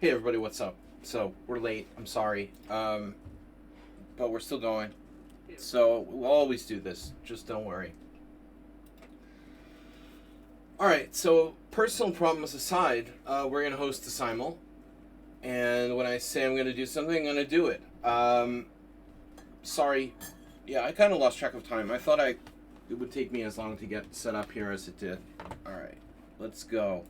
Hey everybody, what's up? So we're late. I'm sorry, but we're still going. So we'll always do this. Just don't worry. All right. So personal problems aside, we're gonna host the simul, and when I say I'm gonna do something, I'm gonna do it. Sorry. Yeah, I kind of lost track of time. I thought it would take me as long to get set up here as it did. All right, let's go.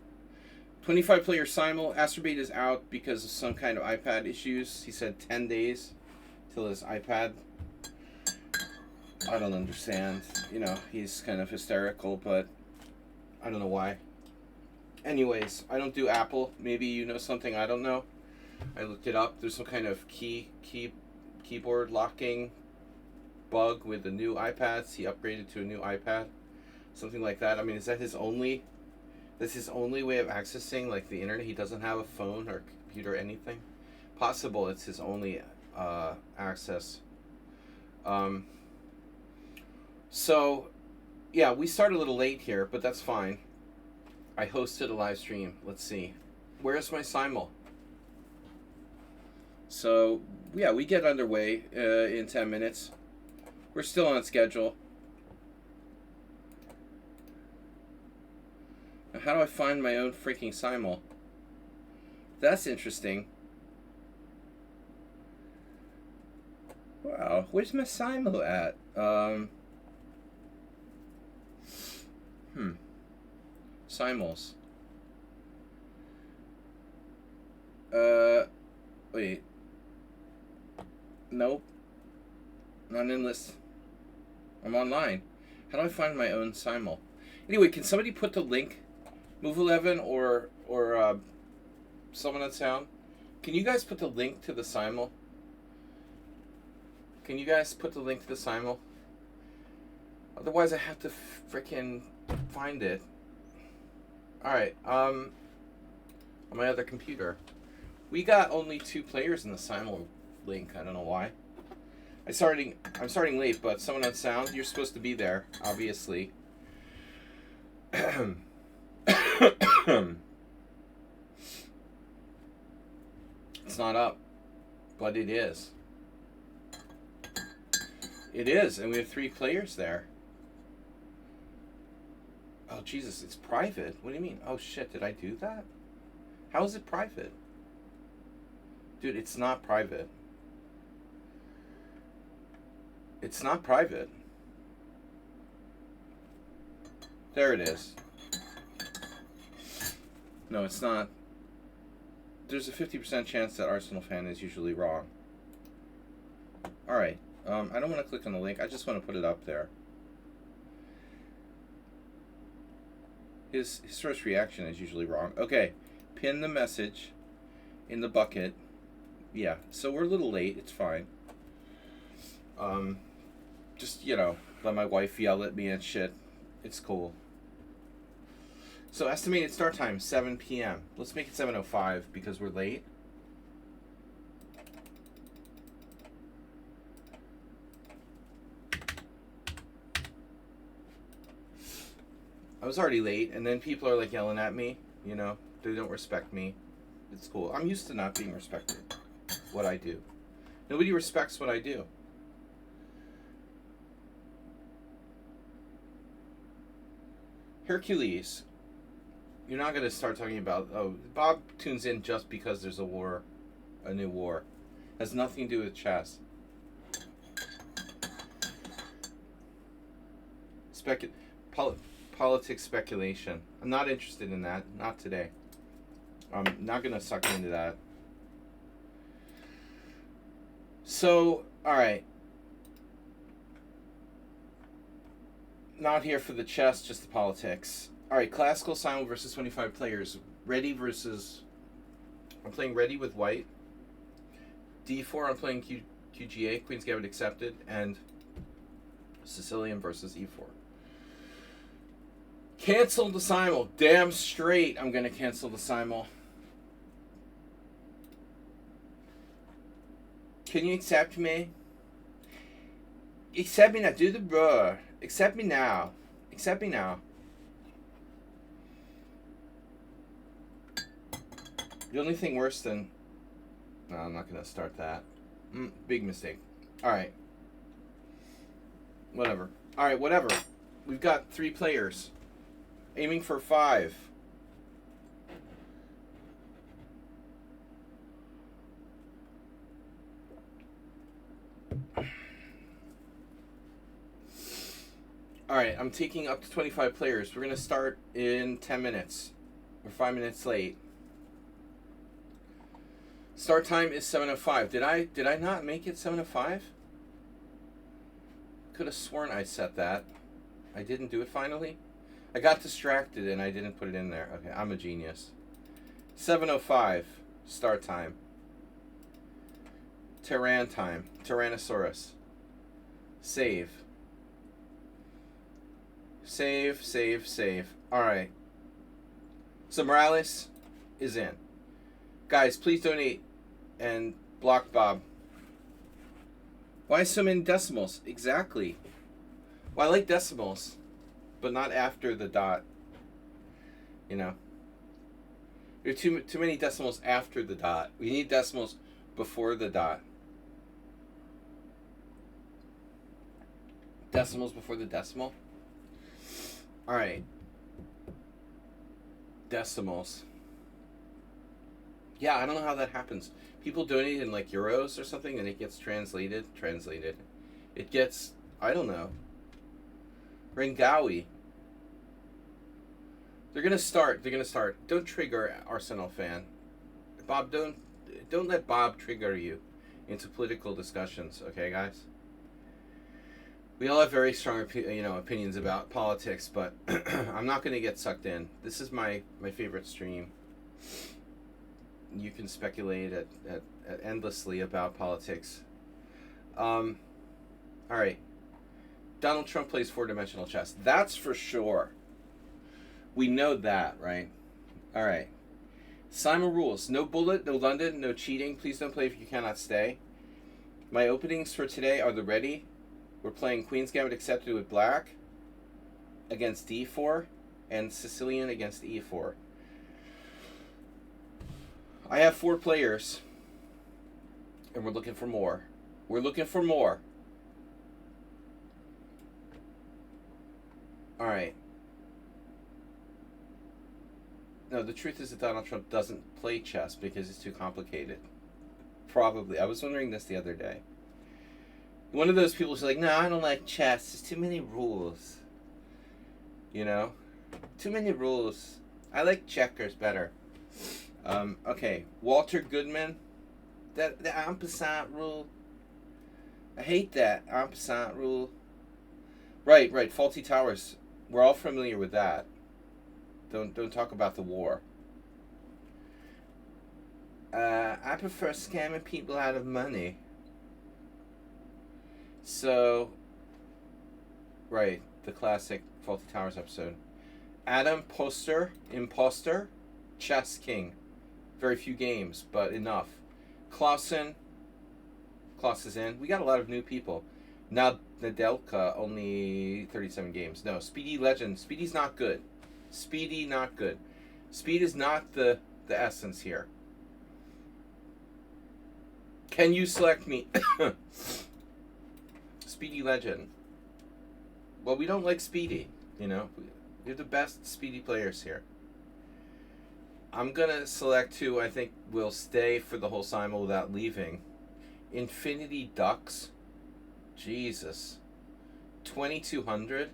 25 player simul. Astrobate is out because of some kind of iPad issues. He said 10 days till his iPad. I don't understand. He's kind of hysterical, but I don't know why. Anyways, I don't do Apple. Maybe you know something I don't know. I looked it up. There's some kind of keyboard locking bug with the new iPads. He upgraded to a new iPad. Something like that. I mean, is that his only... That's his only way of accessing like the internet? He doesn't have a phone or computer or anything? Possible it's his only access. So, yeah, we started a little late here, but that's fine. I hosted a live stream. Let's see. Where's my simul? So, yeah, we get underway in 10 minutes. We're still on schedule. Now, how do I find my own freaking simul? That's interesting. Wow, where's my simul at? Simuls. Wait. Nope. Not in this. I'm online. How do I find my own simul? Anyway, can somebody put the link, Move 11 or someone on sound? Can you guys put the link to the simul? Can you guys put the link to the simul? Otherwise, I have to frickin' find it. Alright, on my other computer. We got only 2 players in the simul link. I don't know why. I'm starting late, but someone on sound, you're supposed to be there, obviously. It's not up, but it is. It is, and we have 3 players there. Oh, Jesus, it's private. What do you mean? Oh, shit, did I do that? How is it private? Dude, it's not private. It's not private. There it is. No, it's not. There's a 50% chance that Arsenal fan is usually wrong. Alright. I don't want to click on the link. I just want to put it up there. His first reaction is usually wrong. Okay. Pin the message in the bucket. Yeah. So we're a little late. It's fine. Just, let my wife yell at me and shit. It's cool. So estimated start time, 7 p.m. Let's make it 7:05 because we're late. I was already late, and then people are like yelling at me. They don't respect me. It's cool. I'm used to not being respected. What I do. Nobody respects what I do. Hercules. You're not going to start talking about... Oh, Bob tunes in just because there's a war. A new war. Has nothing to do with chess. Politics speculation. I'm not interested in that. Not today. I'm not going to suck into that. So, alright. Not here for the chess, just the politics. Alright, Classical Simul versus 25 players. Ready versus... I'm playing ready with white. D4, I'm playing QGA, Queen's Gambit accepted, and Sicilian versus E4. Cancel the simul. Damn straight I'm going to cancel the simul. Can you accept me? Accept me now. Do the bro. Accept me now. Accept me now. The only thing worse than... No, I'm not going to start that. Big mistake. Alright. Whatever. Alright, whatever. We've got 3 players. Aiming for 5. Alright, I'm taking up to 25 players. We're going to start in 10 minutes. We're 5 minutes late. Start time is 7:05. Did I not make it 7:05? Could have sworn I set that. I didn't do it finally. I got distracted and I didn't put it in there. Okay, I'm a genius. 7:05 start time. Tyran time. Tyrannosaurus. Save. Save, save, save. Alright. So Morales is in. Guys, please donate and block Bob. Why so many decimals? Exactly. Well, I like decimals, but not after the dot. You know. There are too many decimals after the dot. We need decimals before the dot. Decimals before the decimal. Alright. Decimals. Yeah, I don't know how that happens. People donate in like euros or something and it gets translated. It gets, I don't know. Rengawi. They're gonna start. Don't trigger Arsenal fan. Bob, don't let Bob trigger you into political discussions, okay guys? We all have very strong opinions about politics, but I'm not gonna get sucked in. This is my favorite stream. You can speculate at endlessly about politics. Alright. Donald Trump plays 4-dimensional chess. That's for sure. We know that, right? Alright. Simul rules. No bullet, no London, no cheating. Please don't play if you cannot stay. My openings for today are the ready. We're playing Queen's Gambit accepted with black against d4 and Sicilian against e4. I have 4 players, and we're looking for more. Alright. No, the truth is that Donald Trump doesn't play chess because it's too complicated. Probably. I was wondering this the other day. One of those people who's like, no, I don't like chess. There's too many rules. You know? Too many rules. I like checkers better. Okay. Walter Goodman. The ampersand rule. I hate that. Ampersand rule. Right. Faulty towers. We're all familiar with that. Don't talk about the war. I prefer scamming people out of money. So, right, the classic Faulty Towers episode. Adam Imposter, Chess King. Very few games, but enough. Klaus is in. We got a lot of new people. Now Nadelka, only 37 games. No, Speedy Legend. Speedy's not good. Speedy, not good. Speed is not the essence here. Can you select me? Speedy Legend. Well, we don't like Speedy, you know. We're the best Speedy players here. I'm going to select who I think will stay for the whole Simul without leaving. Infinity Ducks. Jesus. 2200.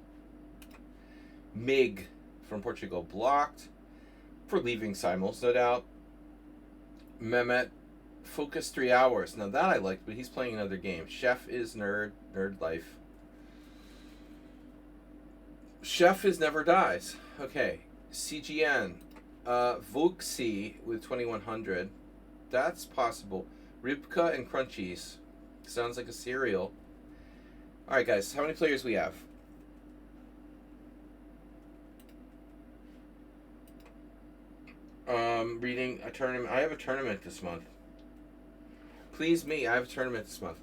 Mig from Portugal blocked. For leaving Simuls, no doubt. Mehmet. Focus 3 hours. Now that I liked, but he's playing another game. Chef is nerd life. Chef is never dies. Okay. CGN. Vuxi with 2100. That's possible. Ribka and Crunchies. Sounds like a cereal. Alright guys, how many players we have? Reading a tournament. I have a tournament this month. Please me, I have a tournament this month.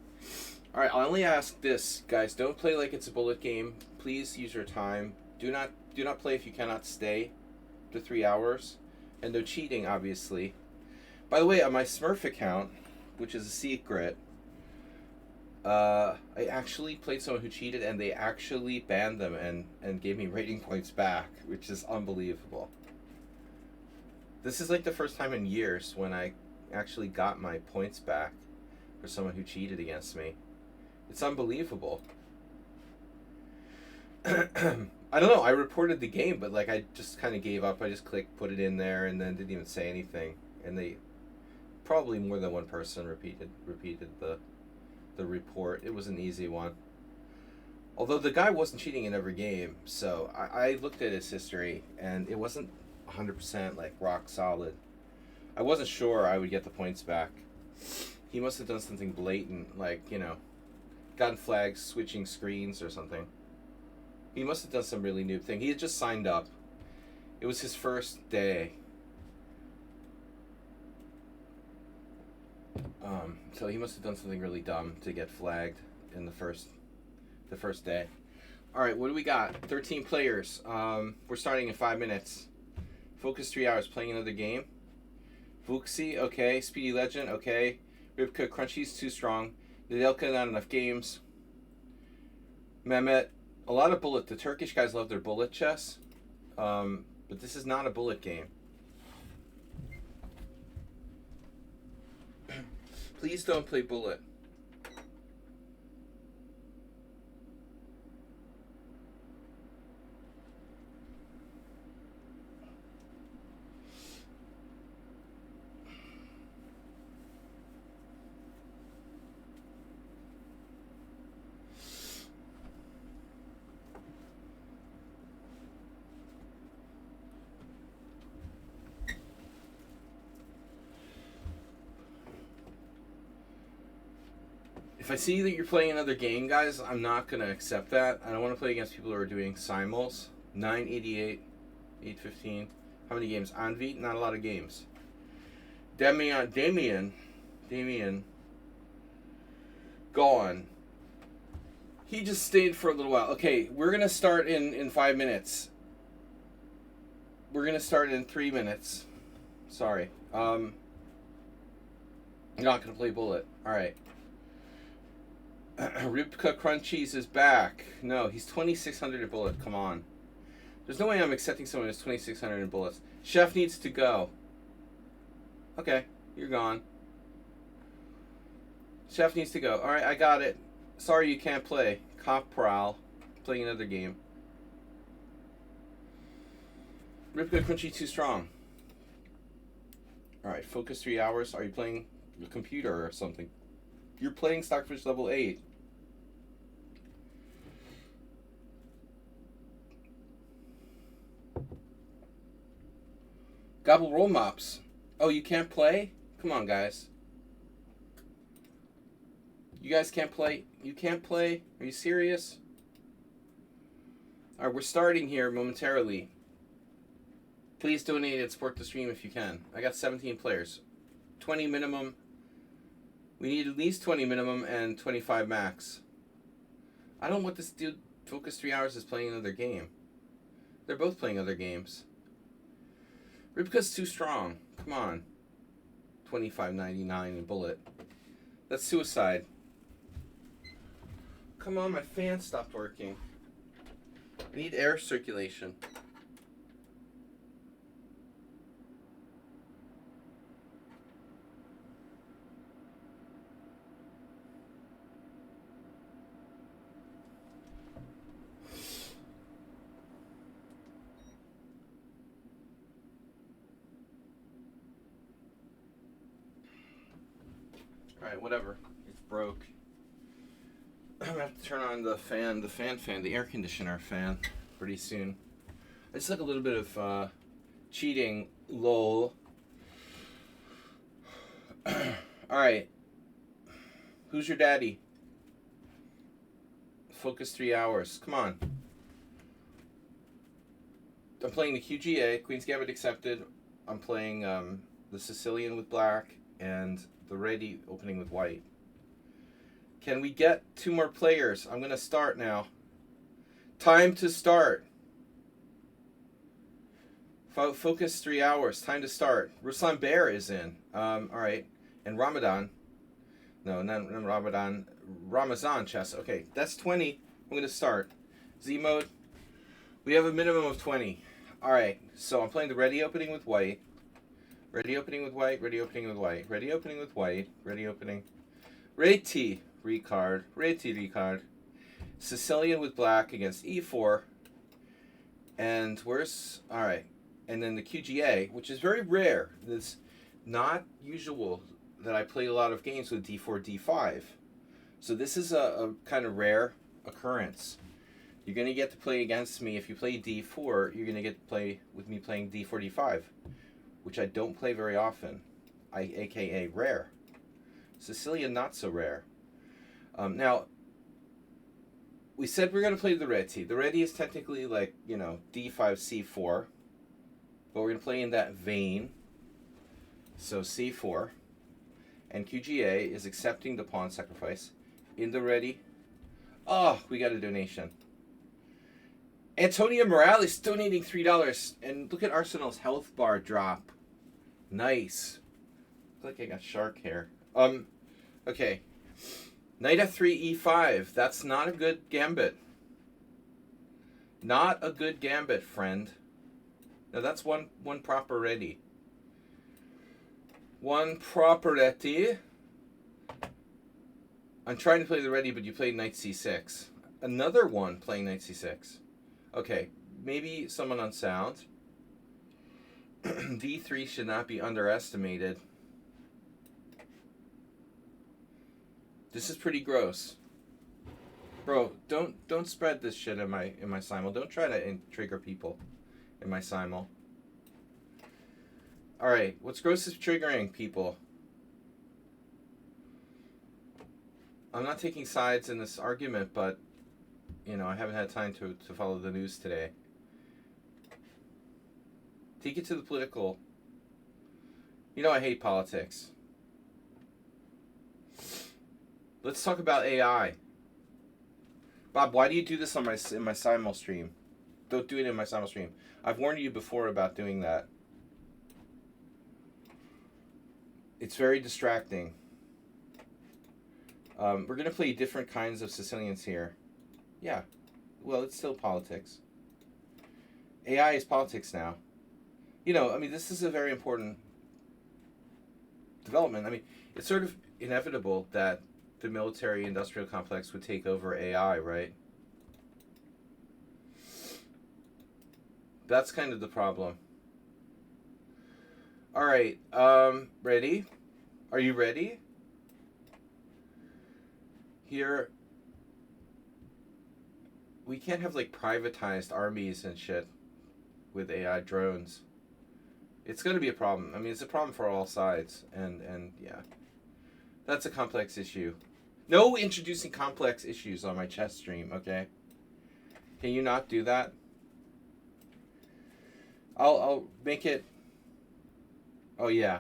Alright, I only ask this, guys. Don't play like it's a bullet game. Please use your time. Do not play if you cannot stay to 3 hours. And no cheating, obviously. By the way, on my Smurf account, which is a secret, I actually played someone who cheated, and they actually banned them and gave me rating points back, which is unbelievable. This is like the first time in years when I actually got my points back for someone who cheated against me. It's unbelievable. I don't know. I reported the game, but like I just kind of gave up. I just clicked, put it in there, and then didn't even say anything. And they probably more than one person repeated the report. It was an easy one. Although the guy wasn't cheating in every game, so I looked at his history, and it wasn't 100% like rock solid. I wasn't sure I would get the points back. He must have done something blatant, like, you know, gotten flags, switching screens or something. He must have done some really noob thing. He had just signed up. It was his first day. So he must have done something really dumb to get flagged in the first day. All right, what do we got? 13 players. We're starting in 5 minutes. Focus 3 hours. Playing another game. Vuxi, okay. Speedy Legend, okay. Ribka, Crunchy's too strong. Nedelka, not enough games. Mehmet, a lot of bullet. The Turkish guys love their bullet chess. But this is not a bullet game. Please don't play bullet. If I see that you're playing another game, guys, I'm not going to accept that. I don't want to play against people who are doing simuls. 988, 815. How many games? Anvi? Not a lot of games. Damien. Gone. He just stayed for a little while. Okay, we're going to start in 5 minutes. We're going to start in 3 minutes. Sorry. I'm not going to play bullet. All right. Ribka Crunchies is back. No, he's 2,600 in bullet. Come on. There's no way I'm accepting someone who's 2,600 in bullets. Chef needs to go. Okay, you're gone. Chef needs to go. Alright, I got it. Sorry you can't play. Cop Prowl. Playing another game. Ribka Crunchy too strong. Alright, focus 3 hours. Are you playing your computer or something? You're playing Stockfish level 8. Gobble roll mops. Oh, you can't play? Come on, guys. You guys can't play? You can't play? Are you serious? Alright, we're starting here momentarily. Please donate and support the stream if you can. I got 17 players. 20 minimum. We need at least 20 minimum and 25 max. I don't want this dude focus 3 hours is playing another game. They're both playing other games. Ribka's too strong. Come on. 25.99 in bullet. That's suicide. Come on, my fan stopped working. I need air circulation. Alright, whatever. It's broke. I'm gonna have to turn on the fan, the air conditioner fan, pretty soon. I just like a little bit of cheating, lol. Alright. Who's your daddy? Focus 3 hours. Come on. I'm playing the QGA, Queen's Gambit accepted. I'm playing the Sicilian with black and the ready opening with white. Can we get 2 more players? I'm going to start now. Time to start. Focus 3 hours. Time to start. Ruslan Bear is in. All right. And Ramadan. No, not Ramadan. Ramazan chess. Okay, that's 20. I'm going to start. Z mode. We have a minimum of 20. All right. So I'm playing the ready opening with white. Ready opening with white. Ready opening with white. Ready opening with white. Ready opening. Ready recard. Ready recard. Sicilian with black against e4. And where's... All right. And then the QGA, which is very rare. It's not usual that I play a lot of games with d4, d5. So this is a kind of rare occurrence. You're going to get to play against me. If you play d4, you're going to get to play with me playing d4, d5, which I don't play very often, aka rare. Sicilian, not so rare. Now, we said we're going to play the Reti. The Reti is technically like, d5, c4. But we're going to play in that vein. So c4. And QGA is accepting the pawn sacrifice. In the ready. Oh, we got a donation. Antonia Morales donating $3. And look at Arsenal's health bar drop. Nice. Look like I got shark hair. Okay. Knight f3, e5. That's not a good gambit. Not a good gambit, friend. Now that's one proper ready. One proper ready. I'm trying to play the ready, but you played knight c6. Another one playing knight c6. Okay, maybe someone unsound. d3 should not be underestimated. This is pretty gross. Bro, don't spread this shit in my simul. Don't try to trigger people in my simul. Alright, what's gross is triggering people. I'm not taking sides in this argument, but, I haven't had time to follow the news today. Take it to the political. I hate politics. Let's talk about AI. Bob, why do you do this on in my simul stream? Don't do it in my simul stream. I've warned you before about doing that. It's very distracting. We're going to play different kinds of Sicilians here. Yeah. Well, it's still politics. AI is politics now. This is a very important development. It's sort of inevitable that the military-industrial complex would take over AI, right? That's kind of the problem. All right, ready? Are you ready? Here, we can't have privatized armies and shit with AI drones. It's going to be a problem. It's a problem for all sides, and yeah, that's a complex issue. No introducing complex issues on my chess stream, okay? Can you not do that? I'll make it. Oh yeah.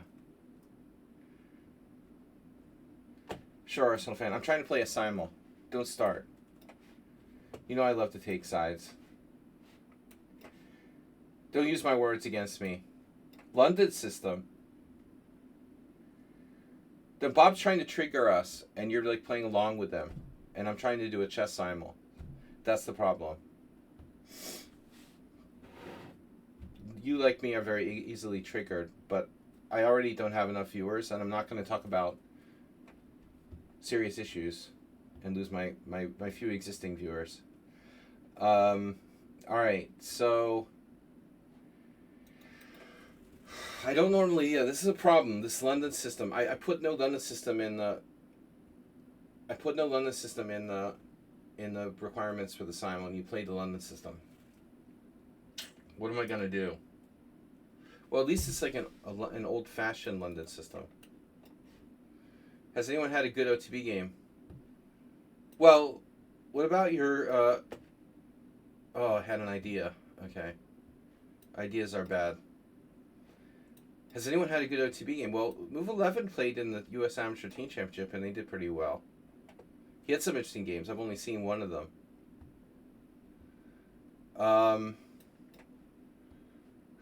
Sure, Arsenal fan. I'm trying to play a simul. Don't start. I love to take sides. Don't use my words against me. London system. Then Bob's trying to trigger us, and you're playing along with them. And I'm trying to do a chess simul. That's the problem. You, like me, are very easily triggered, but I already don't have enough viewers, and I'm not going to talk about serious issues and lose my few existing viewers. Alright, so I don't normally, this is a problem, this London system. I put no London system in the in the requirements for the simul, and you played the London system. What am I gonna do? Well, at least it's like an old-fashioned London system. Has anyone had a good OTB game? Well, what about your, oh, I had an idea. Okay. Ideas are bad. Has anyone had a good OTB game? Well, Move 11 played in the U.S. Amateur Teen Championship, and they did pretty well. He had some interesting games. I've only seen one of them.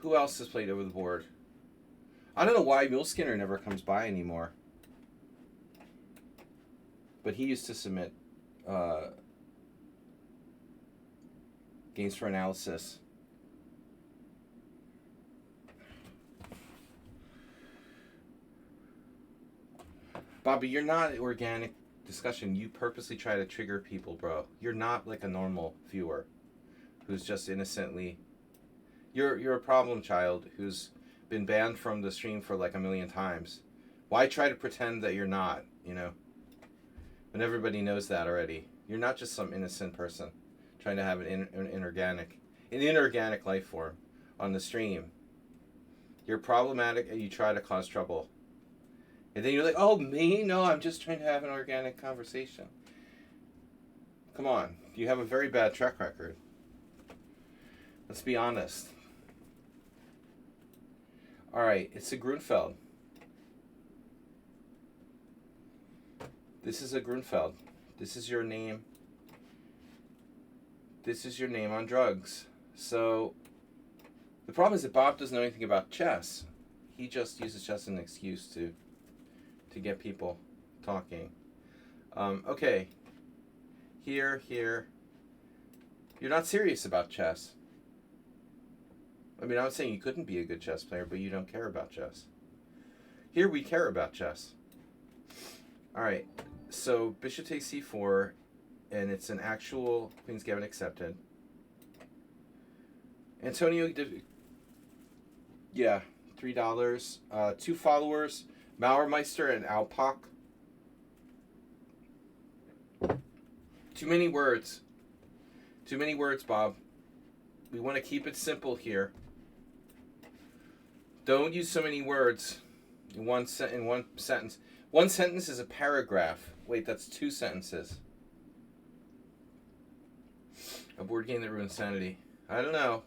Who else has played over the board? I don't know why Mule Skinner never comes by anymore. But he used to submit games for analysis. Bobby, you're not organic discussion. You purposely try to trigger people, bro. You're not like a normal viewer who's just innocently. You're a problem child who's been banned from the stream for like a million times. Why try to pretend that you're not, you know? When everybody knows that already. You're not just some innocent person trying to have an inorganic life form on the stream. You're problematic and you try to cause trouble. And then you're like, oh, me? No, I'm just trying to have an organic conversation. Come on. You have a very bad track record. Let's be honest. All right, it's a Grunfeld. This is a Grunfeld. This is your name. This is your name on drugs. So the problem is that Bob doesn't know anything about chess. He just uses chess as an excuse to get people talking. Okay. Here. You're not serious about chess. I mean, I'm not saying you couldn't be a good chess player, but you don't care about chess. Here we care about chess. All right. So bishop takes c4, and it's an actual Queen's Gambit accepted. Antonio did, yeah, $3. 2 followers, Mauermeister and Alpak. Too many words. Too many words, Bob. We want to keep it simple here. Don't use so many words in one sentence. One sentence is a paragraph. Wait, that's 2 sentences. A board game that ruins sanity. I don't know.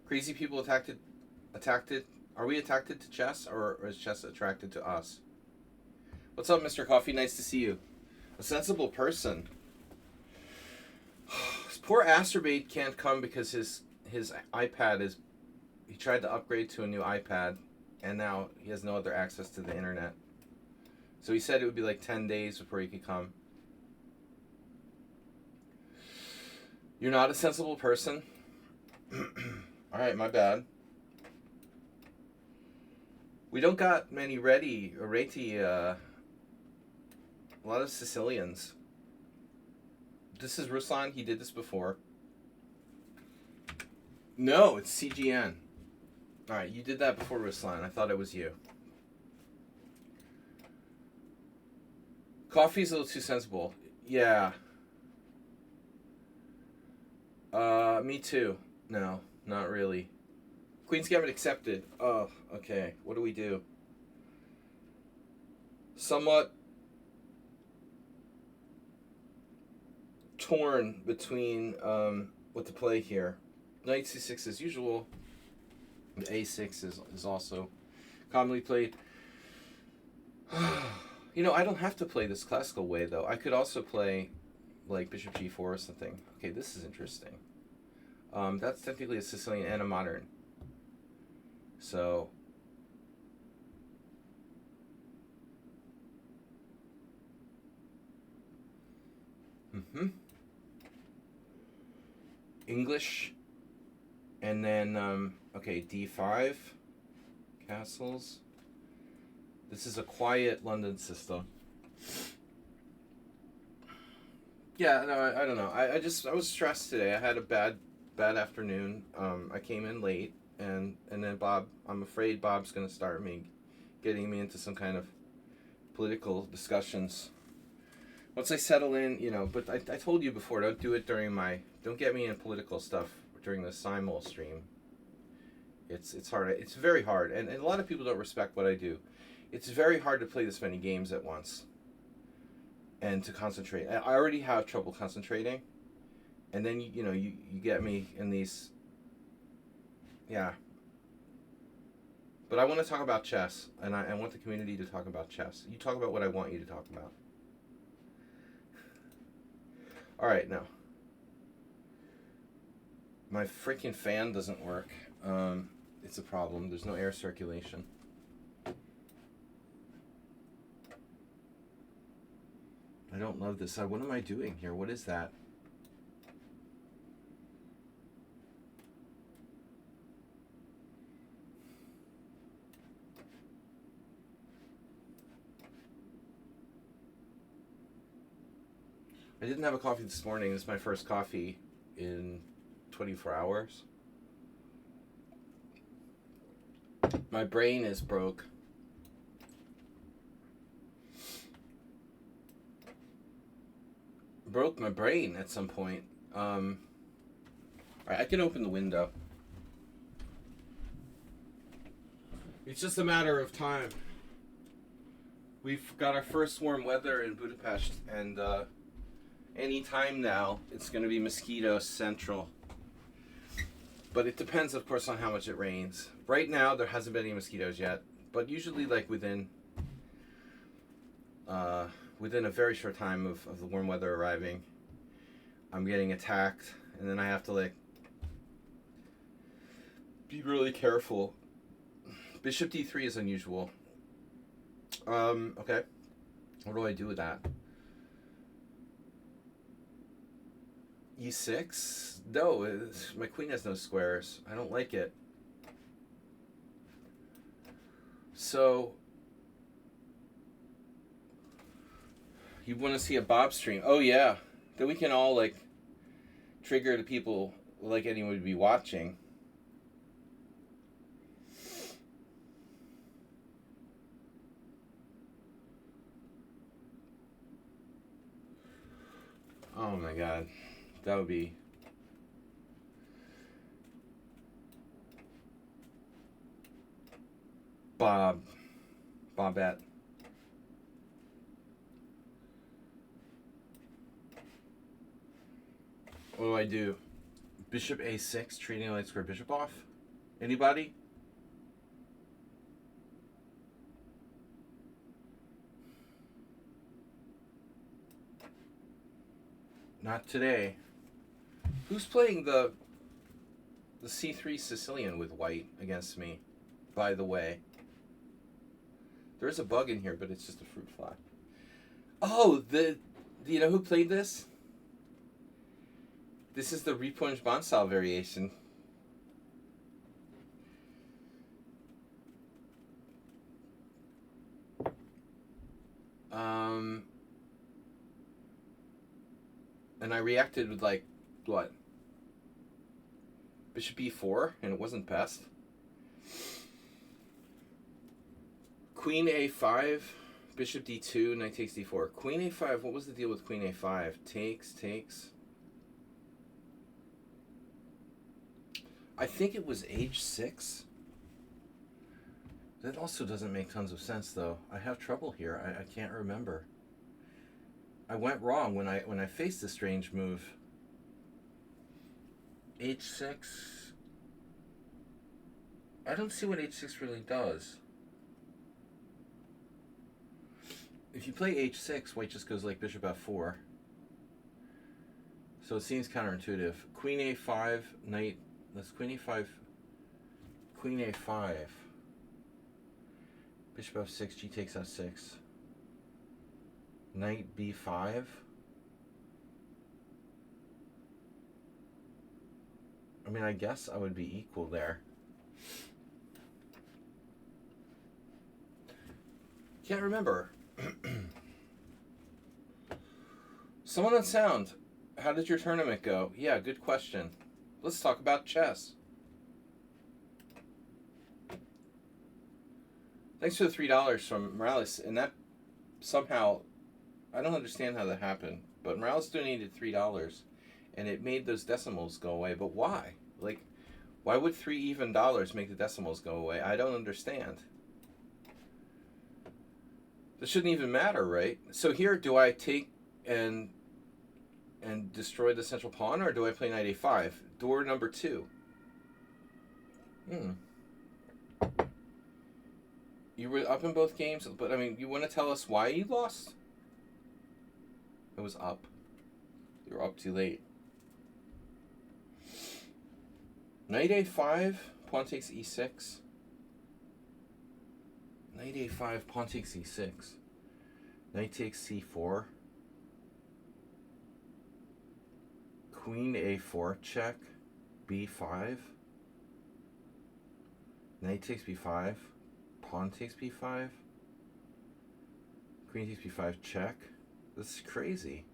Crazy people attacked it. Are we attracted to chess, or is chess attracted to us? What's up, Mr. Coffee? Nice to see you. A sensible person. This poor Asterbate can't come because his iPad is... He tried to upgrade to a new iPad, and now he has no other access to the internet. So he said it would be like 10 days before he could come. You're not a sensible person? Alright, my bad. We don't got many Reti, a lot of Sicilians. This is Ruslan, he did this before. No, it's CGN. Alright, you did that before Ruslan, I thought it was you. Coffee's a little too sensible. Yeah. Me too. No, not really. Queen's Gambit accepted. Oh, okay. What do we do? Somewhat torn between what to play here. Knight c6 as usual. A6 is also commonly played. You know, I don't have to play this classical way, though. I could also play, like, bishop g4 or something. Okay, this is interesting. That's technically a Sicilian and a modern. So... English. And then, okay, d5. Castles. This is a quiet London system. Yeah, no, I don't know. I was stressed today. I had a bad afternoon. I came in late, and then Bob, I'm afraid Bob's going to start getting me into some kind of political discussions. Once I settle in, you know, but I told you before, don't get me in political stuff during the Simul stream. It's hard. It's very hard, and a lot of people don't respect what I do. It's very hard to play this many games at once and to concentrate. I already have trouble concentrating, and then you get me in these. Yeah. But I want to talk about chess, and I want the community to talk about chess. You talk about what I want you to talk about. All right, now. My freaking fan doesn't work. it's a problem. There's no air circulation. I don't love this. What am I doing here? What is that? I didn't have a coffee this morning. This is my first coffee in 24 hours. My brain is broke. Broke my brain at some point. Alright, I can open the window. It's just a matter of time. We've got our first warm weather in Budapest, and any time now it's going to be mosquito central. But it depends, of course, on how much it rains. Right now, there hasn't been any mosquitoes yet, but usually, like within a very short time of the warm weather arriving, I'm getting attacked, and then I have to like be really careful. Bishop d3 is unusual. Okay. What do I do with that? e6? No, my queen has no squares. I don't like it. So, you want to see a Bob stream? Oh yeah. Then we can all like trigger the people like anyone would be watching. Oh my god. That would be... Bobette. What do I do? Bishop a6, treating a light square bishop off? Anybody? Not today. Who's playing the c3 Sicilian with white against me, by the way? There's a bug in here, but it's just a fruit fly. Oh, you know who played this? This is the Repunj Bansal variation. And I reacted with like, what? Bishop e4, and it wasn't best. Queen a5, bishop d2, knight takes d4. Queen a5, what was the deal with queen a5? Takes. I think it was h6. That also doesn't make tons of sense, though. I have trouble here. I can't remember. I went wrong when I faced this strange move. h6. I don't see what h6 really does. If you play h6, white just goes like bishop f4. So it seems counterintuitive. Queen a5, knight. Let's queen a5. Queen a5. Bishop f6, g takes f6. Knight b5. I mean, I guess I would be equal there. Can't remember. Someone on sound, how did your tournament go? Yeah, good question. Let's talk about chess. Thanks for the $3 from Morales, and that somehow, I don't understand how that happened, but Morales donated $3, and it made those decimals go away. But why? Like, why would $3 even make the decimals go away? I don't understand. This shouldn't even matter, right? So here, do I take and destroy the central pawn, or do I play knight a5? Door number 2. You were up in both games, but I mean, you want to tell us why you lost? It was up. You were up too late. Knight a5, Pawn takes e6. Knight a5, pawn takes e6. Knight takes c4. Queen a4 check. b5. Knight takes b5. Pawn takes b5. Queen takes b5 check. This is crazy.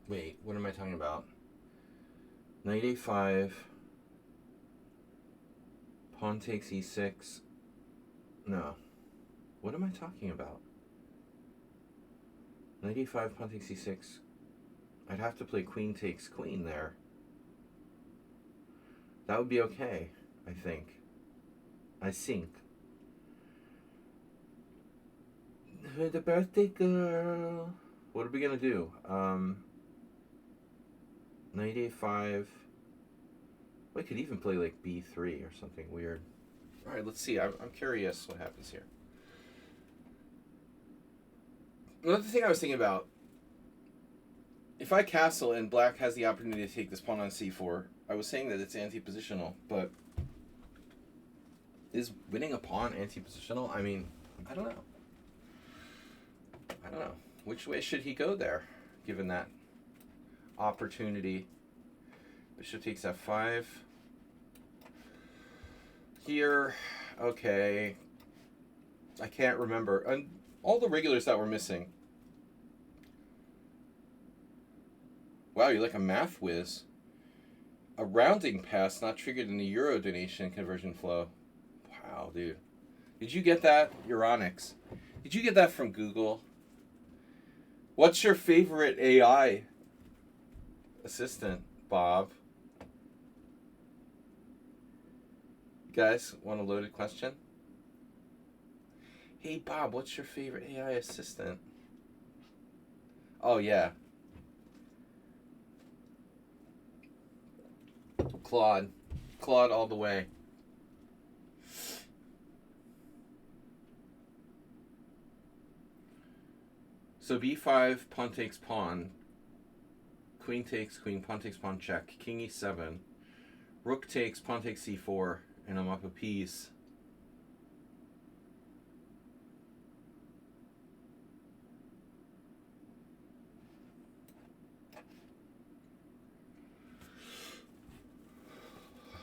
Wait, what am I talking about? Knight a5. Pawn takes e6. No. What am I talking about? Knight a5, pawn takes e6. I'd have to play queen takes queen there. That would be okay, I think. I think. The birthday girl. What are we gonna do? Knight a5. We could even play like b3 or something weird. All right, let's see. I'm curious what happens here. Another thing I was thinking about, if I castle and black has the opportunity to take this pawn on c4, I was saying that it's anti-positional, but is winning a pawn anti-positional? I mean, I don't know. Which way should he go there, given that opportunity? Bishop takes f5. Here, okay. I can't remember. And all the regulars that were missing. Wow, you're like a math whiz. A rounding pass not triggered in the Euro donation conversion flow. Wow, dude. Did you get that? Euronics. Did you get that from Google? What's your favorite AI assistant, Bob? You guys, want a loaded question? Hey, Bob, what's your favorite AI assistant? Oh, yeah. Claude. Claude all the way. So b5, pawn takes pawn. Queen takes queen, pawn takes pawn, check. King e7. Rook takes, pawn takes c4, and I'm up a piece.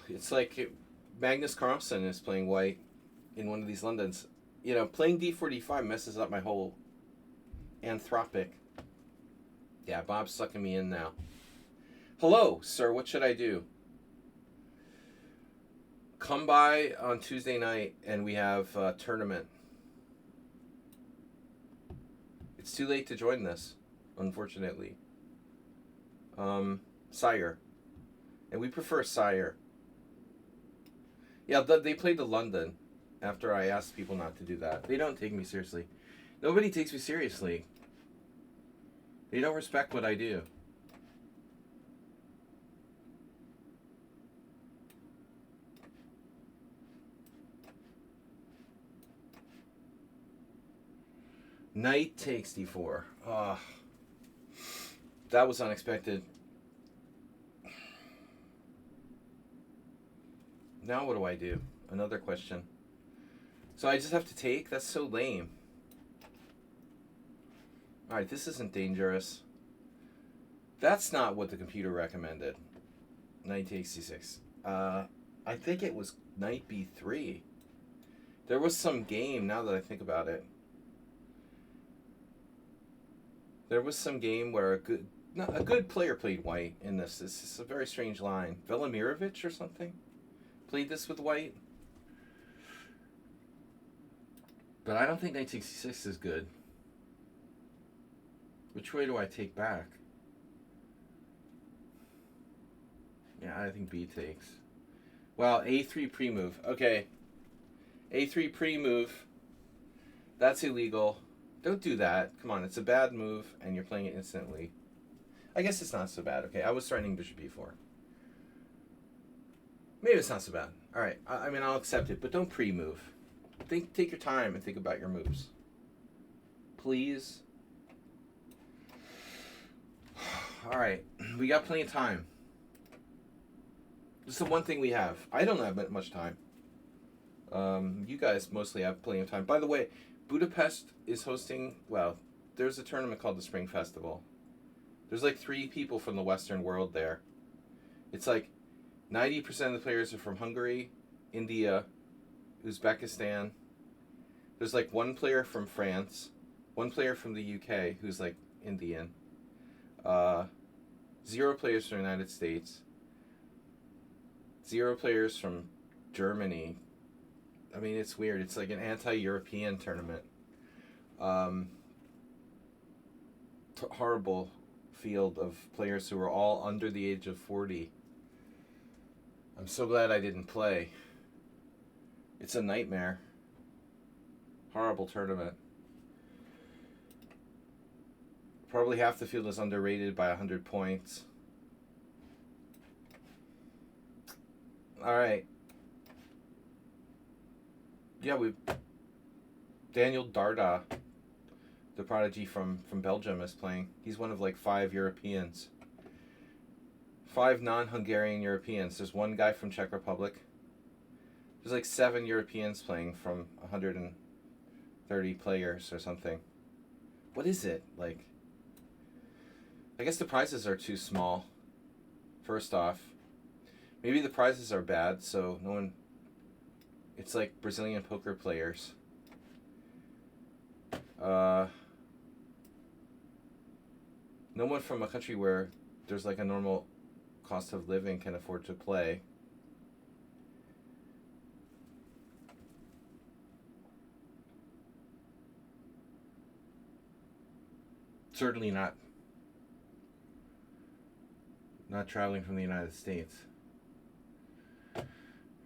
It's like Magnus Carlsen is playing white in one of these Londons. You know, playing d4, d5 messes up my whole Anthropic. Yeah, Bob's sucking me in now. Hello, sir. What should I do? Come by on Tuesday night and we have a tournament. It's too late to join this, unfortunately. Sire. And we prefer Sire. Yeah, they played to London after I asked people not to do that. They don't take me seriously. Nobody takes me seriously. They don't respect what I do. Knight takes d4. That was unexpected. Now what do I do? Another question. So I just have to take? That's so lame. Alright, this isn't dangerous. That's not what the computer recommended. Knight takes c6. I think it was knight b3. There was some game, now that I think about it. There was some game where a good player played white in this. This is a very strange line. Velimirovich or something played this with white. But I don't think knight takes c6 is good. Which way do I take back? Yeah, I think b takes. Well, a3 pre-move. Okay. a3 pre-move. That's illegal. Don't do that. Come on, it's a bad move, and you're playing it instantly. I guess it's not so bad. Okay, I was threatening bishop e4. Maybe it's not so bad. All right, I mean, I'll accept it, but don't pre-move. Take your time and think about your moves. Please. All right, we got plenty of time. This is the one thing we have. I don't have much time. You guys mostly have plenty of time. By the way, Budapest is hosting, well, there's a tournament called the Spring Festival. There's like 3 people from the Western world there. It's like 90% of the players are from Hungary, India, Uzbekistan. There's like 1 player from France, 1 player from the UK who's like Indian, 0 players from the United States, 0 players from Germany. I mean, it's weird. It's like an anti-European tournament. Horrible field of players who are all under the age of 40. I'm so glad I didn't play. It's a nightmare. Horrible tournament. Probably half the field is underrated by 100 points. All right. Yeah, Daniel Darda, the prodigy from Belgium, is playing. He's one of like 5 Europeans. 5 non-Hungarian Europeans. There's 1 guy from Czech Republic. There's like 7 Europeans playing from 130 players or something. What is it? Like, I guess the prizes are too small. First off. Maybe the prizes are bad, so no one... It's like Brazilian poker players. No one from a country where there's like a normal cost of living can afford to play. Certainly not traveling from the United States.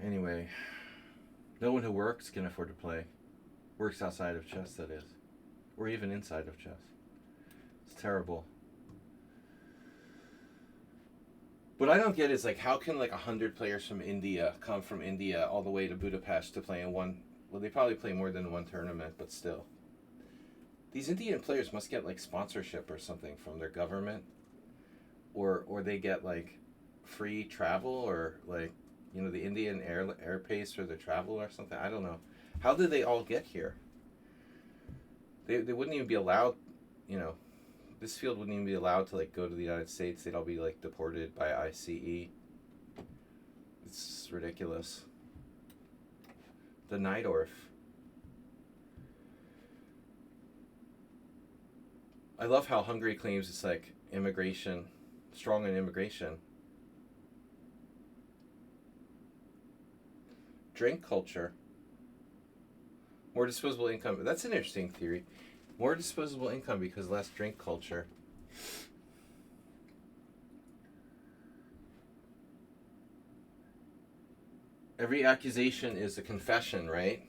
Anyway, no one who works can afford to play. Works outside of chess, that is. Or even inside of chess. It's terrible. What I don't get is, like, how can, like, 100 players from India come from India all the way to Budapest to play in one... Well, they probably play more than 1 tournament, but still. These Indian players must get, like, sponsorship or something from their government. Or they get, like, free travel or, like, you know, the Indian air pays for their travel or something. I don't know. How did they all get here? They wouldn't even be allowed, you know... This field wouldn't even be allowed to, like, go to the United States. They'd all be, like, deported by ICE. It's ridiculous. The Neidorf. I love how Hungary claims it's, like, immigration, strong in immigration. Drink culture. More disposable income. That's an interesting theory. More disposable income because less drink culture. Every accusation is a confession, right?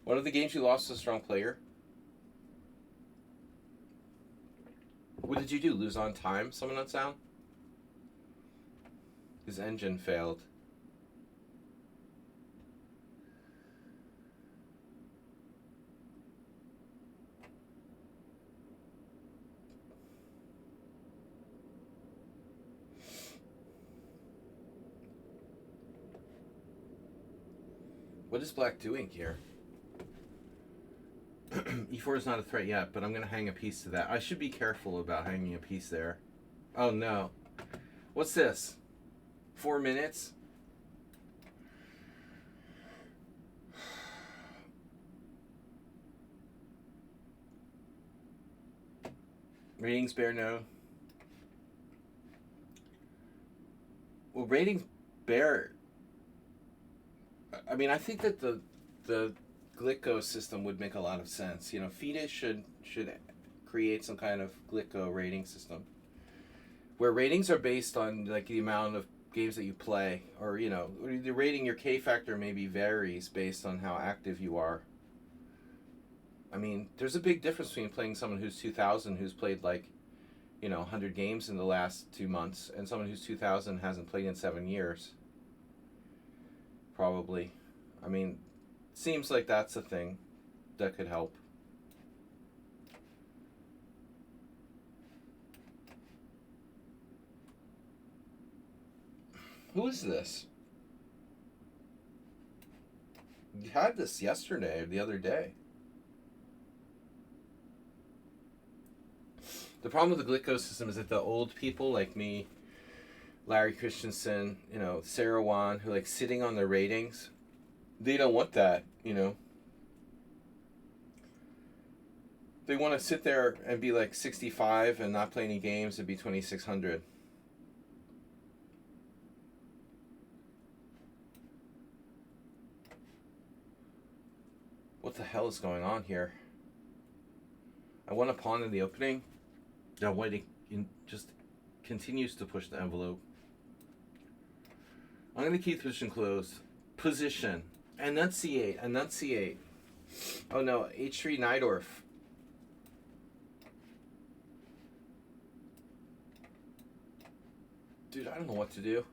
One of the games you lost was a strong player. What did you do? Lose on time? Someone on sound? His engine failed. What is black doing here? E4 is not a threat yet, but I'm going to hang a piece to that. I should be careful about hanging a piece there. Oh, no. What's this? 4 minutes? Ratings bear no. Well, ratings bear... I mean, I think that the Glitco system would make a lot of sense. You know, FIDE should create some kind of Glitco rating system where ratings are based on, like, the amount of games that you play, or, you know, the rating, your K factor maybe varies based on how active you are. I mean, there's a big difference between playing someone who's 2000 who's played, like, 100 games in the last 2 months, and someone who's 2,000 hasn't played in 7 years. Probably. I mean, seems like that's a thing that could help. Who is this? You had this yesterday or the other day. The problem with the Glitco system is that the old people like me, Larry Christensen, Sarah Wan, who like sitting on their ratings, they don't want that, They want to sit there and be like 65 and not play any games and be 2,600. What the hell is going on here? I won a pawn in the opening. Now White just continues to push the envelope. I'm going to keep position closed. Position. Enunciate. Enunciate. Oh no, H3 Neidorf. Dude, I don't know what to do.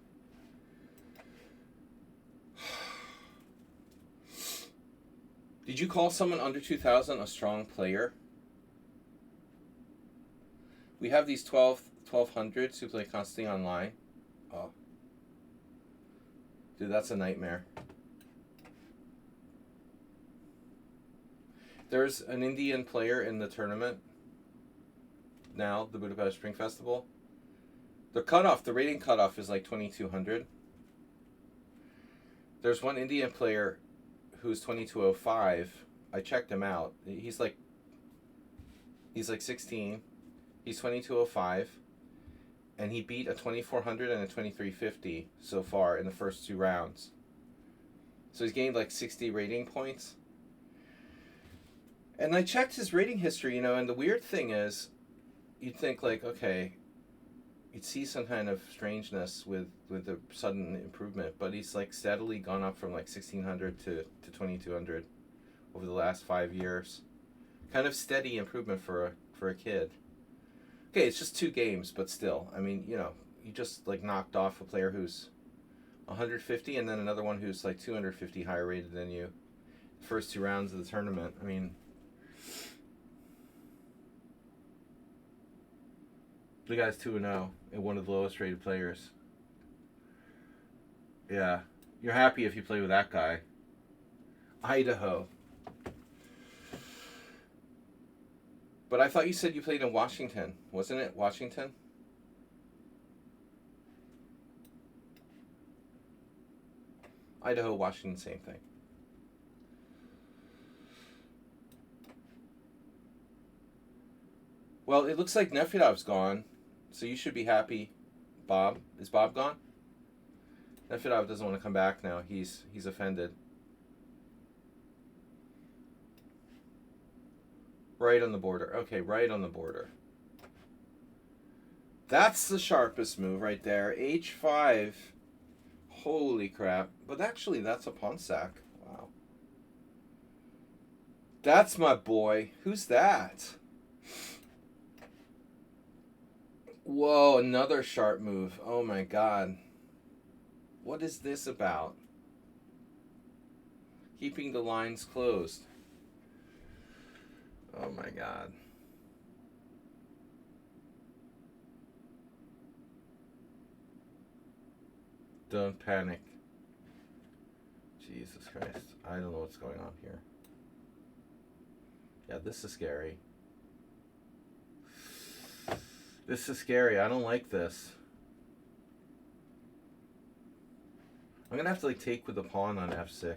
Did you call someone under 2,000 a strong player? We have these 1200s who play constantly online. Oh. Dude, that's a nightmare. There's an Indian player in the tournament now, the Budapest Spring Festival. The rating cutoff is like 2,200. There's one Indian player who's 2,205. I checked him out. He's like 16. He's 2,205. And he beat a 2,400 and a 2,350 so far in the first 2 rounds. So he's gained like 60 rating points. And I checked his rating history, and the weird thing is, you'd think like, okay, you'd see some kind of strangeness with the sudden improvement, but he's like steadily gone up from like 1,600 to 2,200 over the last 5 years. Kind of steady improvement for a kid. Okay, it's just 2 games, but still, I mean, you just like knocked off a player who's 150 and then another one who's like 250 higher rated than you. First 2 rounds of the tournament. I mean, the guy's 2-0 and one of the lowest rated players. Yeah, you're happy if you play with that guy. Idaho. But I thought you said you played in Washington. Wasn't it Washington? Idaho, Washington, same thing. Well, it looks like Nefedov's gone, so you should be happy, Bob. Is Bob gone? Nefedov doesn't want to come back now. He's offended. Right on the border. Okay, right on the border. That's the sharpest move right there. H5. Holy crap. But actually, that's a pawn sack. Wow. That's my boy. Who's that? Whoa, another sharp move. Oh my god. What is this about? Keeping the lines closed. Oh my god. Don't panic. Jesus Christ. I don't know what's going on here. Yeah, this is scary. This is scary. I don't like this. I'm going to have to take with the pawn on f6.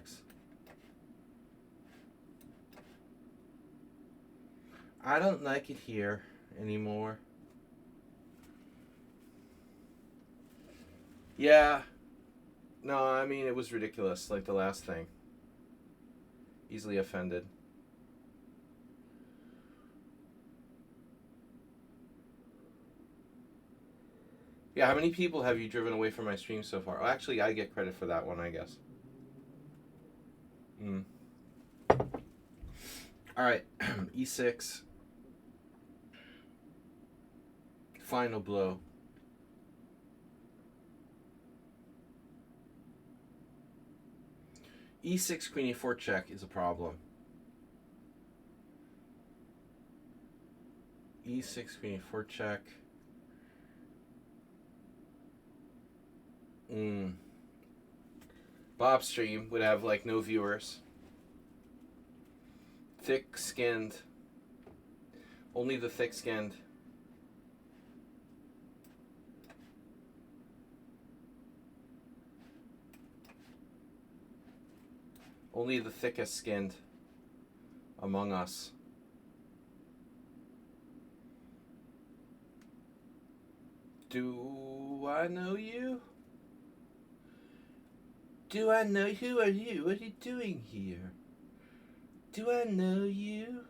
I don't like it here anymore. Yeah. No, I mean, it was ridiculous, like the last thing. Easily offended. Yeah, how many people have you driven away from my stream so far? Well, actually, I get credit for that one, I guess. All right, e6. Final blow. E6, queen e4 check is a problem. E6, queen e4 check. Bob stream would have like no viewers. Thick-skinned. Only the thick-skinned. Only the thickest skinned among us. Do I know you? Do I know who are you? What are you doing here? Do I know you?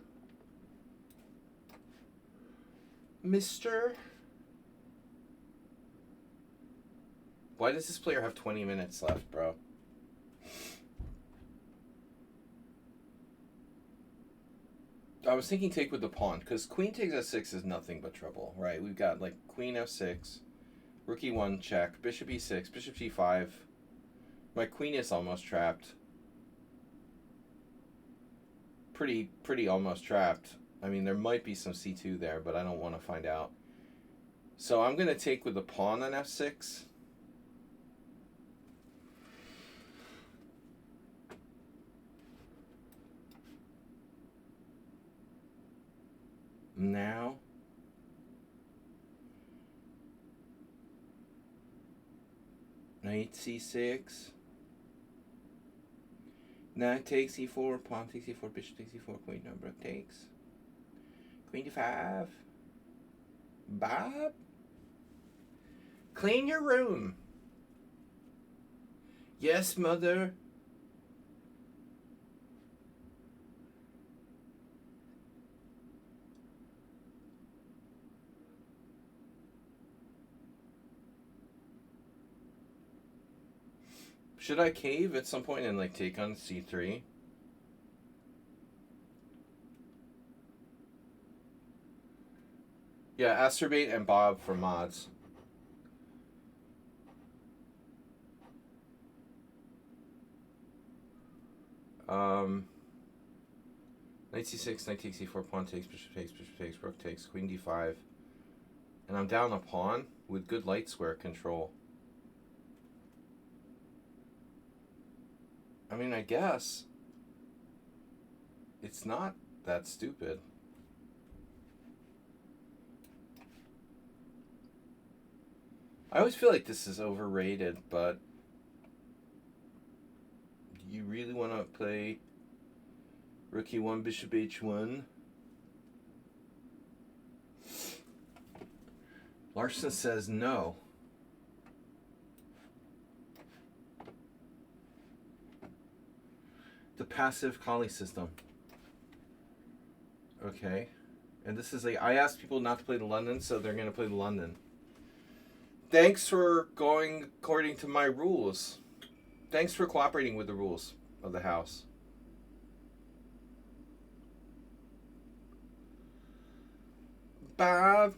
Mister? Why does this player have 20 minutes left, bro? I was thinking take with the pawn, because queen takes f6 is nothing but trouble, right? We've got like queen f6, rook e1 check, bishop e6, bishop g5. My queen is almost trapped. Pretty almost trapped. I mean, there might be some c2 there, but I don't want to find out. So I'm going to take with the pawn on f6. Now, knight c6. Knight takes e4, pawn takes e4, bishop takes e4, queen no, rook takes. Queen d5. Bob, clean your room. Yes, mother. Should I cave at some point and like take on c3? Yeah, Asterbait and Bob for mods. Knight c6, knight takes e4, pawn takes, bishop takes, rook takes, queen d5. And I'm down a pawn with good light square control. I mean, I guess it's not that stupid. I always feel like this is overrated, but do you really want to play rook e1, bishop h1? Larson says no. The passive Kali system. Okay. And this is like, I asked people not to play the London, so they're going to play the London. Thanks for going according to my rules. Thanks for cooperating with the rules of the house. Bob.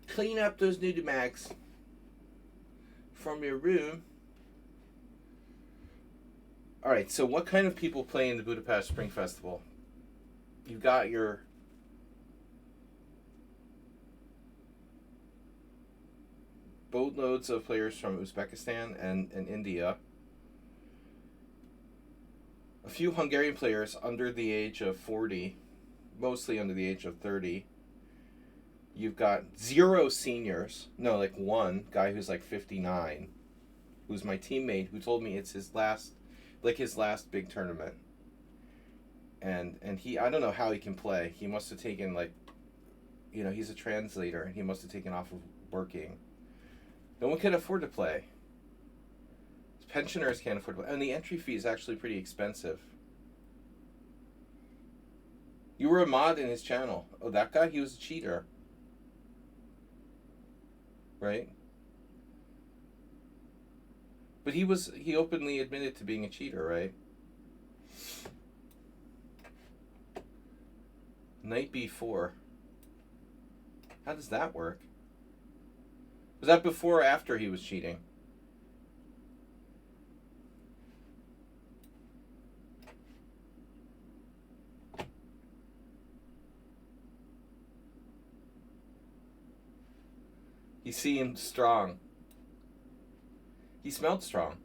Clean up those nudie mags from your room. Alright, so what kind of people play in the Budapest Spring Festival? You've got your boatloads of players from Uzbekistan and India. A few Hungarian players under the age of 40, mostly under the age of 30. You've got 0 seniors. No, like one guy who's like 59, who's my teammate, who told me it's his last big tournament. And he, I don't know how he can play. He must have taken like, he's a translator, and he must have taken off of working. No one can afford to play. Pensioners can't afford to play. And the entry fee is actually pretty expensive. You were a mod in his channel. Oh, that guy? He was a cheater. Right? But he openly admitted to being a cheater, right? Knight b4. How does that work? Was that before or after he was cheating? He seemed strong. He smelled strong.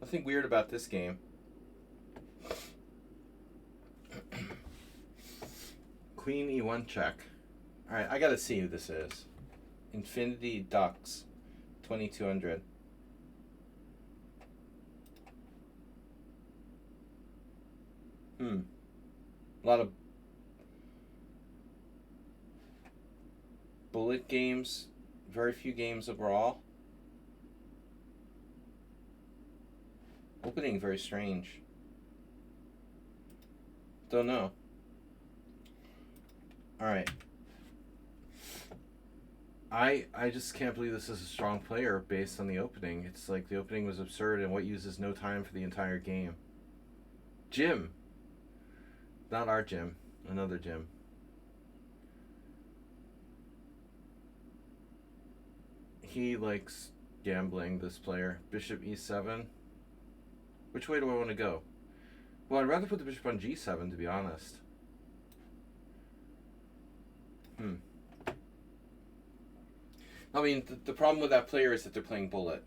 Nothing weird about this game. Queen e1 check. Alright, I gotta see who this is. Infinity Ducks. 2200. A lot of bullet games. Very few games overall. Opening very strange. Don't know. Alright. I just can't believe this is a strong player based on the opening. It's like the opening was absurd and what uses no time for the entire game. Jim. Not our Jim. Another Jim. He likes gambling, this player. Bishop e7. Which way do I want to go? Well, I'd rather put the bishop on g7, to be honest. I mean, the problem with that player is that they're playing bullet.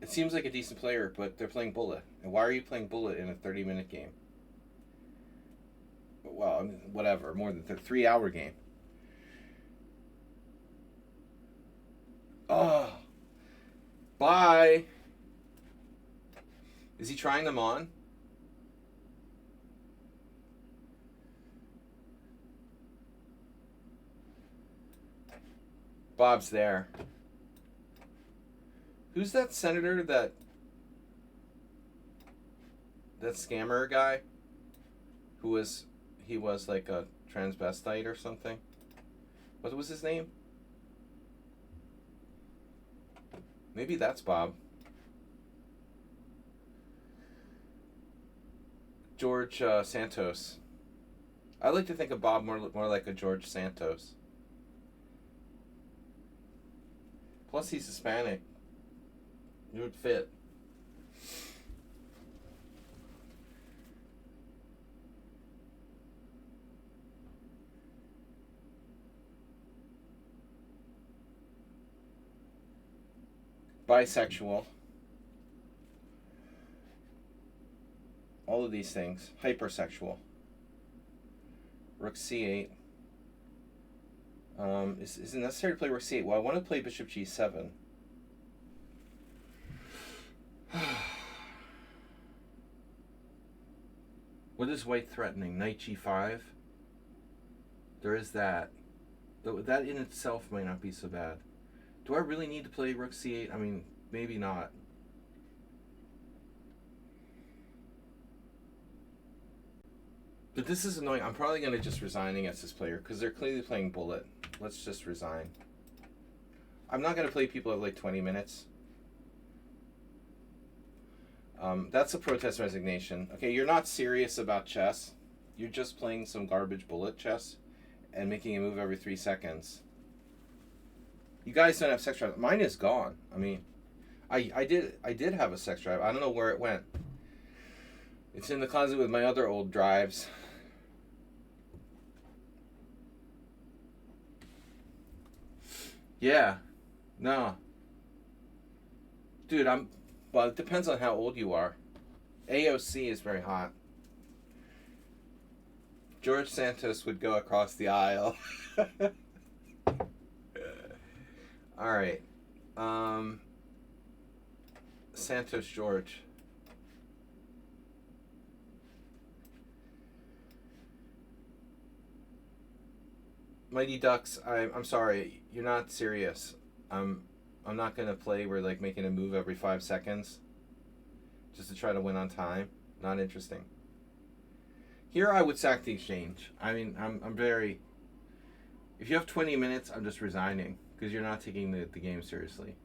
It seems like a decent player, but they're playing bullet. And why are you playing bullet in a 30-minute game? Well, I mean, whatever, more than a 3-hour game. Oh. Bye. Is he trying them on? Bob's there. Who's that senator that scammer guy? He was like a transvestite or something? What was his name? Maybe that's Bob. George Santos. I like to think of Bob more like a George Santos. Plus, he's Hispanic. It would fit. Bisexual. All of these things. Hypersexual. Rook c8. Is it necessary to play rook c8? Well, I want to play bishop g7. What is white threatening? Knight g5? There is that. That in itself might not be so bad. Do I really need to play rook c8? I mean, maybe not. But this is annoying. I'm probably going to just resign against this player because they're clearly playing bullet. Let's just resign. I'm not going to play people at like 20 minutes. That's a protest resignation. Okay, you're not serious about chess. You're just playing some garbage bullet chess and making a move every 3 seconds. You guys don't have sex drive. Mine is gone. I mean, I did have a sex drive. I don't know where it went. It's in the closet with my other old drives. Yeah. No. Dude, well, it depends on how old you are. AOC is very hot. George Santos would go across the aisle. All right. Santos George. Mighty Ducks, I'm sorry, you're not serious. I'm not gonna play. We're like making a move every 5 seconds, just to try to win on time. Not interesting. Here I would sack the exchange. I mean, I'm very. If you have 20 minutes, I'm just resigning because you're not taking the game seriously.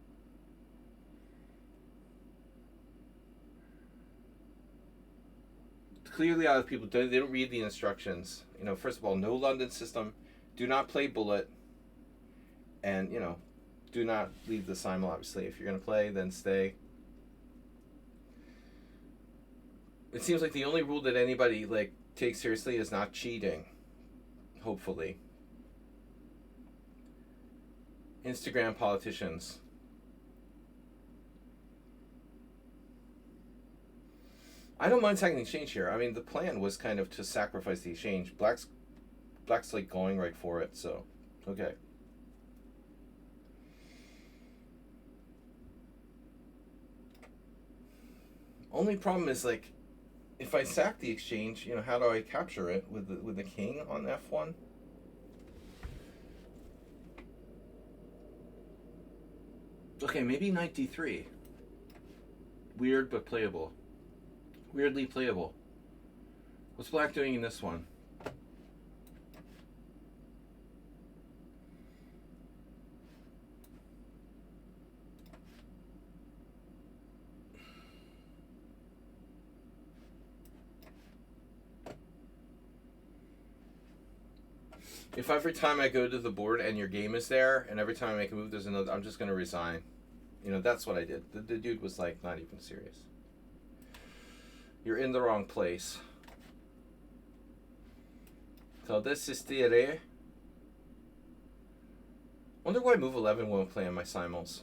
Clearly, other people they don't read the instructions. You know, first of all, no London system. Do not play bullet. And, you know, do not leave the simul, obviously. If you're going to play, then stay. It seems like the only rule that anybody, like, takes seriously is not cheating. Hopefully. Instagram politicians. I don't mind taking the exchange here. I mean, the plan was kind of to sacrifice the exchange. Black's like going right for it, so okay. Only problem is, like, if I sack the exchange, you know, how do I capture it with the king on f1? Okay, maybe knight d3. Weird but playable. Weirdly playable. What's black doing in this one? If every time I go to the board and your game is there, and every time I make a move there's another, I'm just going to resign. You know, that's what I did. The dude was, like, not even serious. You're in the wrong place. So this is theory. Wonder why move 11 won't play on my simuls.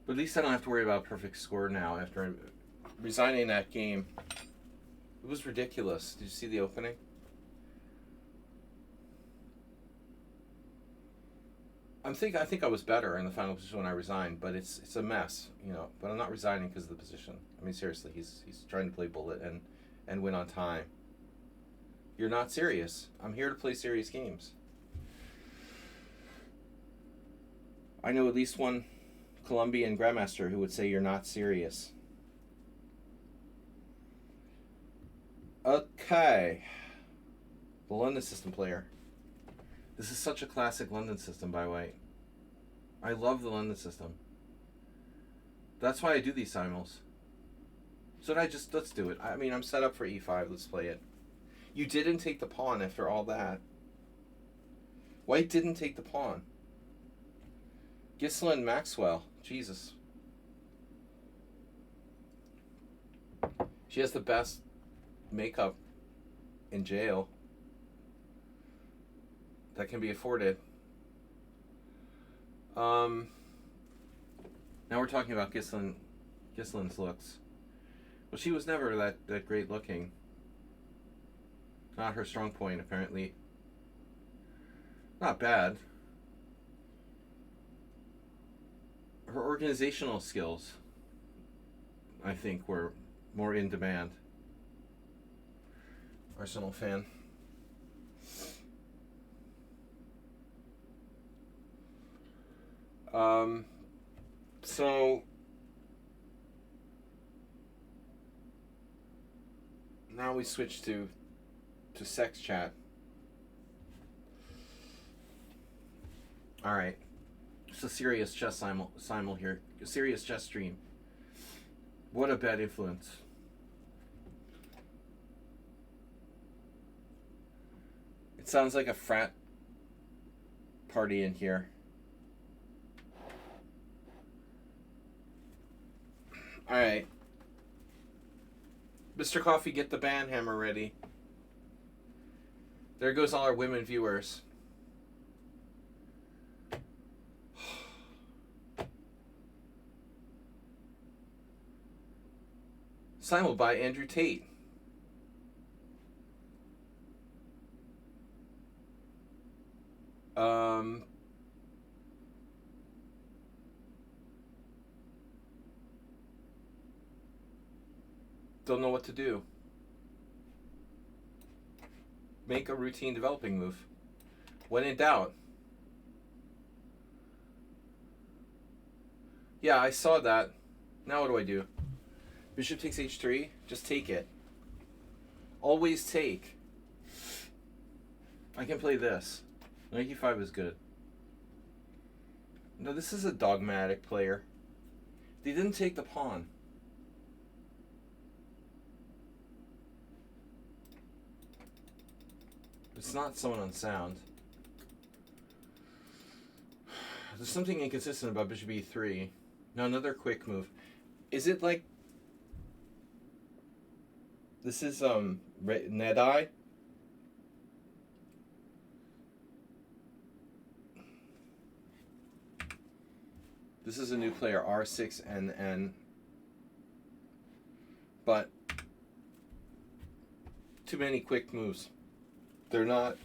But at least I don't have to worry about perfect score now after resigning that game. It was ridiculous. Did you see the opening? I think I was better in the final position when I resigned, but it's a mess, you know. But I'm not resigning because of the position. I mean, seriously, he's trying to play bullet and win on time. You're not serious. I'm here to play serious games. I know at least one Colombian grandmaster who would say you're not serious. Okay. The London system player. This is such a classic London system, by the way. I love the London system. That's why I do these simuls. So let's do it. I mean, I'm set up for e5. Let's play it. You didn't take the pawn after all that. White didn't take the pawn. Ghislaine Maxwell. Jesus. She has the best makeup in jail that can be afforded. Now we're talking about Ghislaine's looks. Well, she was never that great looking. Not her strong point, apparently. Not bad. Her organizational skills, I think, were more in demand. Arsenal fan. So now we switch to sex chat. All right. It's a serious chess simul here. A serious chess stream. What a bad influence. It sounds like a frat party in here. All right. Mr. Coffee, get the band hammer ready. There goes all our women viewers. Simul by Andrew Tate. Don't know what to do. Make a routine developing move. When in doubt. Yeah, I saw that. Now what do I do? Bishop takes h3? Just take it. Always take. I can play this. Knight e5 is good. No, this is a dogmatic player. They didn't take the pawn. It's not someone unsound. There's something inconsistent about bishop e3. Now another quick move. Is it like... This is Nedai? This is a new player, R6NN. But too many quick moves. They're not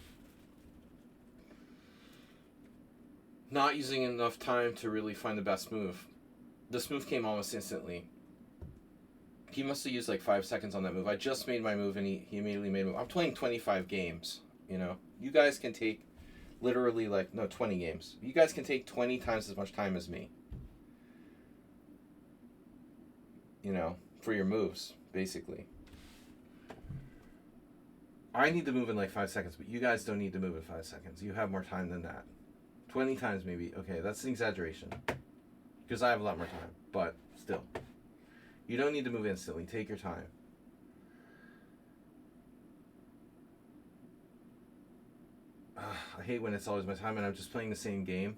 using enough time to really find the best move. This move came almost instantly. He must have used like 5 seconds on that move. I just made my move and he immediately made a move. I'm playing 25 games, you know. You guys can take literally 20 games. You guys can take 20 times as much time as me. You know, for your moves, basically. I need to move in like 5 seconds, but you guys don't need to move in 5 seconds. You have more time than that. 20 times maybe. Okay, that's an exaggeration. Because I have a lot more time, but still. You don't need to move instantly. Take your time. I hate when it's always my time and I'm just playing the same game.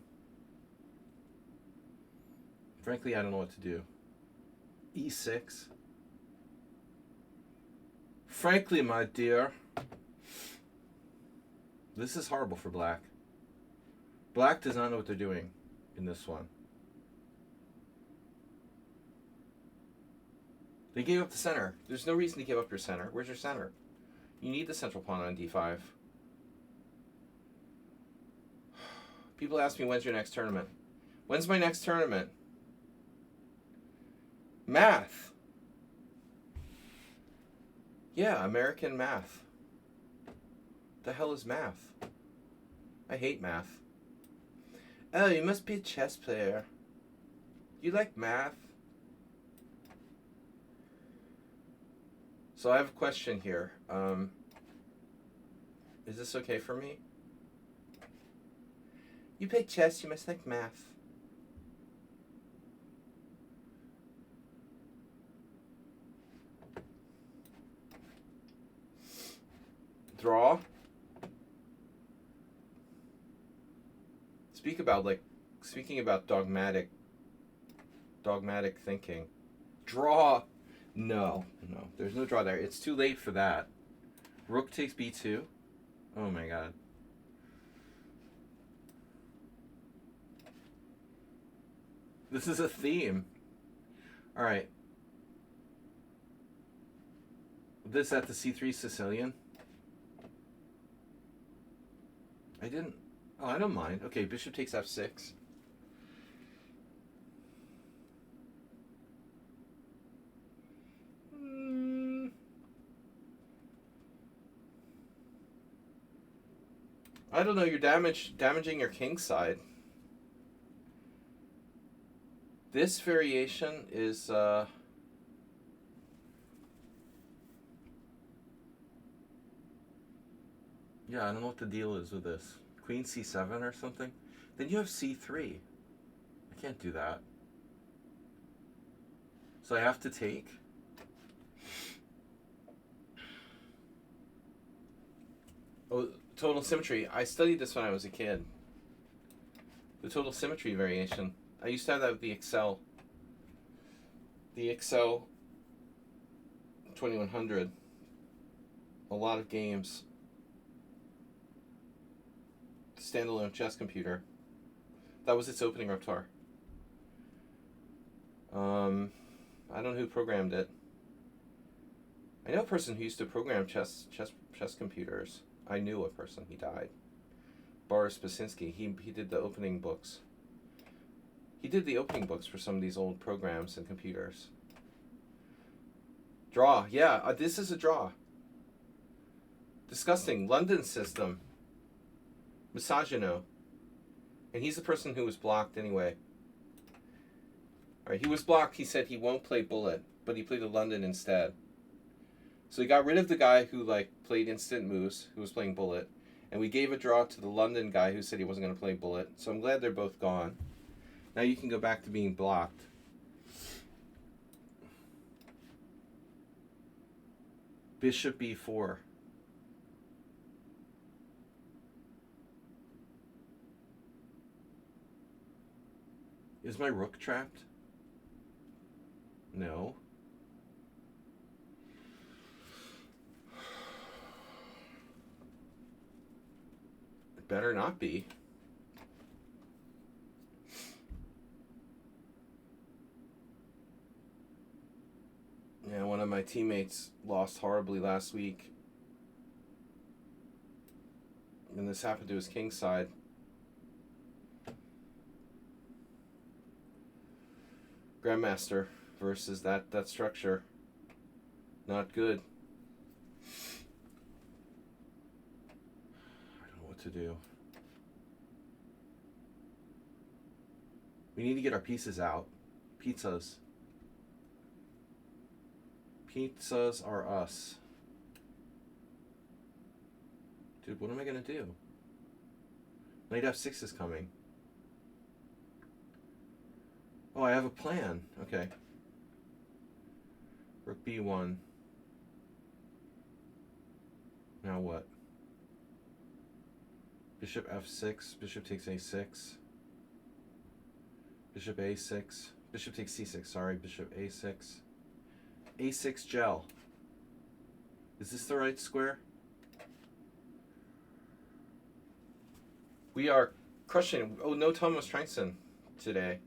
Frankly, I don't know what to do. E6. Frankly, my dear, this is horrible for black. Black does not know what they're doing in this one. They gave up the center. There's no reason to give up your center. Where's your center? You need the central pawn on d5. People ask me, when's your next tournament? When's my next tournament? Math. Yeah, American math. The hell is math? I hate math. Oh, you must be a chess player. You like math? So I have a question here. Is this okay for me? You play chess, you must like math. Draw. Speaking about dogmatic thinking. Draw. No, there's no draw there. It's too late for that. Rook takes b2. Oh my god. This is a theme. All right. This at the c3 Sicilian. I didn't. Oh, I don't mind. Okay, bishop takes f6. I don't know. You're damaging your king side. This variation is yeah, I don't know what the deal is with this. Queen c7 or something? Then you have c3. I can't do that. So I have to take. Oh, total symmetry. I studied this when I was a kid. The total symmetry variation. I used to have that with the Excel. The Excel 2100. A lot of games. Standalone chess computer. That was its opening repertoire. I don't know who programmed it. I know a person who used to program chess computers. I knew a person. He died. Boris Basinski. He did the opening books. He did the opening books for some of these old programs and computers. Draw. Yeah, this is a draw. Disgusting. London system. Misogino. And he's the person who was blocked anyway. All right, he was blocked. He said he won't play Bullet, but he played the London instead. So he got rid of the guy who like played instant moves, who was playing Bullet, and we gave a draw to the London guy who said he wasn't going to play Bullet. So I'm glad they're both gone. Now you can go back to being blocked. Bishop b4. Is my rook trapped? No. It better not be. Yeah, one of my teammates lost horribly last week. And this happened to his king side. Grandmaster versus that structure. Not good. I don't know what to do. We need to get our pieces out. Pizzas. Pizzas are us. Dude, what am I going to do? Knight f6 is coming. Oh, I have a plan. Okay. Rook b1. Now what? Bishop f6. Bishop takes a6. Bishop a6. Bishop takes c6. Sorry, bishop a6. a6 gel. Is this the right square? We are crushing. Oh, no Thomas Transon today.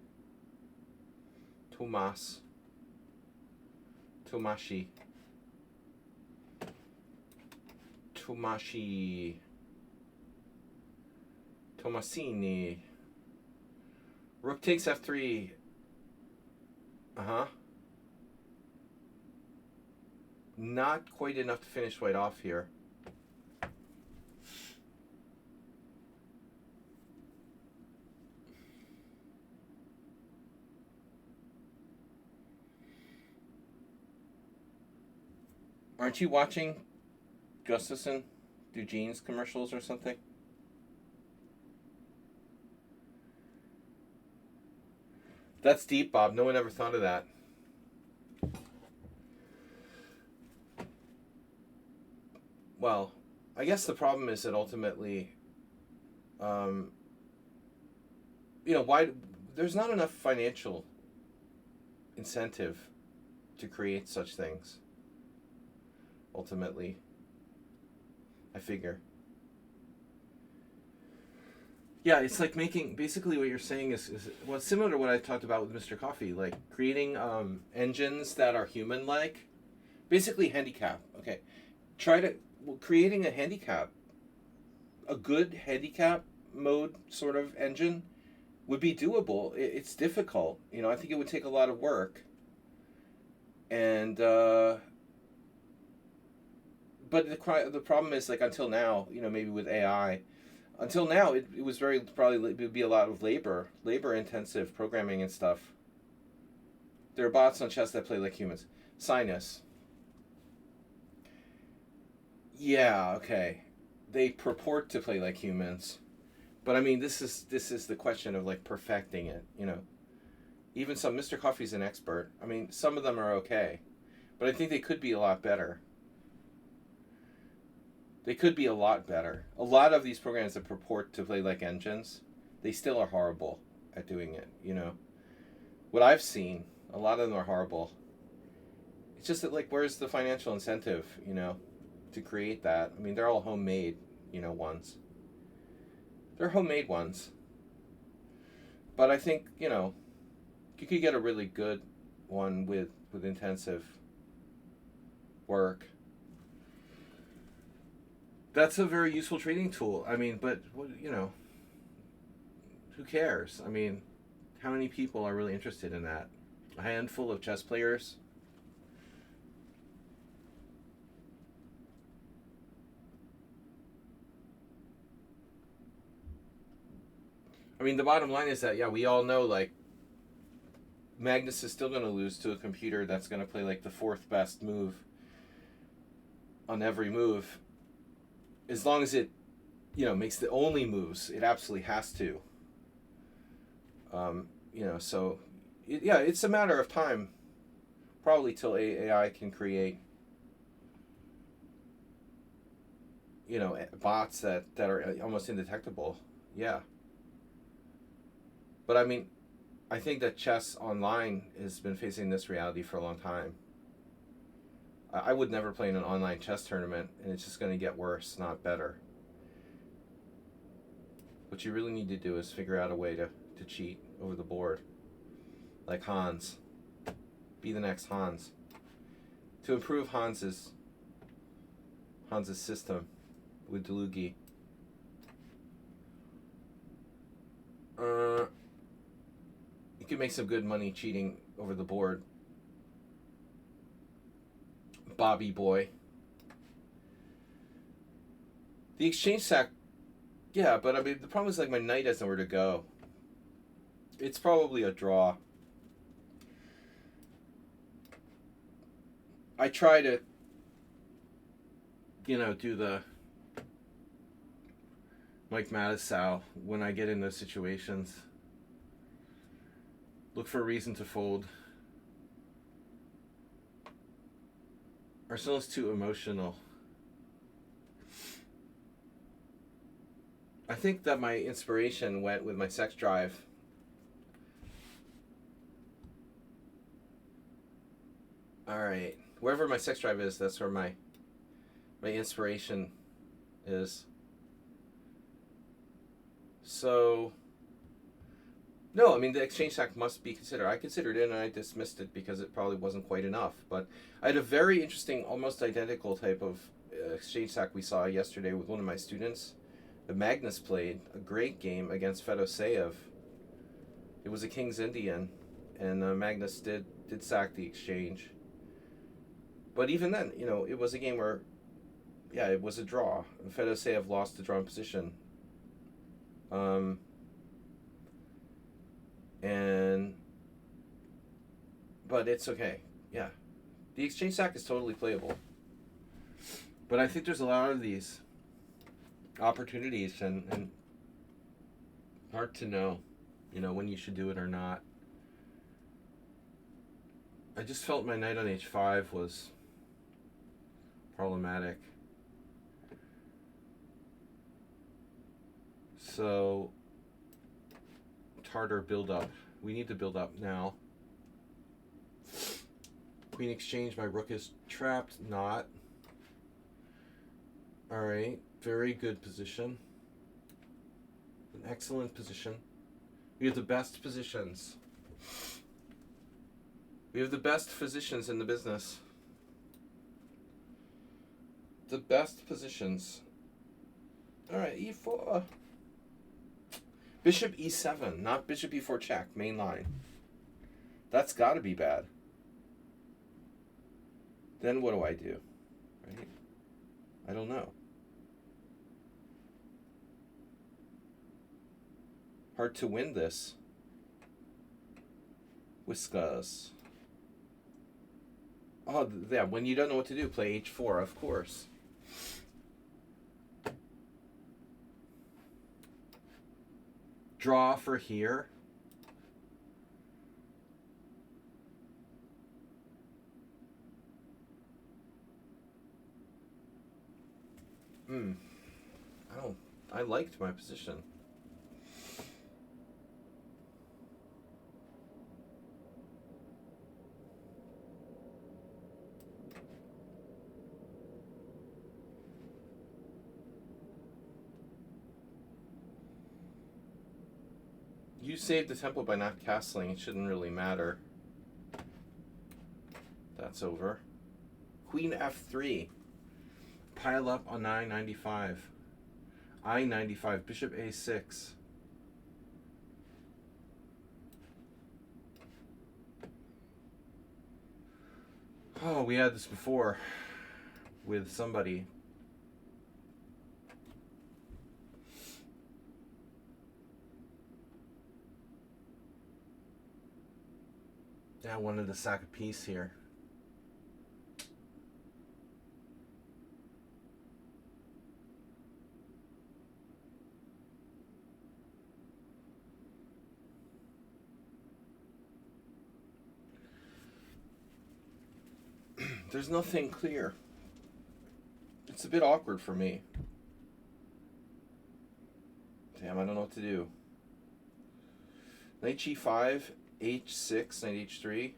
Tomashi. Tomasini. Rook takes f3. Not quite enough to finish white off here. Aren't you watching Gustafson do jeans commercials or something? That's deep, Bob. No one ever thought of that. Well, I guess the problem is that ultimately, why there's not enough financial incentive to create such things. Ultimately, I figure. Yeah, it's like making, basically what you're saying is well, it's similar to what I talked about with Mr. Coffee, like creating engines that are human-like, basically handicap. Okay, creating a handicap, a good handicap mode sort of engine would be doable. It's difficult, I think it would take a lot of work, and but the problem is, like, until now, maybe with AI, until now it was it would be a lot of labor intensive programming and stuff. There are bots on chess that play like humans. Sinus. Yeah, okay. They purport to play like humans. But I mean, this is the question of like perfecting it, Even some Mr. Coffee's an expert. I mean, some of them are okay, but I think they could be a lot better. They could be a lot better. A lot of these programs that purport to play like engines, they still are horrible at doing it, What I've seen, a lot of them are horrible. It's just that, like, where's the financial incentive, to create that? I mean, they're all homemade, ones. They're homemade ones. But I think, you could get a really good one with intensive work. That's a very useful trading tool. I mean, but, who cares? I mean, how many people are really interested in that? A handful of chess players? I mean, the bottom line is that, yeah, we all know, like, Magnus is still going to lose to a computer that's going to play like the fourth best move on every move, as long as it, makes the only moves. It absolutely has to. So it's a matter of time, probably till AI can create, bots that are almost indetectable. Yeah. But I mean, I think that chess online has been facing this reality for a long time. I would never play in an online chess tournament, and it's just going to get worse, not better. What you really need to do is figure out a way to cheat over the board. Like Hans. Be the next Hans. To improve Hans's system with Delugi. You can make some good money cheating over the board. Bobby boy. The exchange sack, yeah, but I mean, the problem is like my knight has nowhere to go. It's probably a draw. I try to, do the Mike Mattisau when I get in those situations. Look for a reason to fold. Arsenal's too emotional. I think that my inspiration went with my sex drive. Alright. Wherever my sex drive is, that's where my inspiration is. So, no, I mean, the exchange sack must be considered. I considered it and I dismissed it because it probably wasn't quite enough. But I had a very interesting, almost identical type of exchange sack we saw yesterday with one of my students. Magnus played a great game against Fedoseev. It was a King's Indian, and Magnus did sack the exchange. But even then, it was a game where, it was a draw. Fedoseev lost the drawn position. But it's okay. Yeah. The exchange sack is totally playable. But I think there's a lot of these opportunities and hard to know, when you should do it or not. I just felt my knight on h5 was problematic. So, Tartar build up. We need to build up now. Queen exchange, my rook is trapped, not. Alright, very good position. An excellent position. We have the best positions. We have the best physicians in the business. The best positions. Alright, e4. Bishop e7, not bishop e4 check, main line. That's got to be bad. Then what do I do? Right? I don't know. Hard to win this. Whiskers. Oh, yeah, when you don't know what to do, play h4, of course. Draw for here. I liked my position. You saved the tempo by not castling. It shouldn't really matter. That's over. Queen f3. Pile up on I-95. I-95. Bishop a6. Oh, we had this before with somebody. Yeah, I wanted to sack a piece here. There's nothing clear. It's a bit awkward for me. Damn, I don't know what to do. Knight g5, h6, knight h3.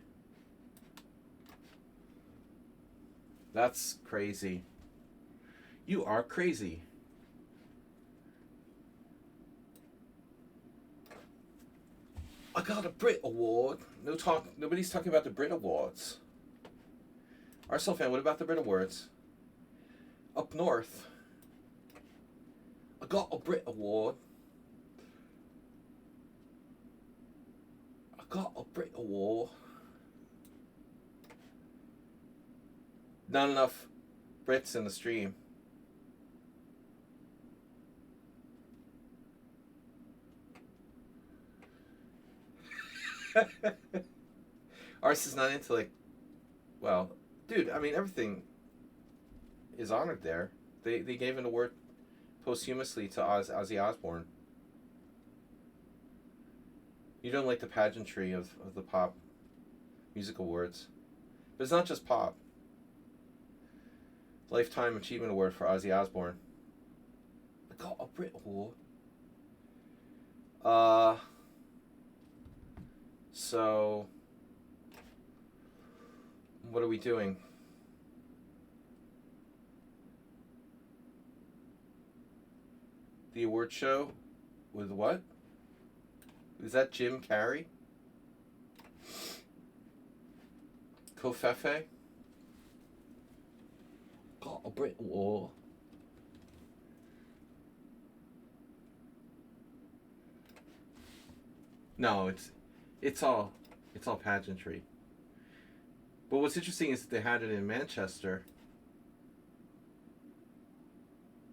That's crazy. You are crazy. I got a Brit Award. Nobody's talking about the Brit Awards. Arsenal fan, what about the Brit Awards? Up north, I got a Brit Award. I got a Brit Award. Not enough Brits in the stream. Ars is not into like, well, dude. I mean, everything is honored there. They gave an award posthumously to Ozzy Osbourne. You don't like the pageantry of the pop music awards, but it's not just pop. Lifetime Achievement Award for Ozzy Osbourne. I got a Brit Award. So what are we doing? The award show with what? Is that Jim Carrey? Kofefe? Got a Brit Award. No, it's all pageantry. But what's interesting is that they had it in Manchester,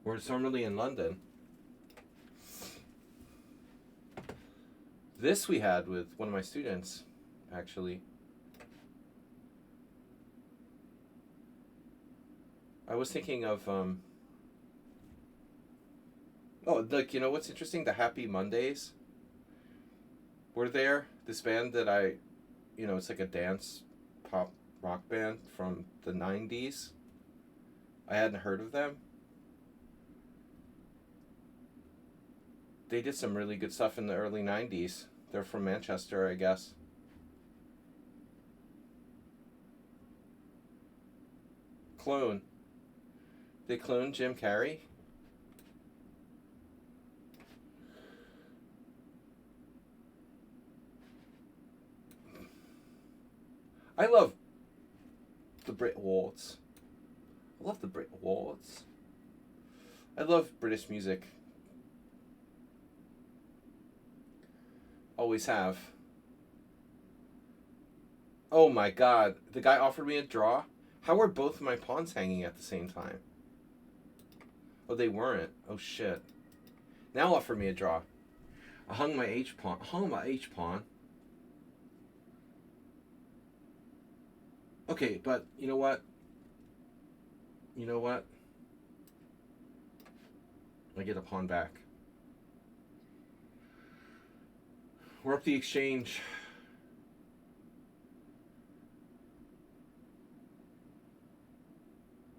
where it's normally in London. This we had with one of my students, actually. I was thinking of oh, like, you know what's interesting? The Happy Mondays were there. This band that it's like a dance pop rock band from the 90s. I hadn't heard of them. They did some really good stuff in the early 90s. They're from Manchester, I guess. Clone. They cloned Jim Carrey? I love the Brit Awards. I love the Brit Awards. I love British music. Always have. Oh my god. The guy offered me a draw? How were both of my pawns hanging at the same time? Oh, they weren't. Oh shit. Now offer me a draw. I hung my H pawn. Okay, but you know what? I get a pawn back. We're up the exchange.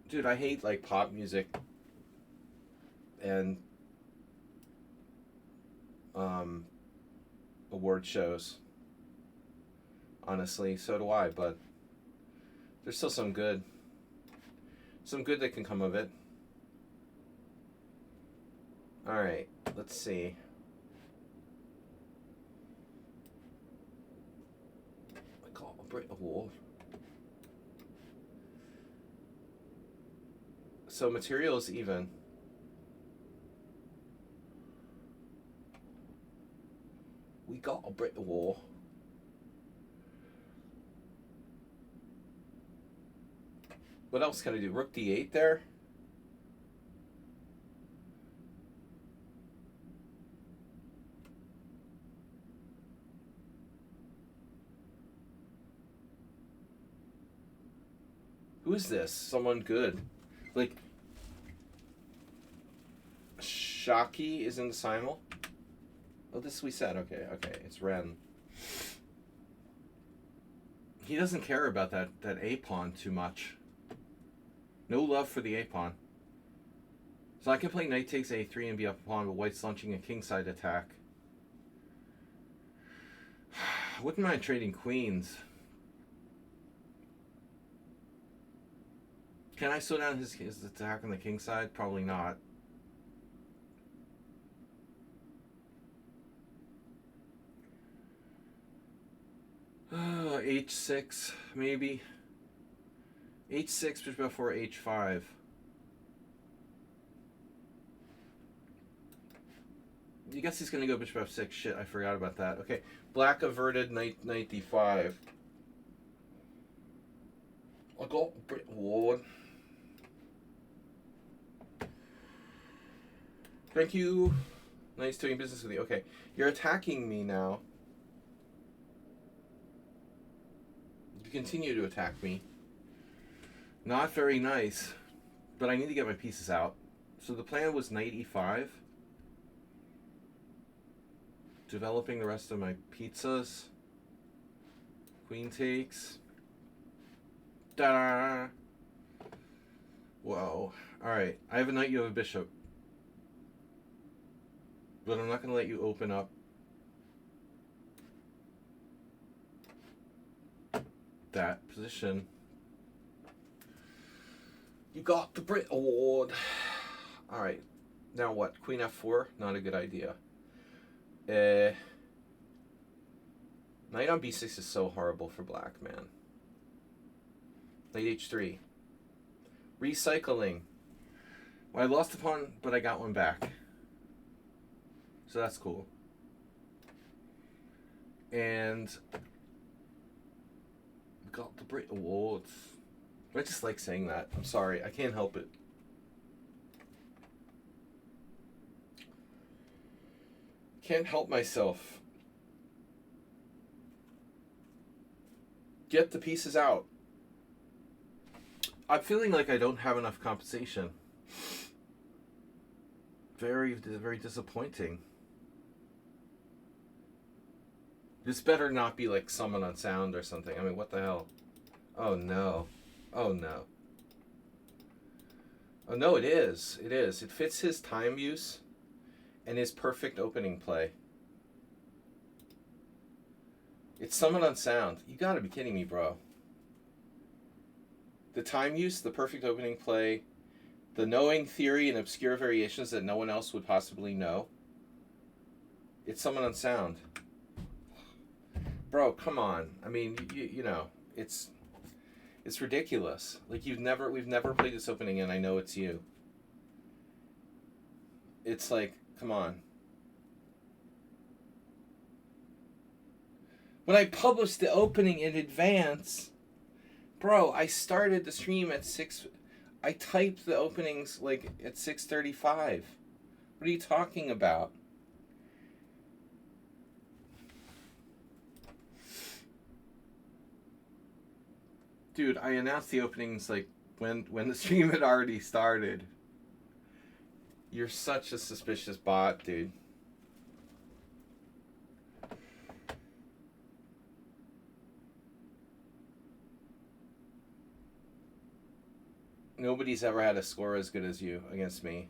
Dude, I hate like pop music and award shows. Honestly, so do I, but there's still some good that can come of it. Alright, let's see. I got a Brit Award. So material is even. We got a Brit Award. What else can I do? Rook d8 there? Who's this? Someone good. Like, Shaki is in the Simul? Oh, this we said. Okay, it's Ren. He doesn't care about that A-pawn too much. No love for the A-pawn. So I can play knight takes A3 and be up a pawn, but white's launching a kingside attack. Wouldn't mind trading queens. Can I slow down his attack on the king side? Probably not. H6, maybe. H6 before H5. I guess he's going to go bishop F6. Shit, I forgot about that. Okay, black averted, knight D5. I'll go Ward. Thank you. Nice doing business with you. Okay, you're attacking me now. You continue to attack me. Not very nice, but I need to get my pieces out. So the plan was knight E5. Developing the rest of my pizzas. Queen takes. Da. Whoa. Alright. I have a knight, you have a bishop. But I'm not going to let you open up. That position. You got the Brit Award. Alright. Now what? Queen F4? Not a good idea. Knight on B6 is so horrible for black, man. Knight H3. Recycling. Well, I lost a pawn, but I got one back. So that's cool. And got the Brit Awards. I just like saying that. I'm sorry. I can't help it. Can't help myself. Get the pieces out. I'm feeling like I don't have enough compensation. Very, very disappointing. This better not be like Summon on Sound or something. I mean, what the hell? Oh no. Oh no. Oh no, it is. It is. It fits his time use and his perfect opening play. It's Summon on Sound. You gotta be kidding me, bro. The time use, the perfect opening play, the knowing theory and obscure variations that no one else would possibly know. It's Summon on Sound. Bro, come on. I mean, you know, it's ridiculous. Like we've never played this opening and I know it's you. It's like, come on. When I published the opening in advance, bro, I started the stream at 6. I typed the openings like at 6:35. What are you talking about? Dude, I announced the openings like when the stream had already started. You're such a suspicious bot, dude. Nobody's ever had a score as good as you against me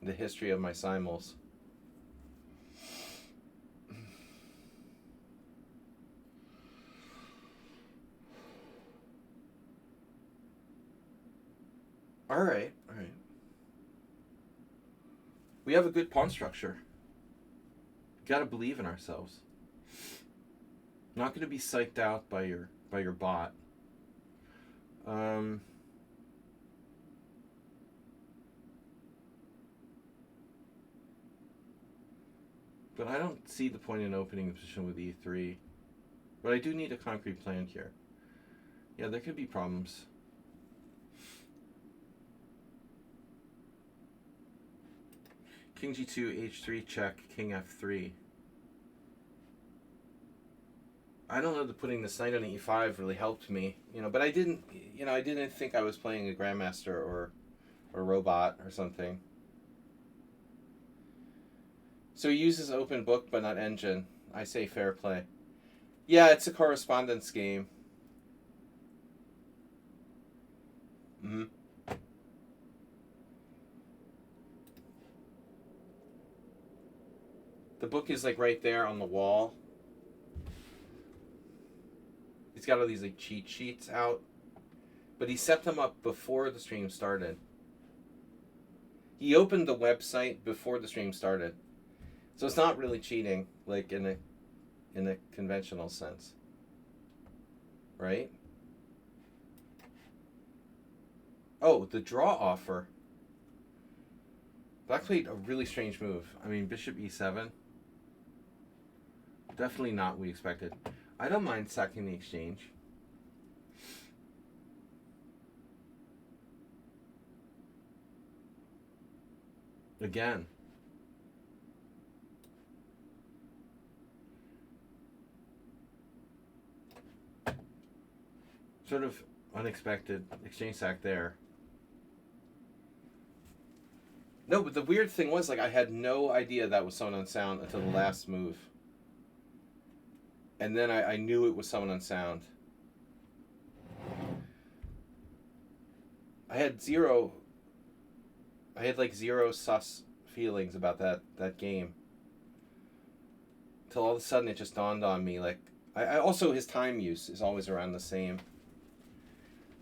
in the history of my simuls. All right. We have a good pawn structure. Gotta believe in ourselves. Not gonna be psyched out by your bot. But I don't see the point in opening the position with E3. But I do need a concrete plan here. Yeah, there could be problems. King G2, H3 check, King F3. I don't know that putting this knight on e5 really helped me, but I didn't, I didn't think I was playing a grandmaster or a robot or something. So he uses open book but not engine. I say fair play. Yeah, it's a correspondence game. Mm-hmm. The book is like right there on the wall. He's got all these like cheat sheets out, but he set them up before the stream started. He opened the website before the stream started, so it's not really cheating, like in a conventional sense, right? Oh, the draw offer. Black played a really strange move. I mean, bishop e7. Definitely not what we expected. I don't mind sacking the exchange. Again. Sort of unexpected exchange sack there. No, but the weird thing was, like, I had no idea that was someone unsound until the last move. And then I knew it was someone unsound. I had like zero sus feelings about that game. Until all of a sudden it just dawned on me, like, I also, his time use is always around the same.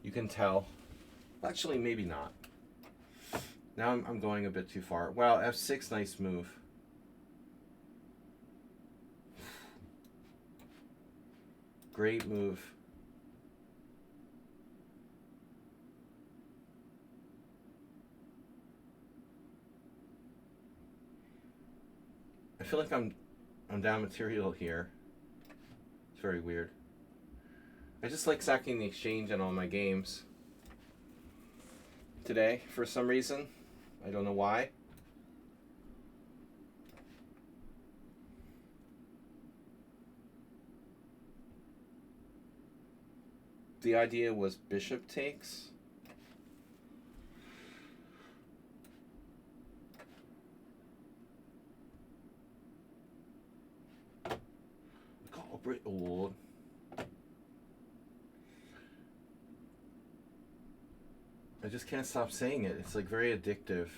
You can tell. Actually, maybe not. Now I'm going a bit too far. Wow, f6, nice move. Great move. I feel like I'm down material here. It's very weird. I just like sacking the exchange in all my games. Today, for some reason. I don't know why. The idea was bishop takes. Oh. I just can't stop saying it. It's like very addictive.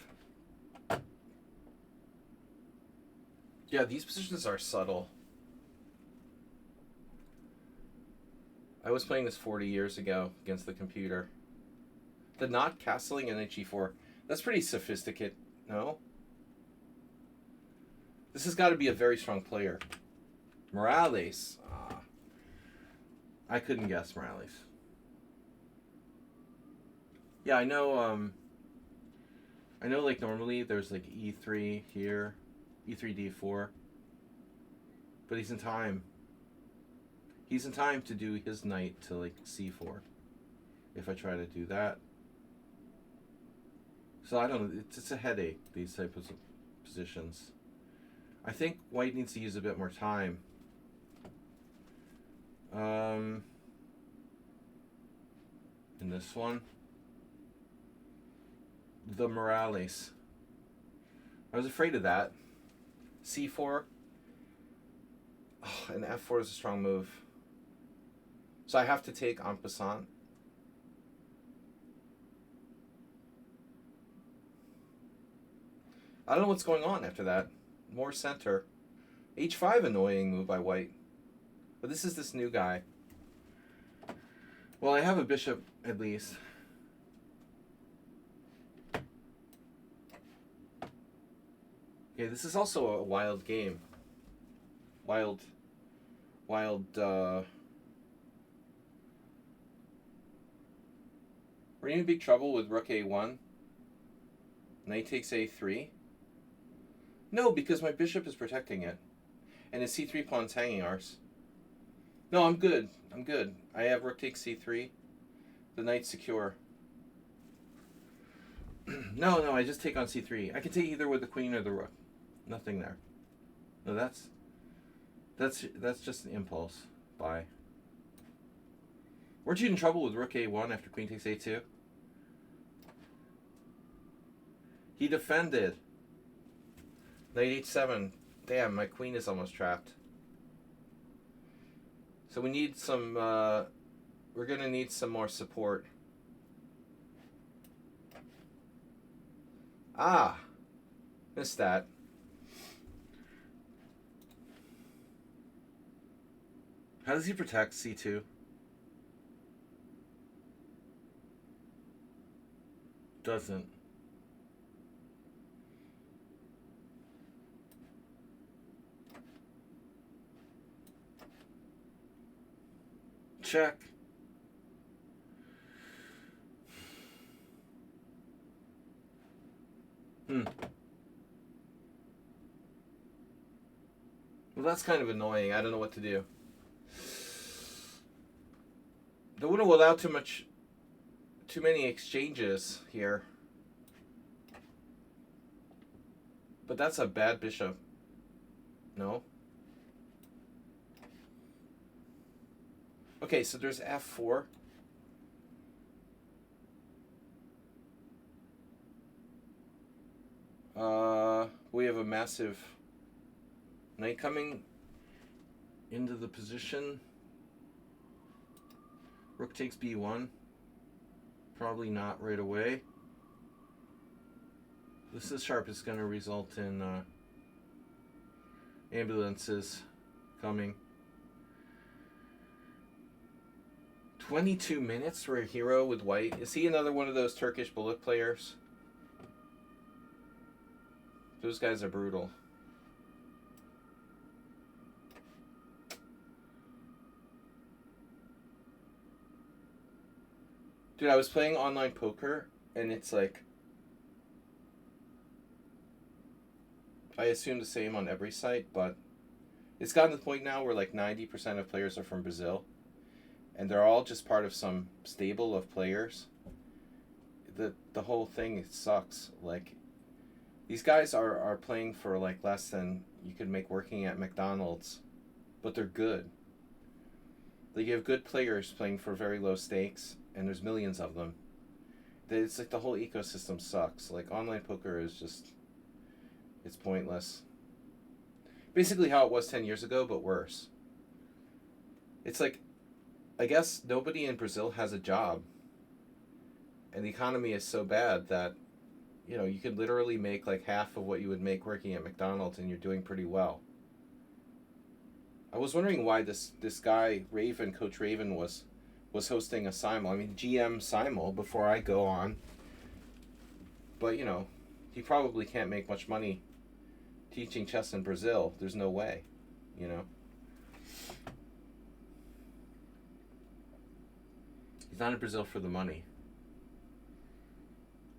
Yeah, these positions are subtle. I was playing this 40 years ago against the computer. The not castling and h4, that's pretty sophisticated, no? This has got to be a very strong player. Morales. I couldn't guess Morales. Yeah, I know like normally there's like e3 here, e3 d4. But he's in time. He's in time to do his knight to like c4. If I try to do that. So I don't know, it's a headache, these types of positions. I think white needs to use a bit more time. In this one. The Morales. I was afraid of that. c4. Oh, and f4 is a strong move. So I have to take en passant. I don't know what's going on after that. More center. h5, annoying move by white. But this is this new guy. Well, I have a bishop at least. Okay, this is also a wild game. We're in big trouble with rook a1. Knight takes a3. No, because my bishop is protecting it. And his c3 pawn's hanging ours. No, I'm good. I'm good. I have rook takes c3. The knight's secure. No, I just take on c3. I can take either with the queen or the rook. Nothing there. No, that's just an impulse. Bye. Weren't you in trouble with rook a1 after queen takes a2? He defended. Knight h7. Damn, my queen is almost trapped. So we need some, we're going to need some more support. Ah! Missed that. How does he protect c2? Doesn't. Check. Well, that's kind of annoying. I don't know what to do. They wouldn't allow too many exchanges here. But that's a bad bishop. No? Okay, so there's f4. We have a massive knight coming into the position. Rook takes b1. Probably not right away. This is sharp. It's going to result in ambulances coming. 22 minutes for a hero with white. Is he another one of those Turkish bullet players? Those guys are brutal. Dude, I was playing online poker, and it's like, I assume the same on every site, but it's gotten to the point now where like 90% of players are from Brazil, and they're all just part of some stable of players. The whole thing sucks. Like, these guys are playing for like less than you could make working at McDonald's, but they're good. Like, you have good players playing for very low stakes, and there's millions of them. It's like the whole ecosystem sucks. Like, online poker is just, it's pointless. Basically how it was 10 years ago, but worse. It's like, I guess nobody in Brazil has a job. And the economy is so bad that, you know, you could literally make like half of what you would make working at McDonald's, and you're doing pretty well. I was wondering why this guy, Raven, Coach Raven, was hosting a Simul. I mean, GM Simul before I go on. But, you know, he probably can't make much money teaching chess in Brazil. There's no way, you know. He's not in Brazil for the money.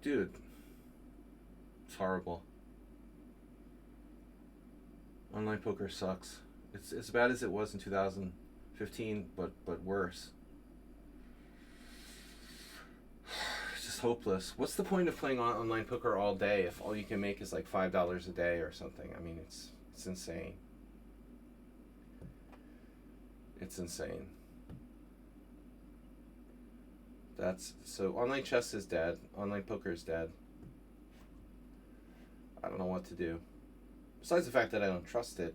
Dude, it's horrible. Online poker sucks. It's as bad as it was in 2015, but worse. It's just hopeless. What's the point of playing online poker all day if all you can make is like $5 a day or something? I mean, it's insane. It's insane. So online chess is dead. Online poker is dead. I don't know what to do. Besides the fact that I don't trust it,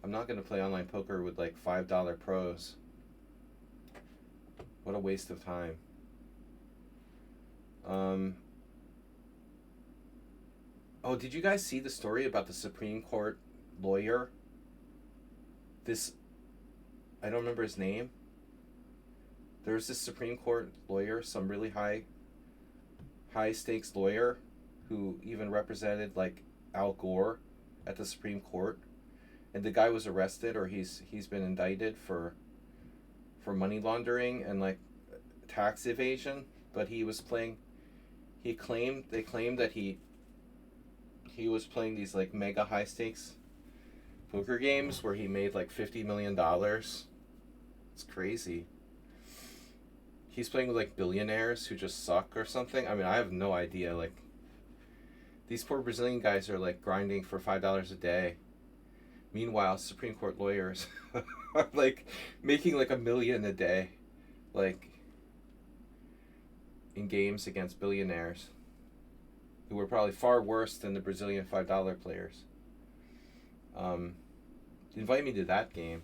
I'm not going to play online poker with like $5 pros. What a waste of time. Oh, did you guys see the story about the Supreme Court lawyer? I don't remember his name. There was this Supreme Court lawyer, some really high stakes lawyer, who even represented like Al Gore at the Supreme Court, and the guy was arrested, or he's been indicted for money laundering and like tax evasion. But they claimed that he was playing these like mega high stakes poker games where he made like $50 million. It's crazy. He's playing with like billionaires who just suck or something. I mean, I have no idea. Like, these poor Brazilian guys are like grinding for $5 a day, Meanwhile, Supreme Court lawyers are like making like $1 million a day, like in games against billionaires who were probably far worse than the Brazilian $5 players. Invite me to that game.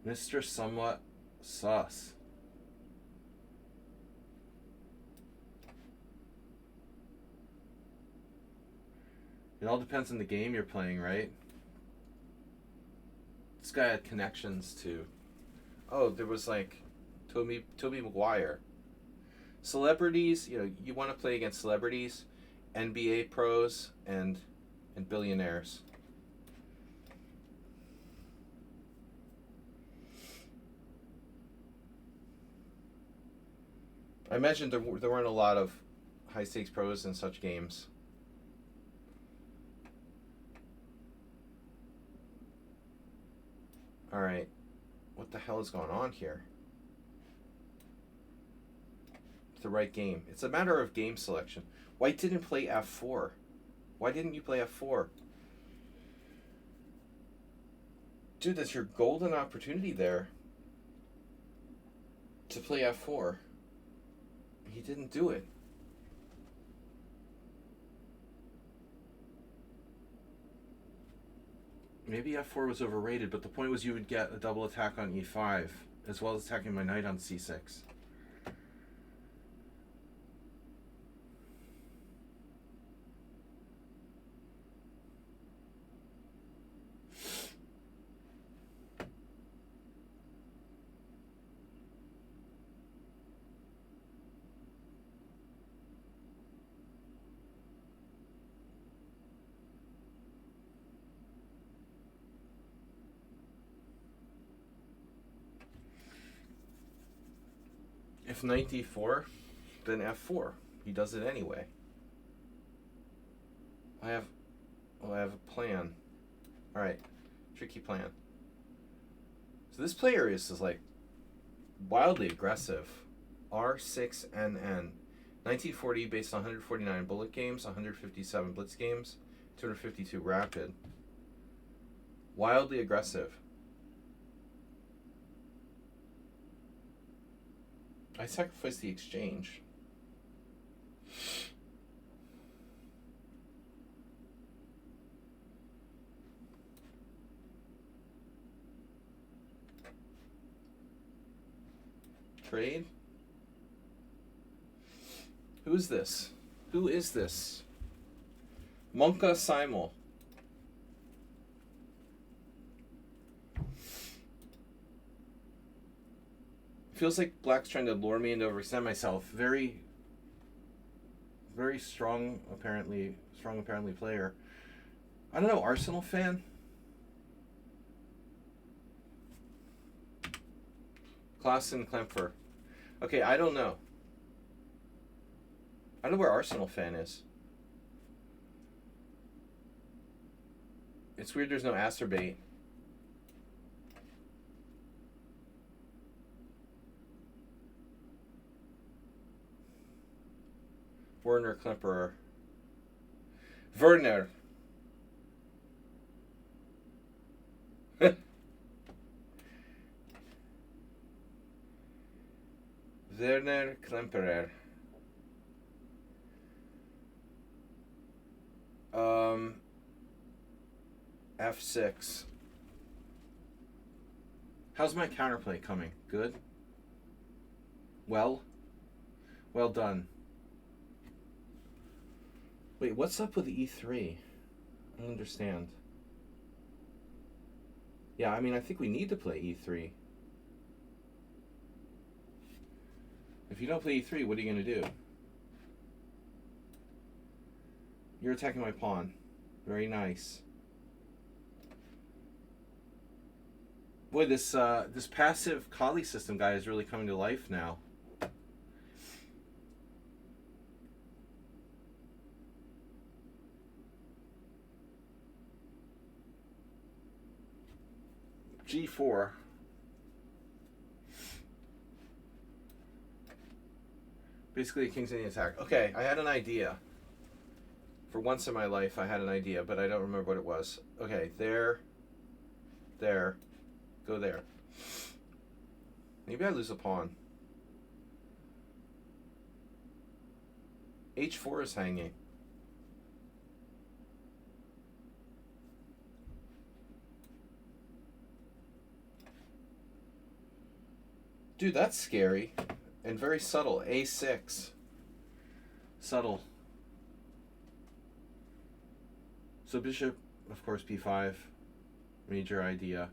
Mr. Somewhat Sus. It all depends on the game you're playing, right? This guy had connections to... Oh, there was like Toby Maguire. Celebrities, you want to play against celebrities, NBA pros, and billionaires. I imagine there weren't a lot of high-stakes pros in such games. All right. What the hell is going on here? It's the right game. It's a matter of game selection. White didn't play f4. Why didn't you play f4? Dude, that's your golden opportunity there to play f4. He didn't do it. Maybe f4 was overrated, but the point was you would get a double attack on e5, as well as attacking my knight on c6. If knight d4, then f4. He does it anyway. I have a plan. All right, tricky plan. So this player is like wildly aggressive. R6NN. 1940 based on 149 bullet games, 157 blitz games, 252 rapid. Wildly aggressive. I sacrificed the exchange. Trade? Who's this? Who is this? Classical Simul. Feels like Black's trying to lure me into overextend myself. Very strong apparently player. I don't know, Arsenal fan? Klassen Klemper. Okay, I don't know. I don't know where Arsenal fan is. It's weird there's no Acerbate. Werner Klemperer. Werner. Werner Klemperer. F6. How's my counterplay coming? Good? Well done. Wait, what's up with E3? I don't understand. Yeah, I mean, I think we need to play E3. If you don't play E3, what are you going to do? You're attacking my pawn. Very nice. Boy, this passive Kali system guy is really coming to life now. G4. Basically, a king's any attack. Okay, I had an idea. For once in my life, I had an idea, but I don't remember what it was. Okay, there, go there. Maybe I lose a pawn. H4 is hanging. Dude, that's scary. And very subtle. A6. Subtle. So bishop, of course, b5. Major idea.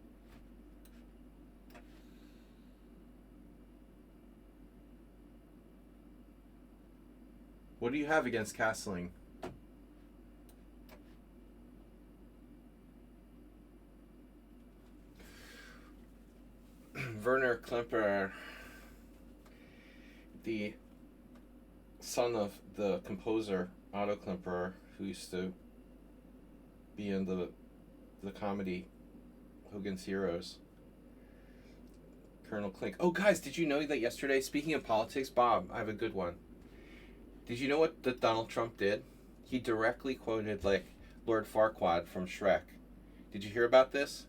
What do you have against castling? Werner Klemperer, the son of the composer Otto Klemperer, who used to be in the comedy Hogan's Heroes. Colonel Klink. Oh, guys, did you know that yesterday, speaking of politics, Bob, I have a good one. Did you know what that Donald Trump did? He directly quoted, like, Lord Farquaad from Shrek. Did you hear about this?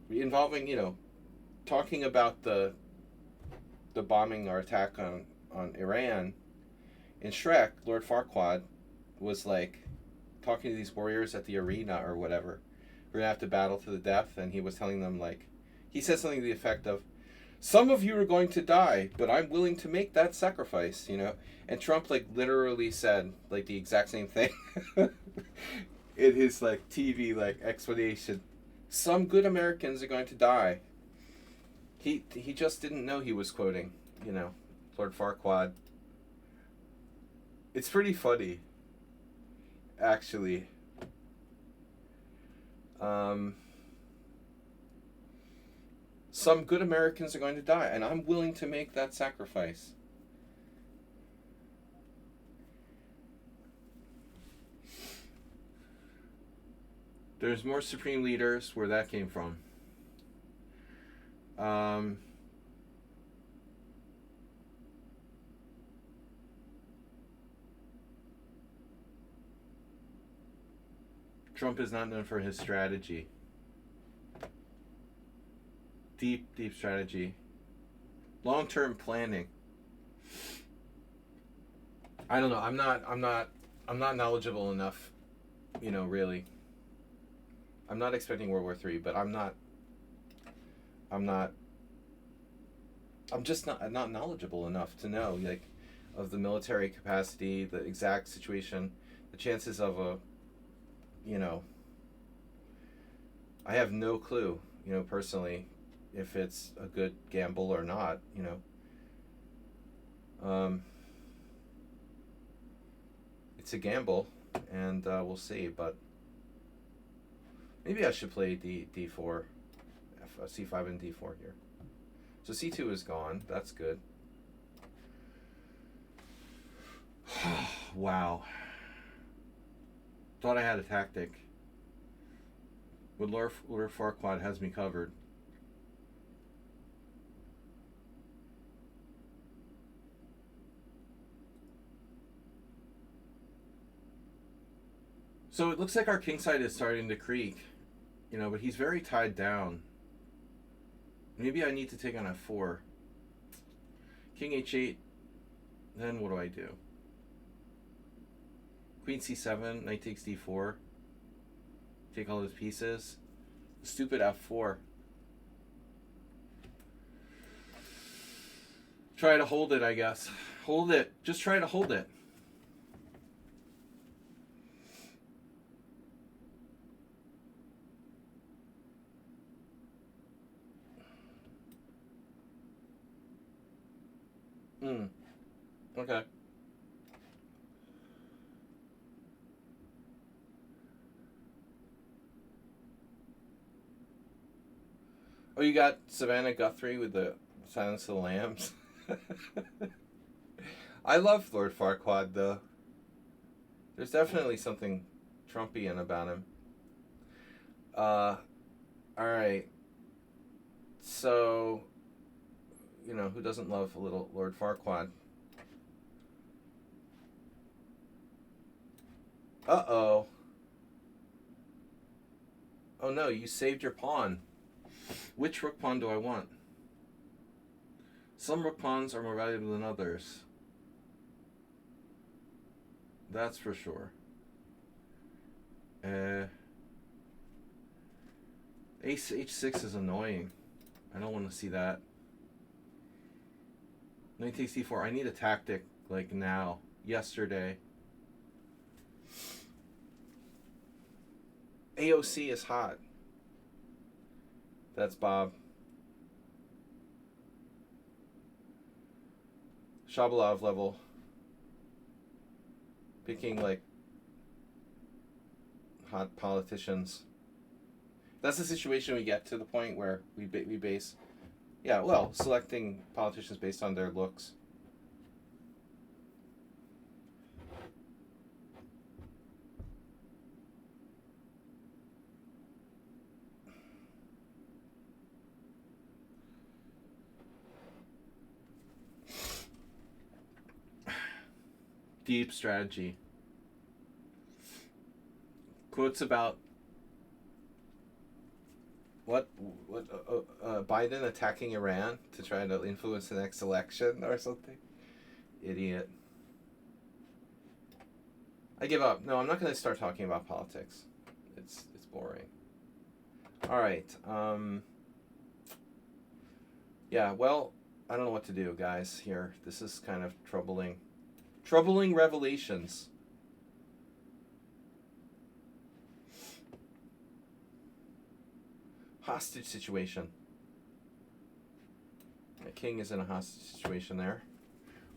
Involving, talking about the bombing or attack on Iran. In Shrek, Lord Farquaad was, like, talking to these warriors at the arena or whatever. We're gonna have to battle to the death, and he was telling them, like, he said something to the effect of, some of you are going to die, but I'm willing to make that sacrifice, And Trump, like, literally said, like, the exact same thing in his, like, TV, like, explanation. Some good Americans are going to die. He just didn't know he was quoting, Lord Farquaad. It's pretty funny, actually. Some good Americans are going to die, and I'm willing to make that sacrifice. There's more supreme leaders where that came from. Trump is not known for his strategy. Deep strategy. Long-term planning. I don't know. I'm not knowledgeable enough, really. I'm not expecting World War III, but I'm just not knowledgeable enough to know, like, of the military capacity, the exact situation, the chances of I have no clue, personally, if it's a good gamble or not, It's a gamble, and we'll see, but maybe I should play d4, c5 and d4 here. So c2 is gone. That's good. Wow. Thought I had a tactic. But Lord Farquaad has me covered. So it looks like our king side is starting to creak, but he's very tied down. Maybe I need to take on f4. King h8. Then what do I do? Queen c7, knight takes d4. Take all his pieces. Stupid f4. Try to hold it, I guess. Hold it. Just try to hold it. Okay. Oh, you got Savannah Guthrie with the Silence of the Lambs? I love Lord Farquaad, though. There's definitely something Trumpian about him. Alright. So, you know, who doesn't love a little Lord Farquaad? Uh-oh. Oh no, you saved your pawn. Which rook pawn do I want? Some rook pawns are more valuable than others. That's for sure. Ace h6 is annoying. I don't want to see that. Knight takes d4. I need a tactic like now. Yesterday. AOC is hot. That's Bob. Shabalov level. Picking like hot politicians. That's the situation we get to the point where we base, yeah, well, selecting politicians based on their looks. Deep strategy. Quotes about what Biden attacking Iran to try to influence the next election or something. Idiot. I give up. No, I'm not going to start talking about politics. It's boring. All right. Yeah. Well, I don't know what to do, guys. Here, this is kind of troubling. Troubling revelations. Hostage situation. The king is in a hostage situation there.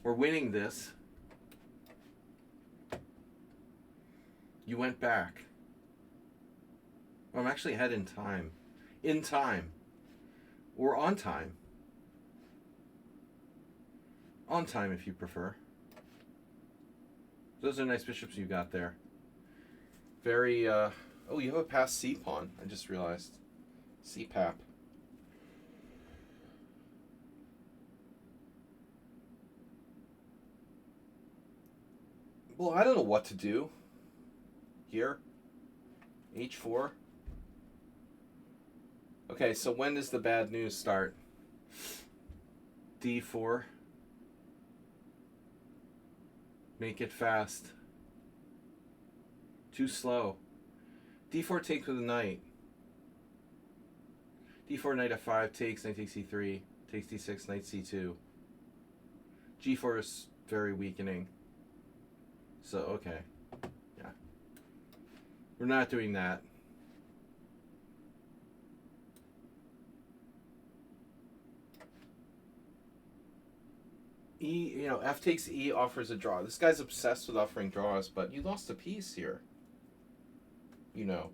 We're winning this. You went back. I'm actually ahead in time. In time. Or on time. On time if you prefer. Those are nice bishops you got there. Very, oh, you have a passed C pawn. I just realized. C-pap. Well, I don't know what to do. Here. H4. Okay, so when does the bad news start? D4. Make it fast. Too slow. D4 takes with a knight. D4, knight f5, takes, knight takes c3, takes d6, knight c2. G4 is very weakening. So, okay. Yeah. We're not doing that. E, you know, F takes E offers a draw. This guy's obsessed with offering draws, but you lost a piece here. You know.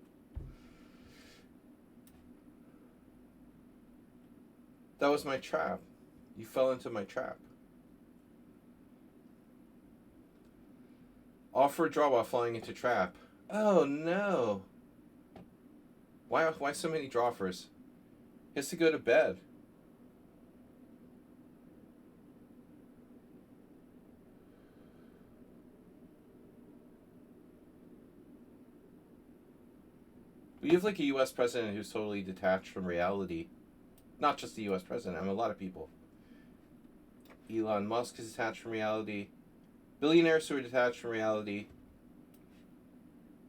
That was my trap. You fell into my trap. Offer a draw while falling into trap. Oh no. Why so many draw offers? He has to go to bed. We have like a US president who's totally detached from reality. Not just the US president, I mean a lot of people. Elon Musk is detached from reality. Billionaires who are detached from reality.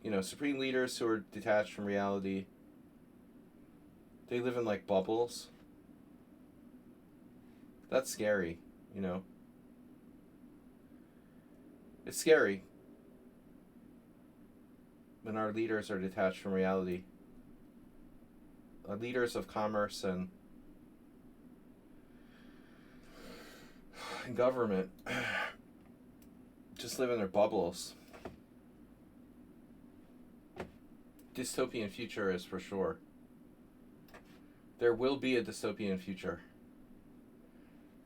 You know, supreme leaders who are detached from reality. They live in like bubbles. That's scary, you know. It's scary when our leaders are detached from reality. Our leaders of commerce and government just live in their bubbles. Dystopian future is for sure. There will be a dystopian future.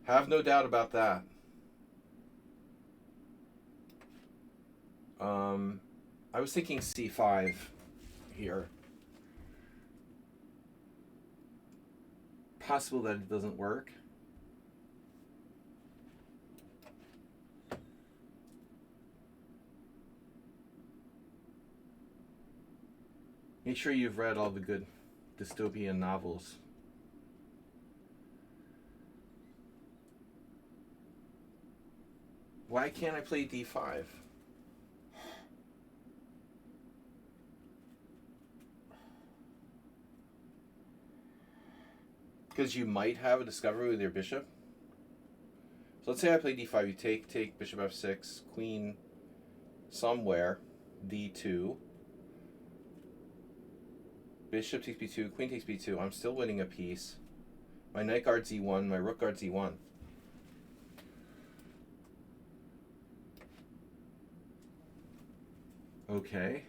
Have no doubt about that. I was thinking C5 here. Possible that it doesn't work. Make sure you've read all the good dystopian novels. Why can't I play d5? Because you might have a discovery with your bishop. So let's say I play d5. You take bishop f6, queen somewhere, d2. Bishop takes b2, queen takes b2. I'm still winning a piece. My knight guards e1, my rook guards e1. Okay.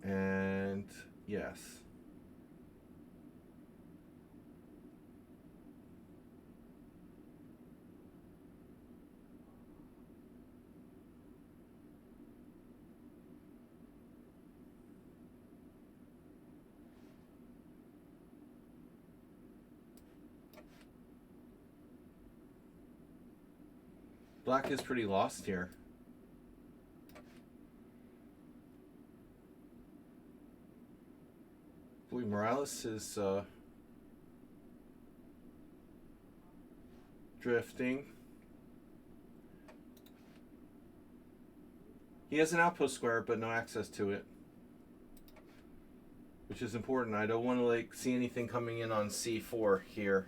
And yes. Black is pretty lost here. Boy, Morales is drifting. He has an outpost square, but no access to it, which is important. I don't want to like see anything coming in on c4 here.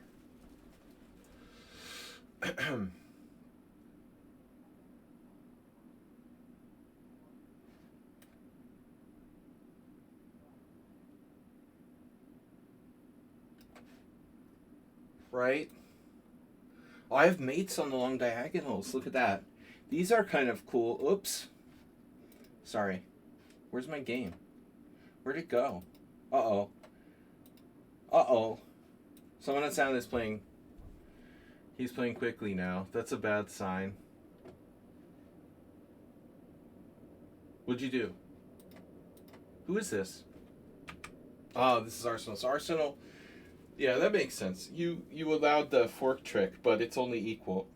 Right? Oh, I have mates on the long diagonals. Look at that. These are kind of cool. Oops. Sorry. Where's my game? Where'd it go? Uh-oh. Uh-oh. Someone at sound is playing. He's playing quickly now. That's a bad sign. What'd you do? Who is this? Oh, this is Arsenal. So Arsenal... Yeah, that makes sense. You allowed the fork trick, but it's only equal.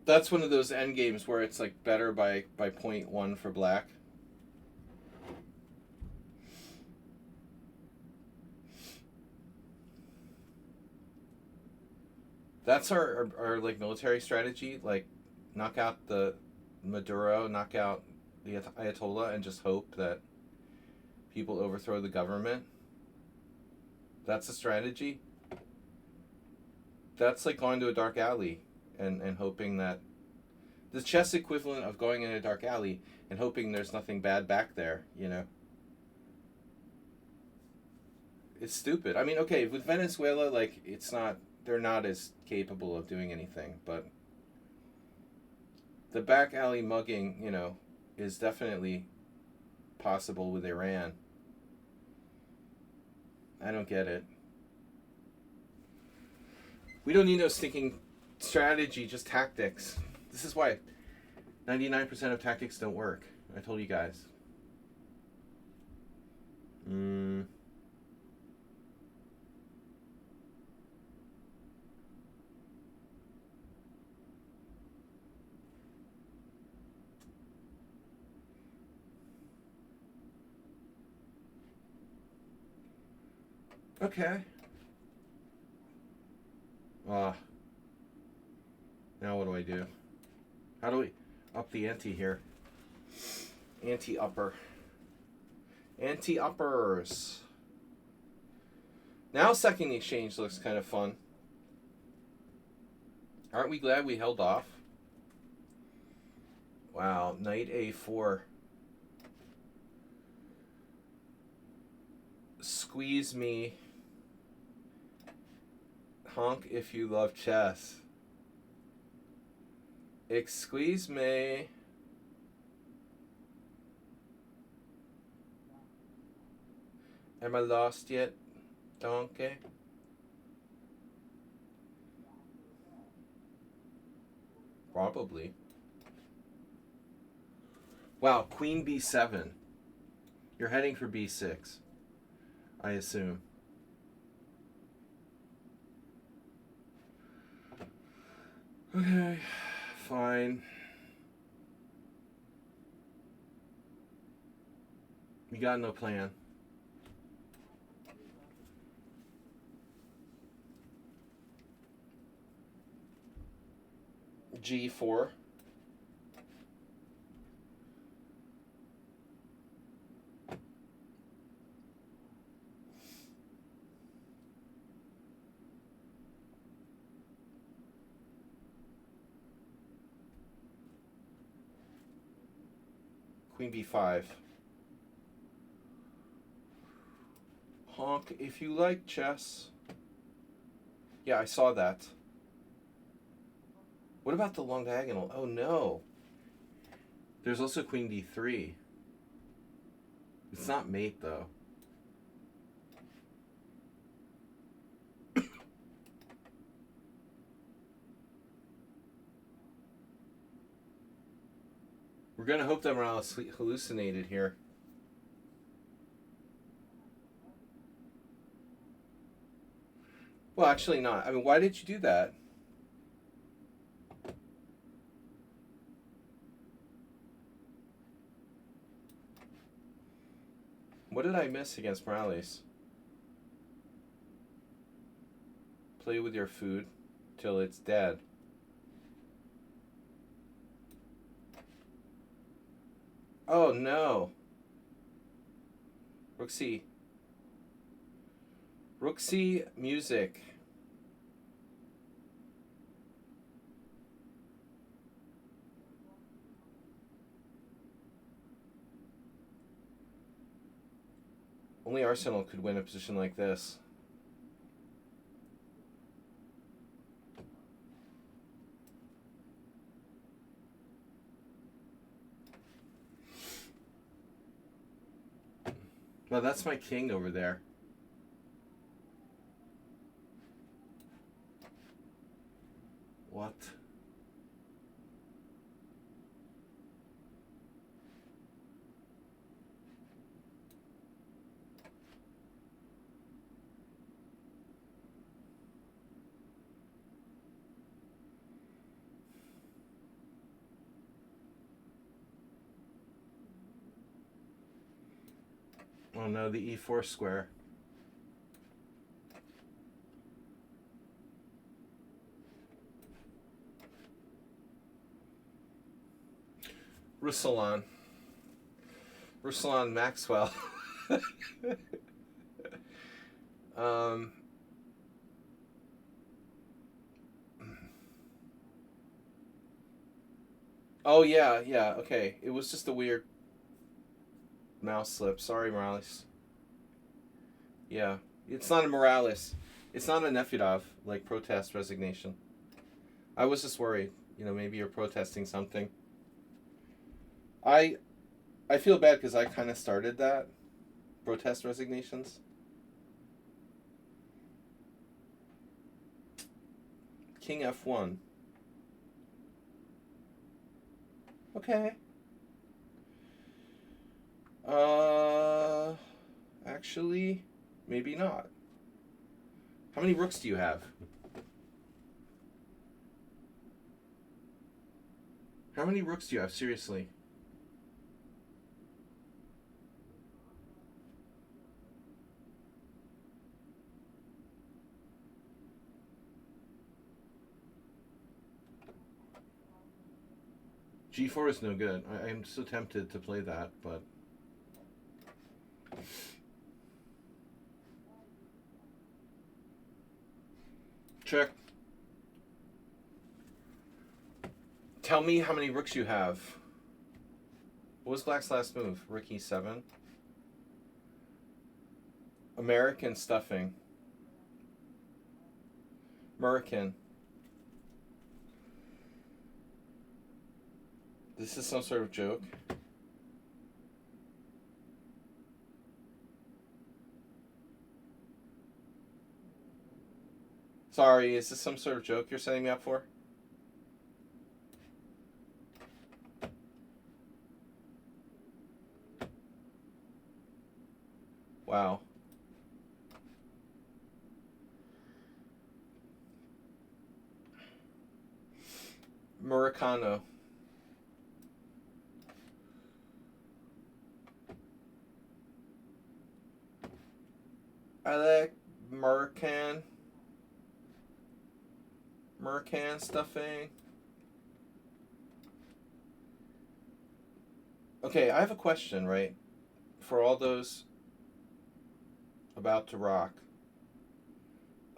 That's one of those end games where it's like better by 0.1 for black. That's our like military strategy, like knock out the Maduro, knock out the Ayatollah, and just hope that people overthrow the government. That's a strategy. That's like going to a dark alley and hoping that the chess equivalent of going in a dark alley and hoping there's nothing bad back there, you know. It's stupid. I mean, okay, with Venezuela, like they're not as capable of doing anything, but the back alley mugging, you know, is definitely possible with Iran. I don't get it. We don't need no stinking strategy, just tactics. This is why 99% of tactics don't work. I told you guys. Okay. Now what do I do? How do we up the ante here? Anti-upper. Anti-uppers. Now second exchange looks kind of fun. Aren't we glad we held off? Wow, knight a4. Squeeze me. Honk if you love chess. Excuse me. Am I lost yet, donkey? Probably. Wow, queen b7. You're heading for b6, I assume. Okay, fine. We got no plan. G4. Queen B5. Honk if you like chess. Yeah, I saw that. What about the long diagonal? Oh no. There's also Queen D3. It's not mate though. We're gonna hope that Morales hallucinated here. Well, actually not. I mean, why did you do that? What did I miss against Morales? Play with your food till it's dead. Oh no. Rook C. Rook C music. Only Arsenal could win a position like this. Well, that's my king over there. What? Oh no, the E4 square. Ruslan Maxwell. um, oh yeah, okay. It was just a weird mouse slip. Sorry, Morales. Yeah, it's not a Morales. It's not a Nefedov, like protest resignation. I was just worried. You know, maybe you're protesting something. I feel bad because I kind of started that. Protest resignations. King F1. Okay. Actually, maybe not. How many rooks do you have? How many rooks do you have? Seriously. G4 is no good. I am so tempted to play that, but... Check. Tell me how many rooks you have. What was Black's last move? Rook E7? American stuffing. American. This is some sort of joke. Sorry, is this some sort of joke you're setting me up for? Wow. Muricano. liqueur can stuffing. Okay, I have a question, right? For all those about to rock.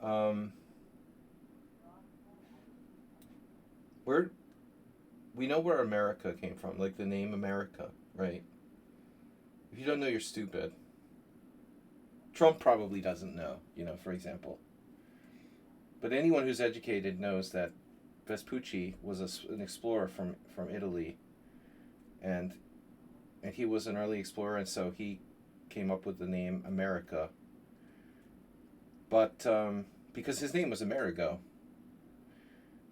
Um, where we know where America came from, like the name America, right? If you don't know, you're stupid. Trump probably doesn't know, for example. But anyone who's educated knows that Vespucci was an explorer from Italy, and he was an early explorer, and so he came up with the name America. But because his name was Amerigo.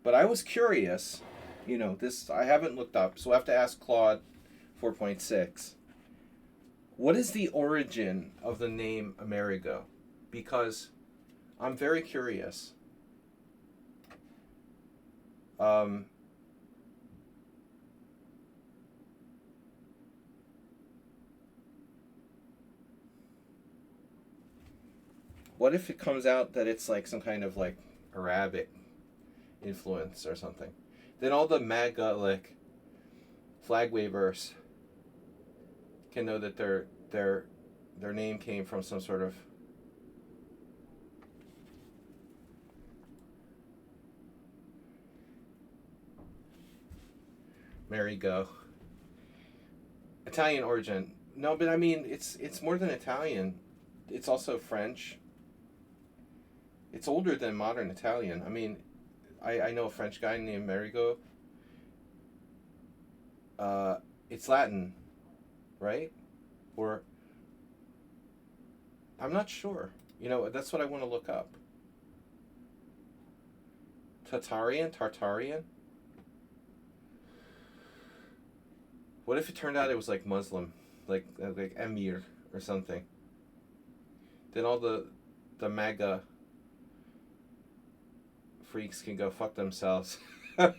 But I was curious, this I haven't looked up, so I have to ask Claude 4.6. What is the origin of the name Amerigo? Because I'm very curious. What if it comes out that it's like some kind of like Arabic influence or something? Then all the MAGA like flag wavers can know that their name came from some sort of merry-go. Italian origin. No, but I mean it's more than Italian. It's also French. It's older than modern Italian. I mean, I know a French guy named Amerigo. It's Latin, right? Or I'm not sure. That's what I want to look up. Tartarian? What if it turned out it was like Muslim, like Emir or something? Then all the MAGA freaks can go fuck themselves. I'm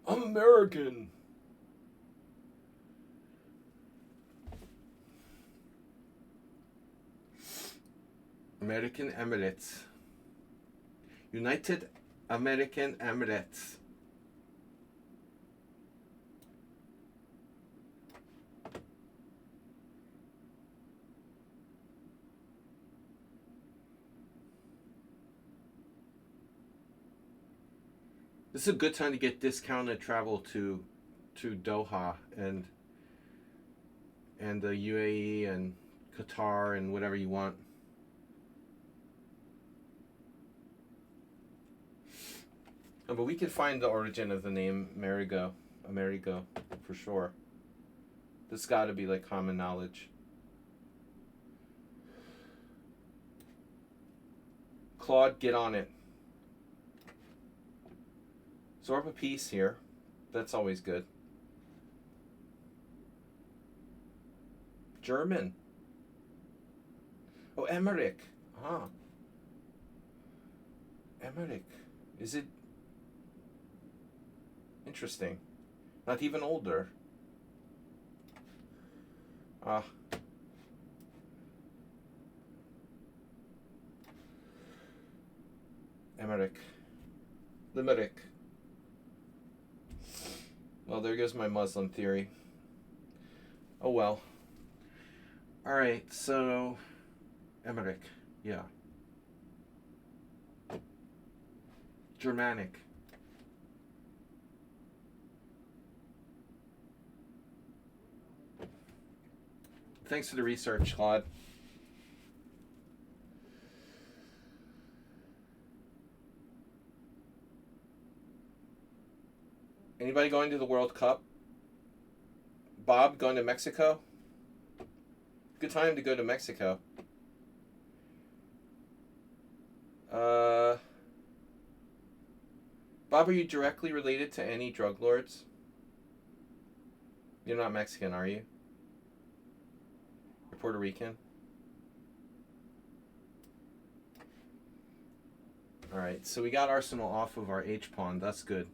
American. American Emirates. United American Emirates. This is a good time to get discounted travel to Doha and the UAE and Qatar and whatever you want. Oh, but we can find the origin of the name Amerigo for sure. This got to be like common knowledge. Claude, get on it. Absorb a piece here. That's always good. German. Oh, Emmerich. Ah. Emmerich. Is it interesting? Not even older. Ah. Emmerich. Limerick. Well, there goes my Muslim theory. Oh well. Alright, so Emmerich, yeah. Germanic. Thanks for the research, Claude. Anybody going to the World Cup? Bob going to Mexico? Good time to go to Mexico. Bob, are you directly related to any drug lords? You're not Mexican, are you? You're Puerto Rican? Alright, so we got Arsenal off of our H-pawn. That's good.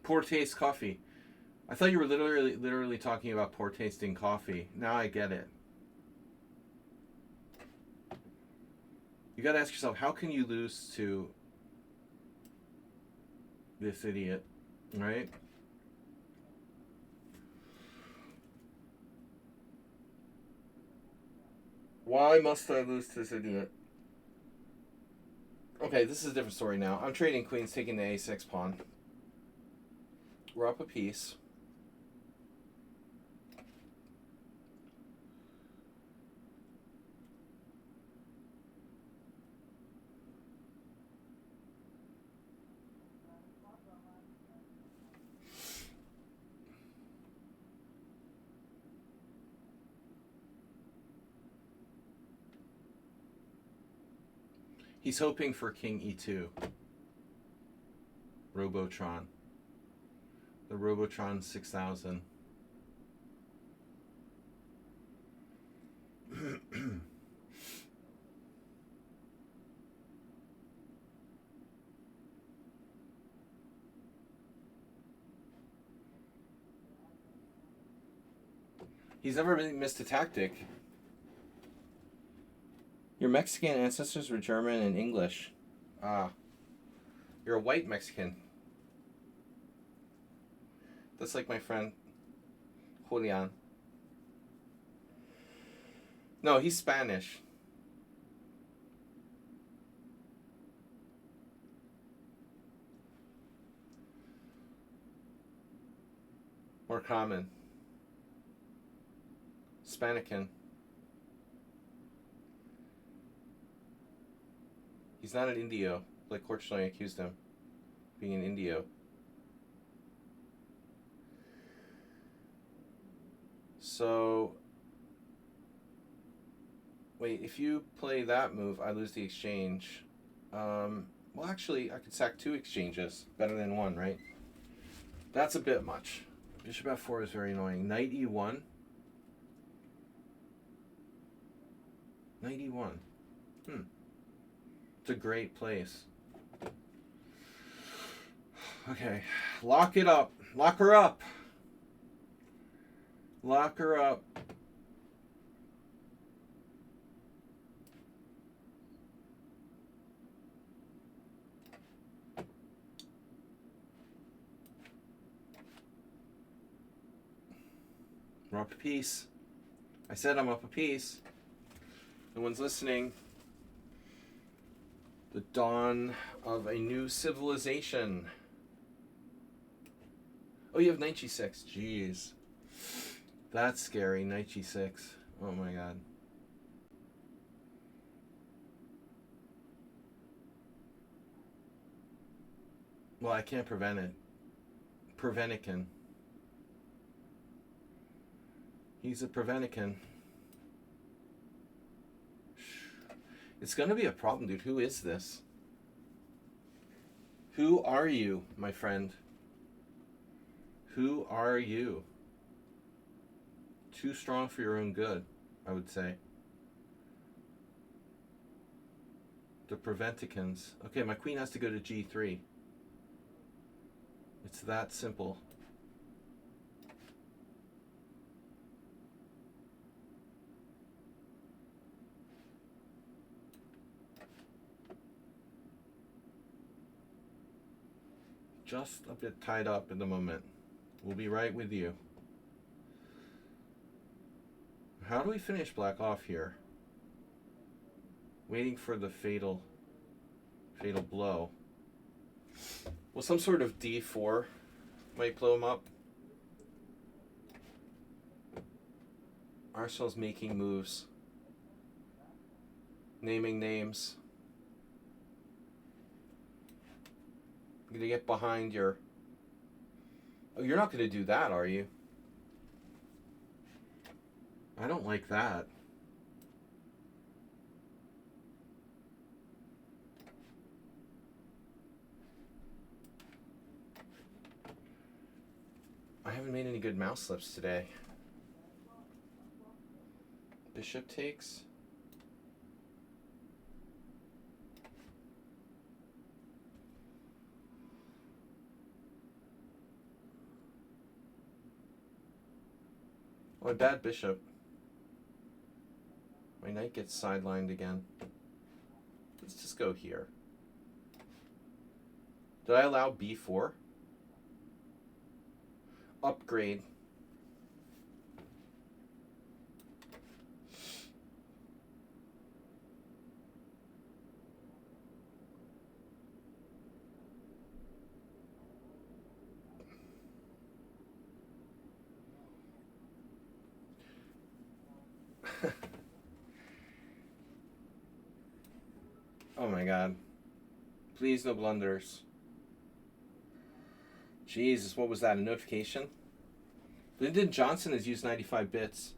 Poor taste coffee. I thought you were literally talking about poor tasting coffee. Now I get it. You gotta ask yourself, how can you lose to this idiot, right? Why must I lose to this idiot? Okay, this is a different story now. I'm trading queens, taking the a6 pawn. We're up a piece. He's hoping for king e2. Robotron. The Robotron 6000. He's never really missed a tactic. Your Mexican ancestors were German and English. Ah. You're a white Mexican. That's like my friend Julian. No, he's Spanish. More common. Spanican. He's not an Indio, like Korchnoi accused him of being an Indio. So, wait, if you play that move, I lose the exchange. Well, actually, I could sack 2 exchanges. Better than 1, right? That's a bit much. Bishop f4 is very annoying. Knight e1. Knight e1. It's a great place. Okay, lock it up. Lock her up. Lock her up. We're up a piece. I said I'm up a piece. No one's listening. The dawn of a new civilization. Oh, you have knight g6. Jeez. That's scary. Knight g6. Oh my god. Well, I can't prevent it. Preventican. He's a Preventican. It's gonna be a problem, dude. Who is this? Who are you, my friend? Who are you? Too strong for your own good, I would say. The Preventicans. Okay, my queen has to go to g3. It's that simple. Just a bit tied up in the moment. We'll be right with you. How do we finish black off here? Waiting for the fatal blow. Well, some sort of d4 might blow him up. Arsenal's making moves. Naming names. I'm gonna get behind your... Oh, you're not gonna do that, are you? I don't like that. I haven't made any good mouse slips today. Bishop takes. My bad bishop. My knight gets sidelined again. Let's just go here. Did I allow b4? Upgrade. Oh my god. Please, no blunders. Jesus, what was that? A notification? Lyndon Johnson has used 95 bits.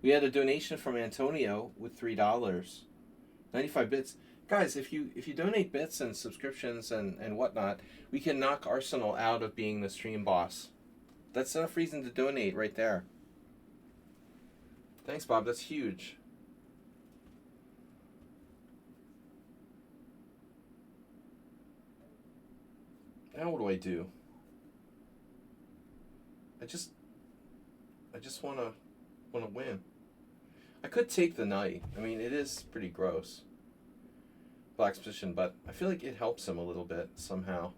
We had a donation from Antonio with $3. 95 bits. Guys, if you donate bits and subscriptions and whatnot, we can knock Arsenal out of being the stream boss. That's enough reason to donate right there. Thanks, Bob. That's huge. Now what do I do? I just wanna win. I could take the knight. I mean, it is pretty gross. Black's position, but I feel like it helps him a little bit somehow.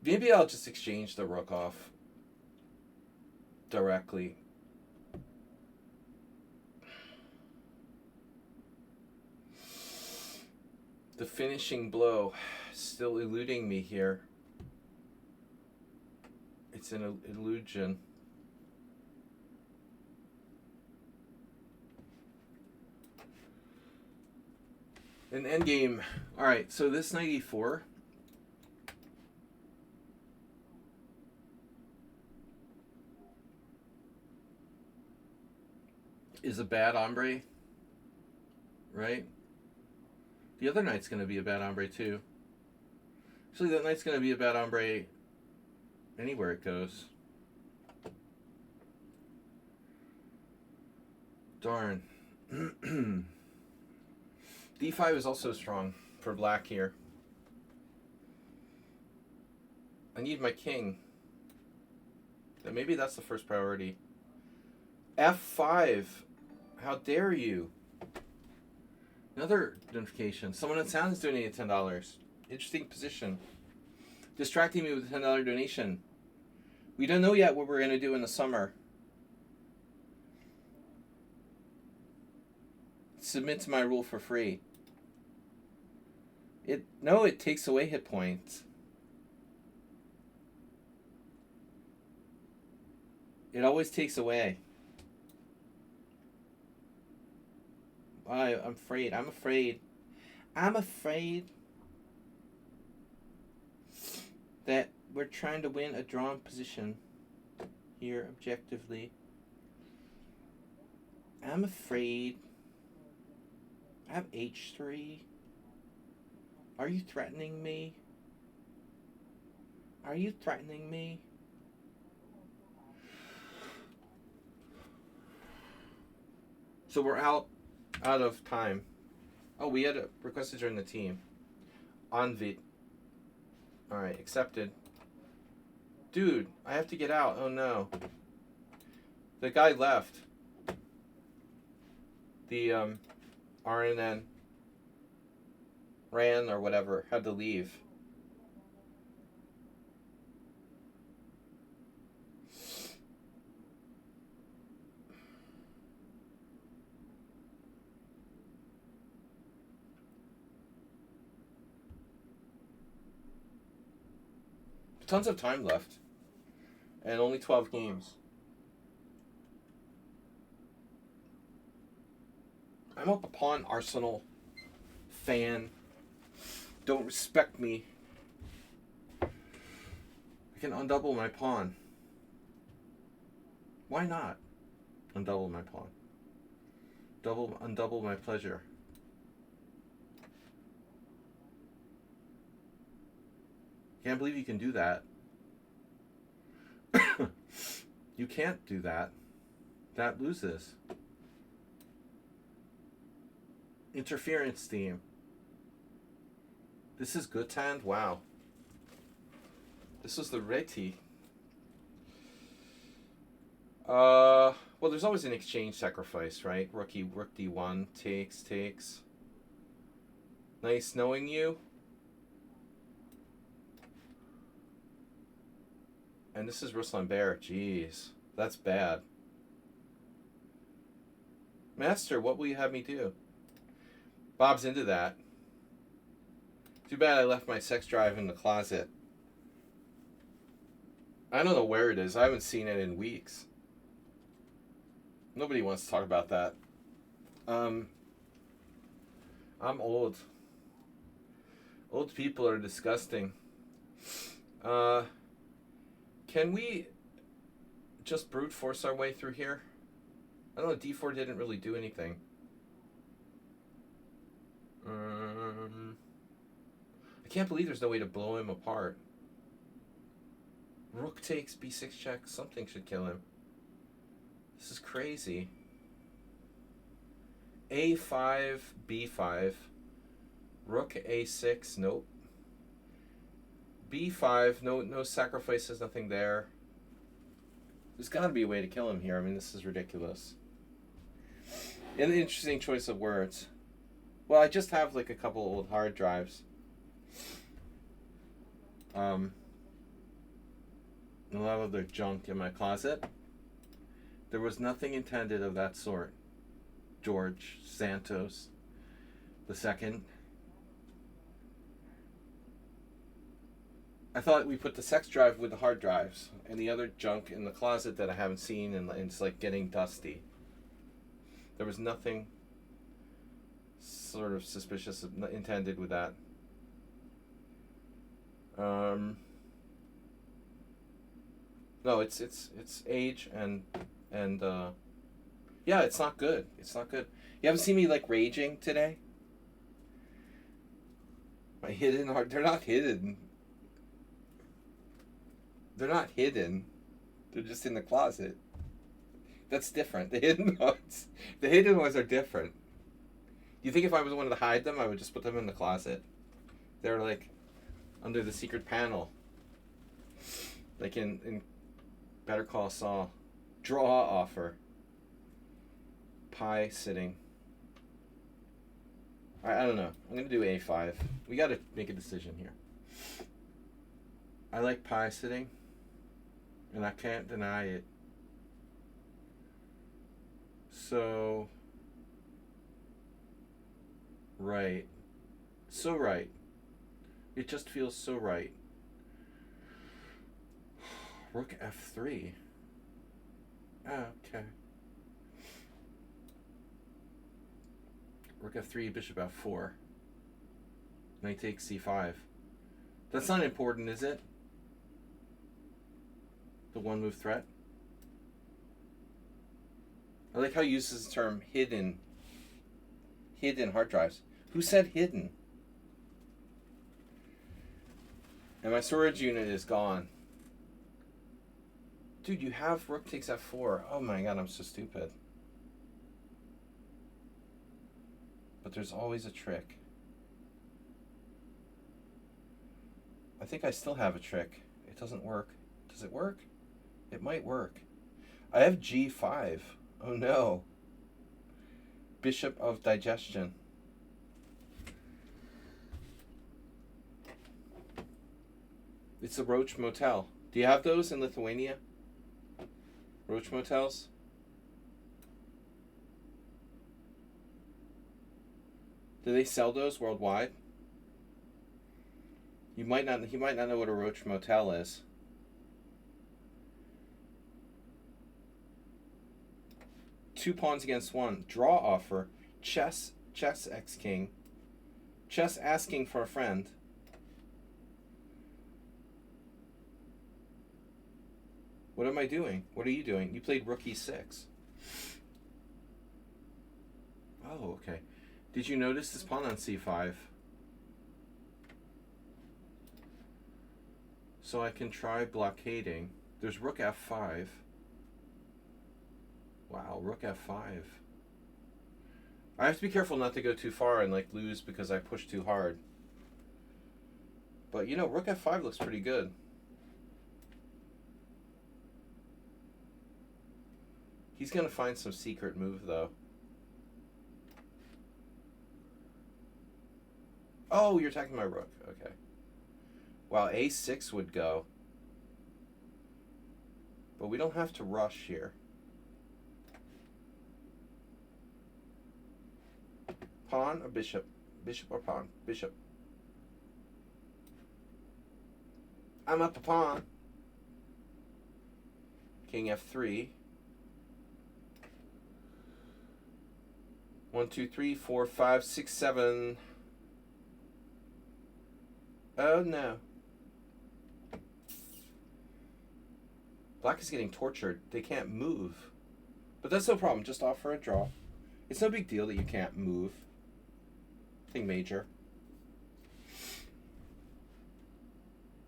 Maybe I'll just exchange the rook off directly. The finishing blow still eluding me here. It's an illusion. An endgame. Alright, so this 94 is a bad hombre, right? The other knight's going to be a bad hombre too. Actually, that knight's going to be a bad hombre anywhere it goes. Darn. D5 is also strong for black here. I need my king. Maybe that's the first priority. F5. How dare you? Another notification. Someone in sound is donating $10. Interesting position. Distracting me with a $10 donation. We don't know yet what we're going to do in the summer. Submit to my rule for free. It takes away hit points. It always takes away. I'm afraid. I'm afraid that we're trying to win a drawn position here objectively. I'm afraid. I have H3. Are you threatening me? Are you threatening me? So we're out of time. Oh, we had a request to join the team. Onvid. Alright, accepted. Dude, I have to get out. Oh no. The guy left. The RNN ran or whatever, had to leave. Tons of time left. And only 12 games. I'm up upon Arsenal fan. Don't respect me. I can undouble my pawn. Why not undouble my pawn? Undouble my pleasure. Can't believe you can do that. You can't do that. That loses. Interference theme. This is good hand? Wow. This was the Reti. Well, there's always an exchange sacrifice, right? Rook D1, takes. Nice knowing you. And this is Ruslan Bear. Jeez, that's bad. Master, what will you have me do? Bob's into that. Too bad I left my sex drive in the closet. I don't know where it is. I haven't seen it in weeks. Nobody wants to talk about that. I'm old. Old people are disgusting. Can we just brute force our way through here? I don't know, D4 didn't really do anything. I can't believe there's no way to blow him apart. Rook takes, B6 check, something should kill him. This is crazy. A5, B5. Rook A6, nope. B5, no sacrifices, nothing there. There's got to be a way to kill him here. I mean, this is ridiculous. An interesting choice of words. Well, I just have like a couple old hard drives. A lot of their junk in my closet. There was nothing intended of that sort. George Santos II. I thought we put the sex drive with the hard drives and the other junk in the closet that I haven't seen, and it's like getting dusty. There was nothing sort of suspicious intended with that. No, it's age and yeah, it's not good. It's not good. You haven't seen me like raging today? My hidden heart, they're not hidden. They're not hidden. They're just in the closet. That's different. The hidden ones are different. Do you think if I was wanted to hide them, I would just put them in the closet? They're like under the secret panel. Like in Better Call Saul. Draw offer. Pie sitting. I don't know. I'm going to do A5. We got to make a decision here. I like pie sitting, and I can't deny it. So, right. So right. It just feels so right. Rook F3. Okay. Rook F3, bishop F4. Knight takes C5. That's not important, is it? The one move threat. I like how he uses the term hidden. Hidden hard drives. Who said hidden? And my storage unit is gone. Dude, you have rook takes F4. Oh my god, I'm so stupid. But there's always a trick. I think I still have a trick. It doesn't work. Does it work? It might work. I have G5. Oh no. Bishop of digestion. It's the Roach Motel. Do you have those in Lithuania? Roach Motels? Do they sell those worldwide? He might not know what a Roach Motel is. Two pawns against one. Draw offer. Chess X King. Chess asking for a friend. What am I doing? What are you doing? You played rook e6. Oh, okay. Did you notice this pawn on c5? So I can try blockading. There's rook f5. Wow, rook f5. I have to be careful not to go too far and like lose because I push too hard. But you know, rook f5 looks pretty good. He's gonna find some secret move though. Oh, you're attacking my rook. Okay. Wow, a6 would go. But we don't have to rush here. Pawn or bishop? Bishop or pawn? Bishop. I'm up a pawn. King f3. 1, 2, 3, 4, 5, 6, 7. Oh no. Black is getting tortured. They can't move. But that's no problem. Just offer a draw. It's no big deal that you can't move. Nothing major.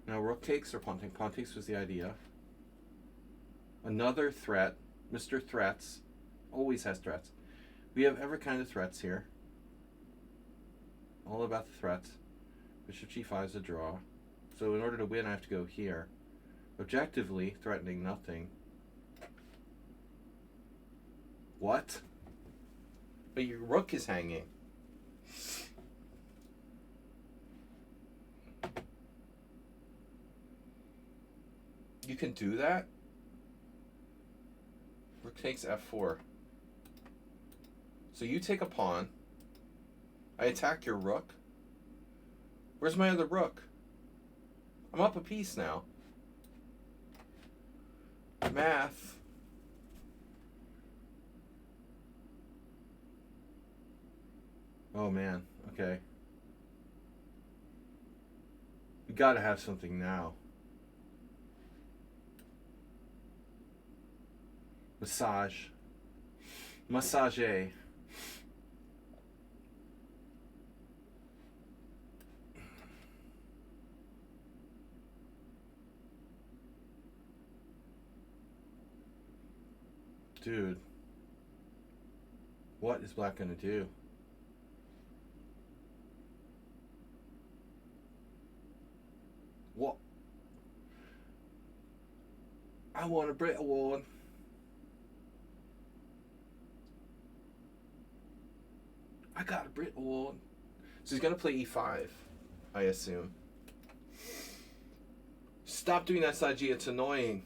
Now rook takes or pawn takes? Pawn takes was the idea. Another threat. Mr. Threats. Always has threats. We have every kind of threats here. All about the threats. Bishop g5 is a draw. So in order to win, I have to go here. Objectively, threatening nothing. What? But your rook is hanging. You can do that? Rook takes f4. So you take a pawn. I attack your rook. Where's my other rook? I'm up a piece now. Math. Oh man, okay. We gotta have something now. Massage. Massage. Dude. What is black gonna do? What? I want a Brit Award. I got a Brit Award. So he's gonna play e5, I assume. Stop doing that, Saji. It's annoying.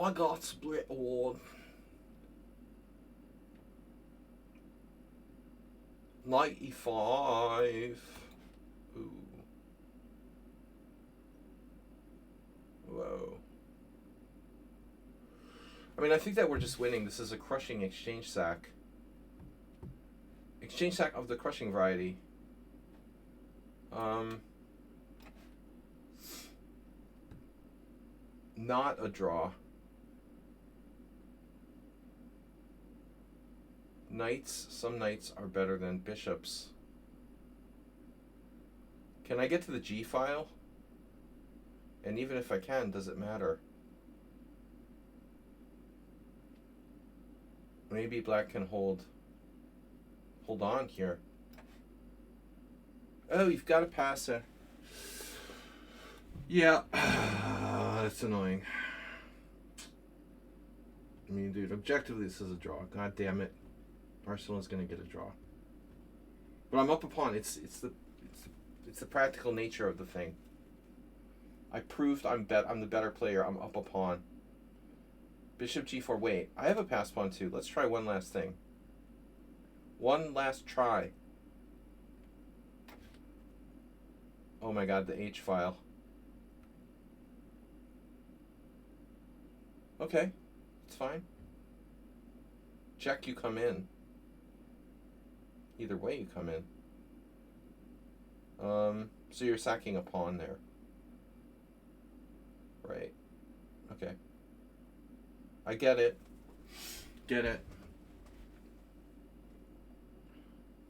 I got split award. Knight e5. Ooh. Whoa. I mean, I think that we're just winning. This is a crushing exchange sack. Exchange sack of the crushing variety. Not a draw. Knights, some knights are better than bishops. Can I get to the G file? And even if I can, does it matter? Maybe black can hold on here. Oh, you've got to pass it. Yeah, that's annoying. I mean, dude, objectively, this is a draw. God damn it. Barcelona's gonna get a draw. But I'm up a pawn. It's the practical nature of the thing. I proved I'm the better player. I'm up a pawn. Bishop g4. Wait, I have a pass pawn too. Let's try one last thing. One last try. Oh my god, the H file. Okay, it's fine. Check, you come in. Either way, you come in. So you're sacking a pawn there. Right. Okay. I get it. Get it.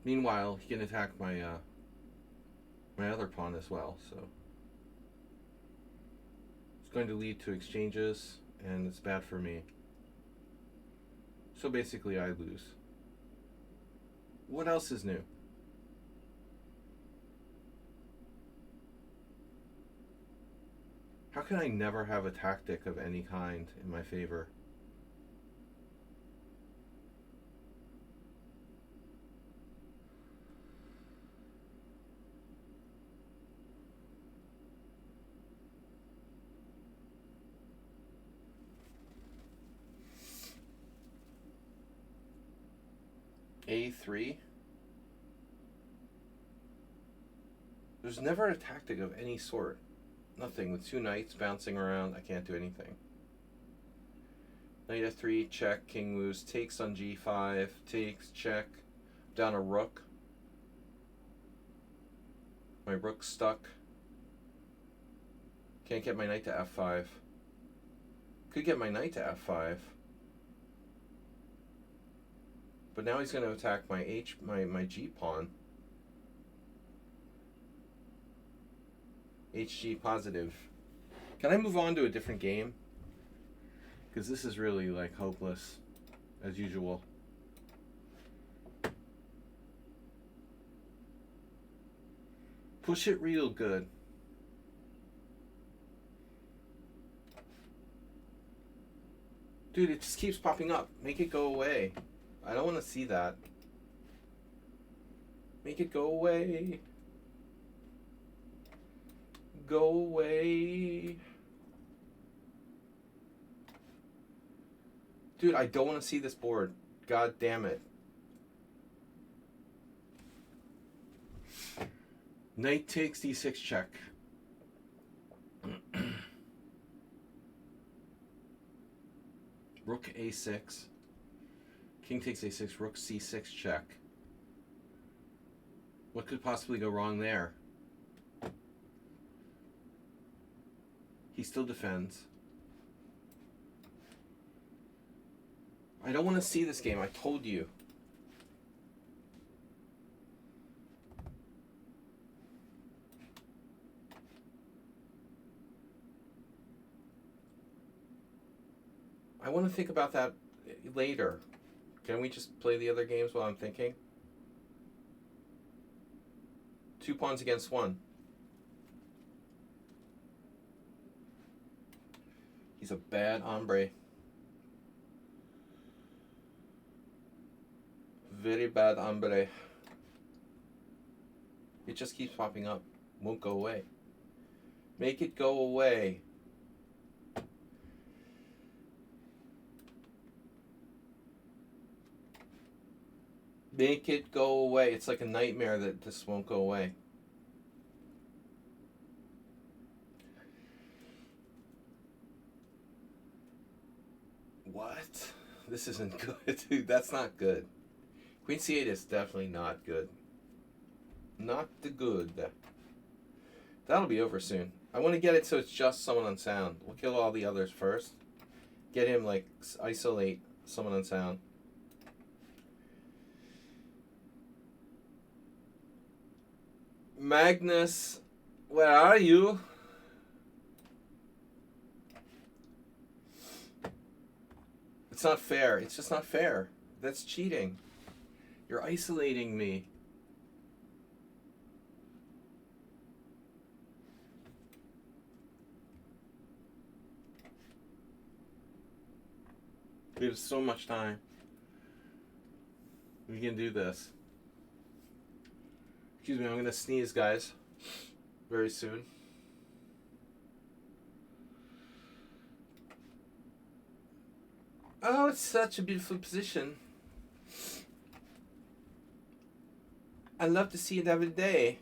Meanwhile, he can attack my my other pawn as well, so it's going to lead to exchanges. and it's bad for me. So basically, I lose. What else is new? How can I never have a tactic of any kind in my favor? A3. There's never a tactic of any sort. Nothing. With two knights bouncing around, I can't do anything. Knight F3, check, king moves, takes on G5, takes, check, down a rook. My rook's stuck. Can't get my knight to F5. Could get my knight to F5. But now he's going to attack my G pawn. HG positive. Can I move on to a different game? Because this is really like hopeless, as usual. Push it real good. Dude, it just keeps popping up. Make it go away. I don't want to see that. Make it go away. Go away. Dude, I don't want to see this board. God damn it. Knight takes d6 check. Rook a6. King takes a6, rook c6 check. What could possibly go wrong there? He still defends. I don't want to see this game, I told you. I want to think about that later. Can we just play the other games while I'm thinking? 2 pawns against 1. He's a bad hombre. Very bad hombre. It just keeps popping up. Won't go away. Make it go away. Make it go away. It's like a nightmare that this won't go away. What? This isn't good, dude. That's not good. Queen c8 is definitely not good. Not the good. That'll be over soon. I want to get it so it's just someone on sound. We'll kill all the others first. Get him, like, isolate someone on sound. Magnus, where are you? It's not fair. It's just not fair. That's cheating. You're isolating me. We have so much time. We can do this. Excuse me, I'm gonna sneeze, guys. Very soon. Oh, it's such a beautiful position. I love to see it every day.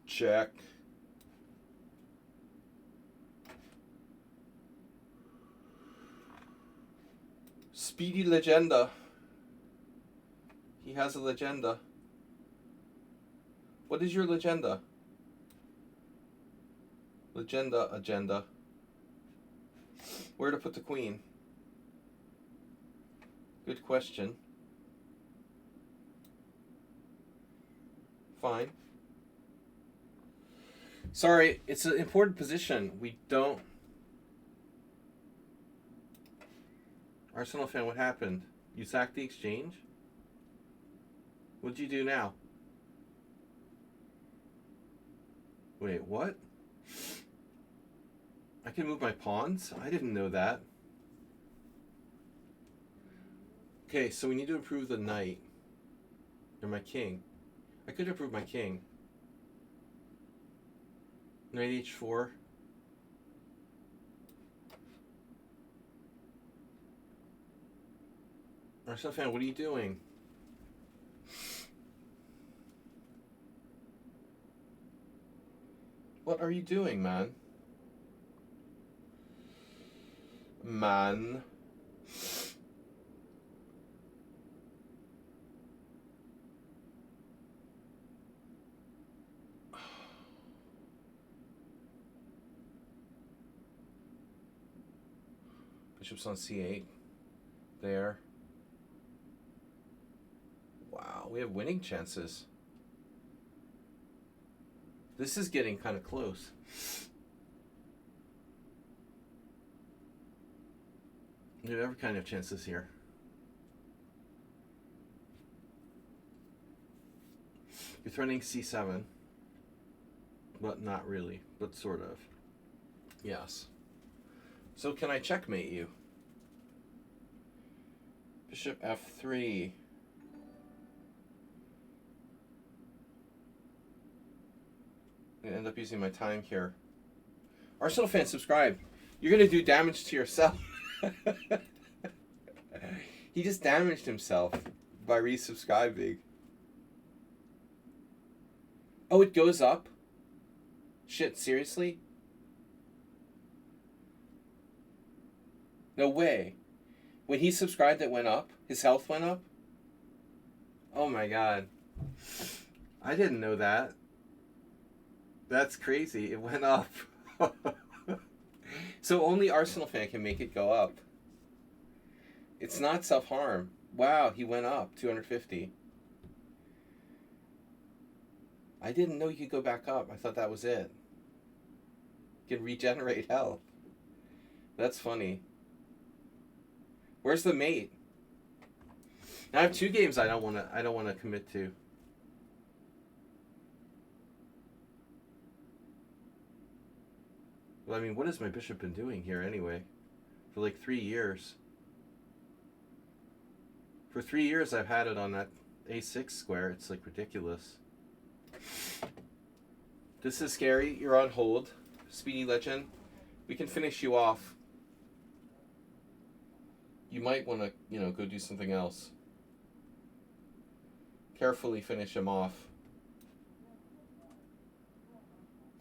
Check. Speedy Legenda. He has a Legenda. What is your Legenda? Legenda agenda. Where to put the queen? Good question. Fine. Sorry, it's an important position. We don't... Arsenal fan, what happened? You sacked the exchange? What'd you do now? Wait, what? I can move my pawns? I didn't know that. Okay, so we need to improve the knight. Or my king. I could improve my king. Knight h4. Arsenal fan, what are you doing? What are you doing, man? Man. Bishop's on c8. There. Wow, we have winning chances. This is getting kind of close. We have every kind of chances here. You're threatening c7. But not really, but sort of. Yes. So can I checkmate you? Bishop f3. I'm going to end up using my time here. Arsenal fans, subscribe. You're going to do damage to yourself. He just damaged himself by resubscribing. Oh, it goes up? Shit, seriously? No way. When he subscribed, it went up? His health went up? Oh my god. I didn't know that. That's crazy. It went up. So only Arsenal fan can make it go up. It's not self-harm. Wow, he went up 250. I didn't know you could go back up. I thought that was it. You can regenerate health. That's funny. Where's the mate? Now I have 2 games I don't want to commit to. Well, I mean, what has my bishop been doing here anyway? For like 3 years. For 3 years I've had it on that a6 square. It's like ridiculous. This is scary. You're on hold. Speedy Legend. We can finish you off. You might want to, go do something else. Carefully finish him off.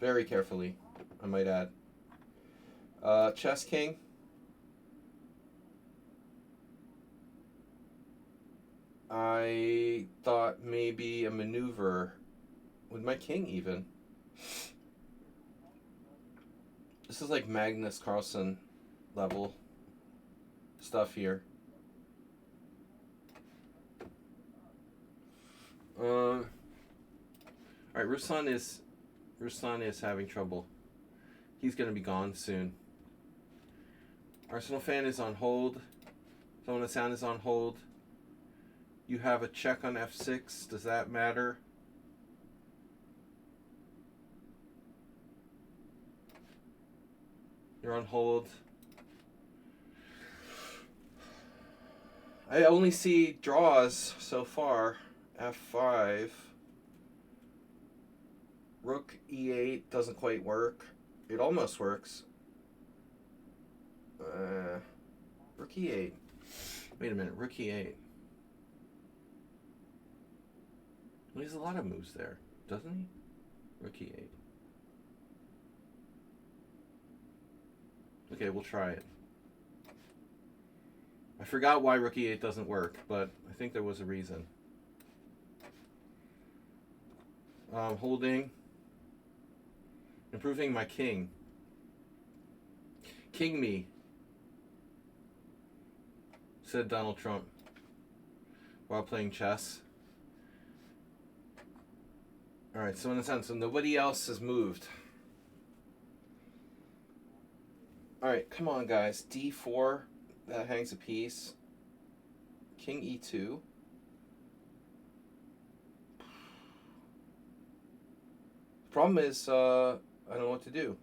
Very carefully, I might add. Chess King. I thought maybe a maneuver with my king even. This is like Magnus Carlsen level stuff here. All right, Ruslan is having trouble. He's gonna be gone soon. Arsenal fan is on hold. Someone on the sound is on hold. You have a check on f6. Does that matter? You're on hold. I only see draws so far. f5. Rook e8 doesn't quite work. It almost works. Rook e8. Wait a minute. Rook e8. Well, he has a lot of moves there, doesn't he? Rook e8. Okay, we'll try it. I forgot why Rook e8 doesn't work, but I think there was a reason. Holding. Improving my king. King me, said Donald Trump while playing chess. Alright, so in a sense, so nobody else has moved. Alright, come on guys. D4. That hangs a piece. King e2. Problem is, I don't know what to do.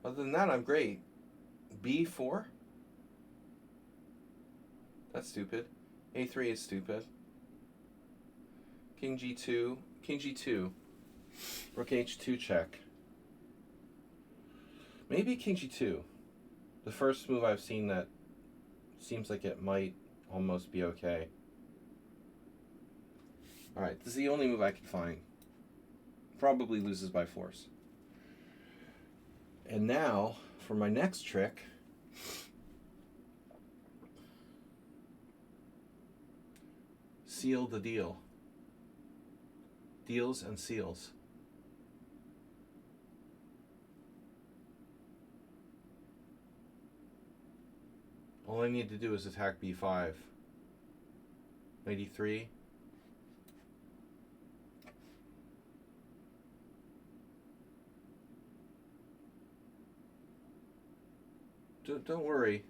Other than that, I'm great. b4? That's stupid. a3 is stupid. King g2. King g2. Rook h2 check. Maybe king g2. The first move I've seen that seems like it might almost be okay. Alright, this is the only move I can find. Probably loses by force. And now, for my next trick, seal the deal. Deals and seals. All I need to do is attack b5. Knight e3. Don't worry.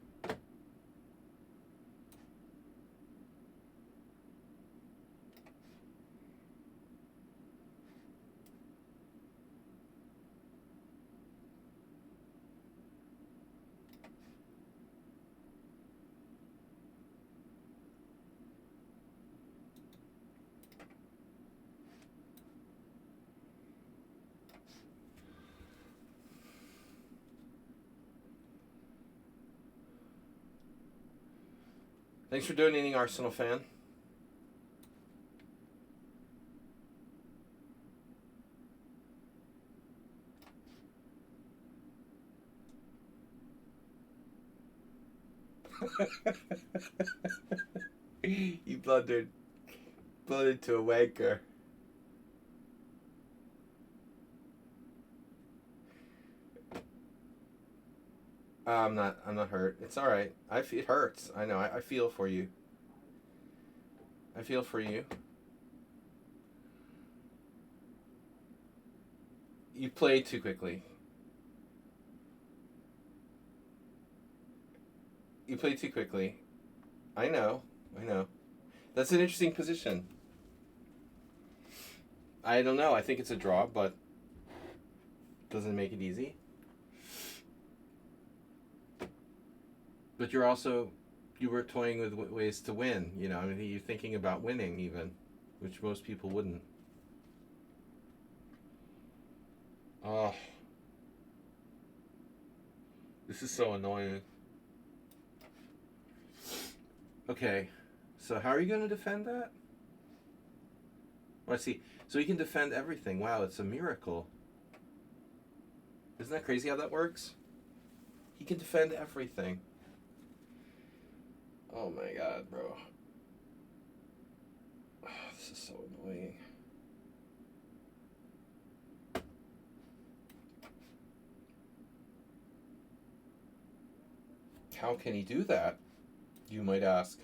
Thanks for donating, Arsenal fan. You blundered to a wanker. I'm not hurt. It's all right. It hurts. I know. I feel for you. I feel for you. You played too quickly. You played too quickly. I know. That's an interesting position. I don't know. I think it's a draw, but doesn't make it easy. But you were toying with ways to win. You know, I mean, you're thinking about winning even, which most people wouldn't. Oh, this is so annoying. Okay, so how are you going to defend that? Oh, I see. So he can defend everything. Wow, it's a miracle. Isn't that crazy how that works? He can defend everything. Oh my god, bro. This is so annoying. How can he do that? You might ask.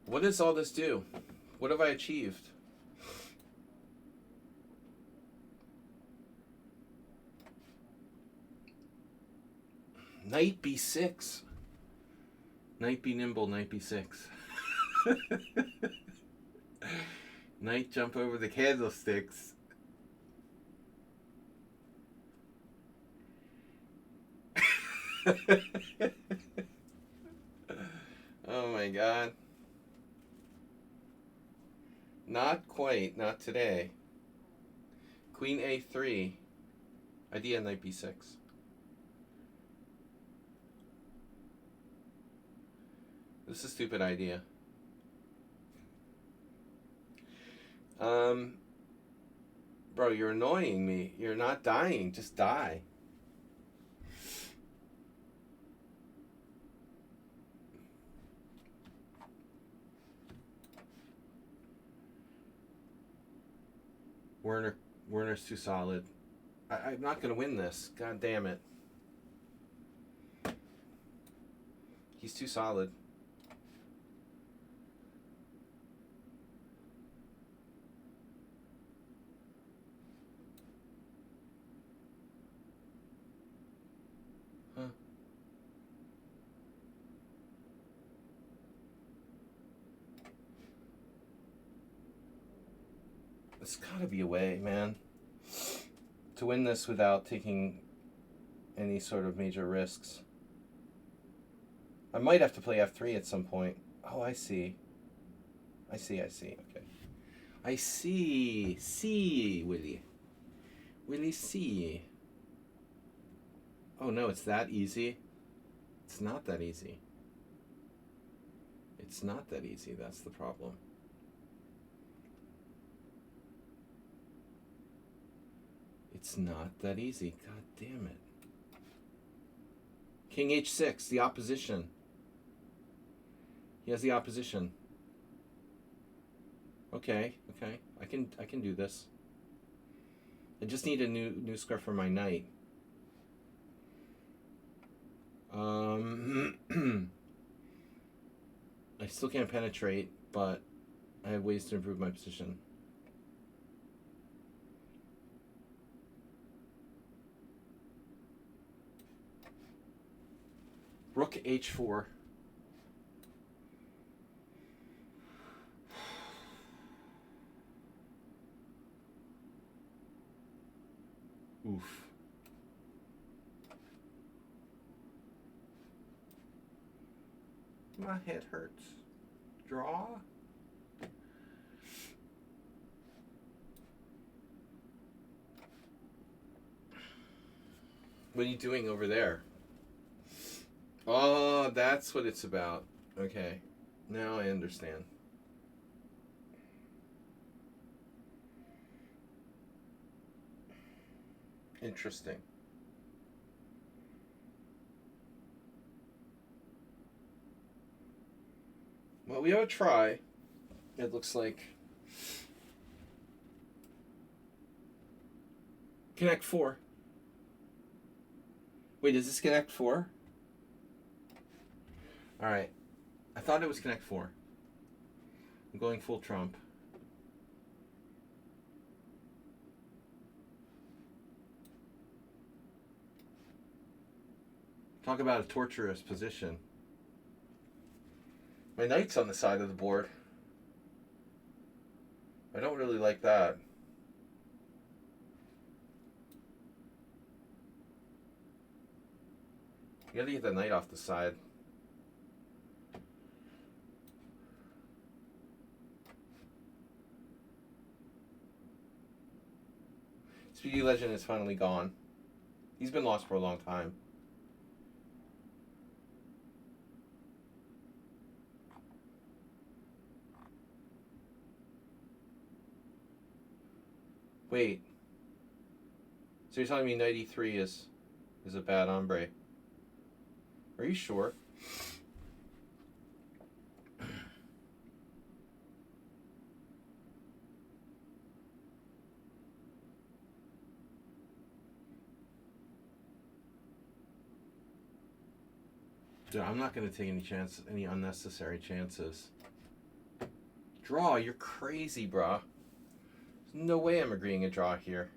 What does all this do? What have I achieved? Knight b6. Knight be nimble, knight b6. Knight jump over the candlesticks. Oh my god. Not quite, not today. Queen a3. Idea knight b6. This is a stupid idea. Bro, you're annoying me. You're not dying. Just die. Werner's too solid. I'm not going to win this. God damn it. He's too solid. There's gotta be a way, man, to win this without taking any sort of major risks. I might have to play f3 at some point. Oh, I see. I see. Okay. I see. See, Willie. Willie, see. Oh, no, it's that easy. It's not that easy. It's not that easy. That's the problem. It's not that easy. God damn it. King h6, the opposition. He has the opposition. Okay. I can do this. I just need a new square for my knight. I still can't penetrate, but I have ways to improve my position. Rook h4. Oof. My head hurts. Draw. What are you doing over there? Oh, that's what it's about. Okay. Now I understand. Interesting. Well, we have a try. It looks like. Connect 4. Wait, is this connect 4? Alright. I thought it was connect 4. I'm going full trump. Talk about a torturous position. My knight's on the side of the board. I don't really like that. You gotta get the knight off the side. Speedy Legend is finally gone. He's been lost for a long time. Wait. So you're telling me knight e3 is a bad hombre? Are you sure? Dude, I'm not going to take any unnecessary chances. Draw, you're crazy, brah. There's no way I'm agreeing a draw here.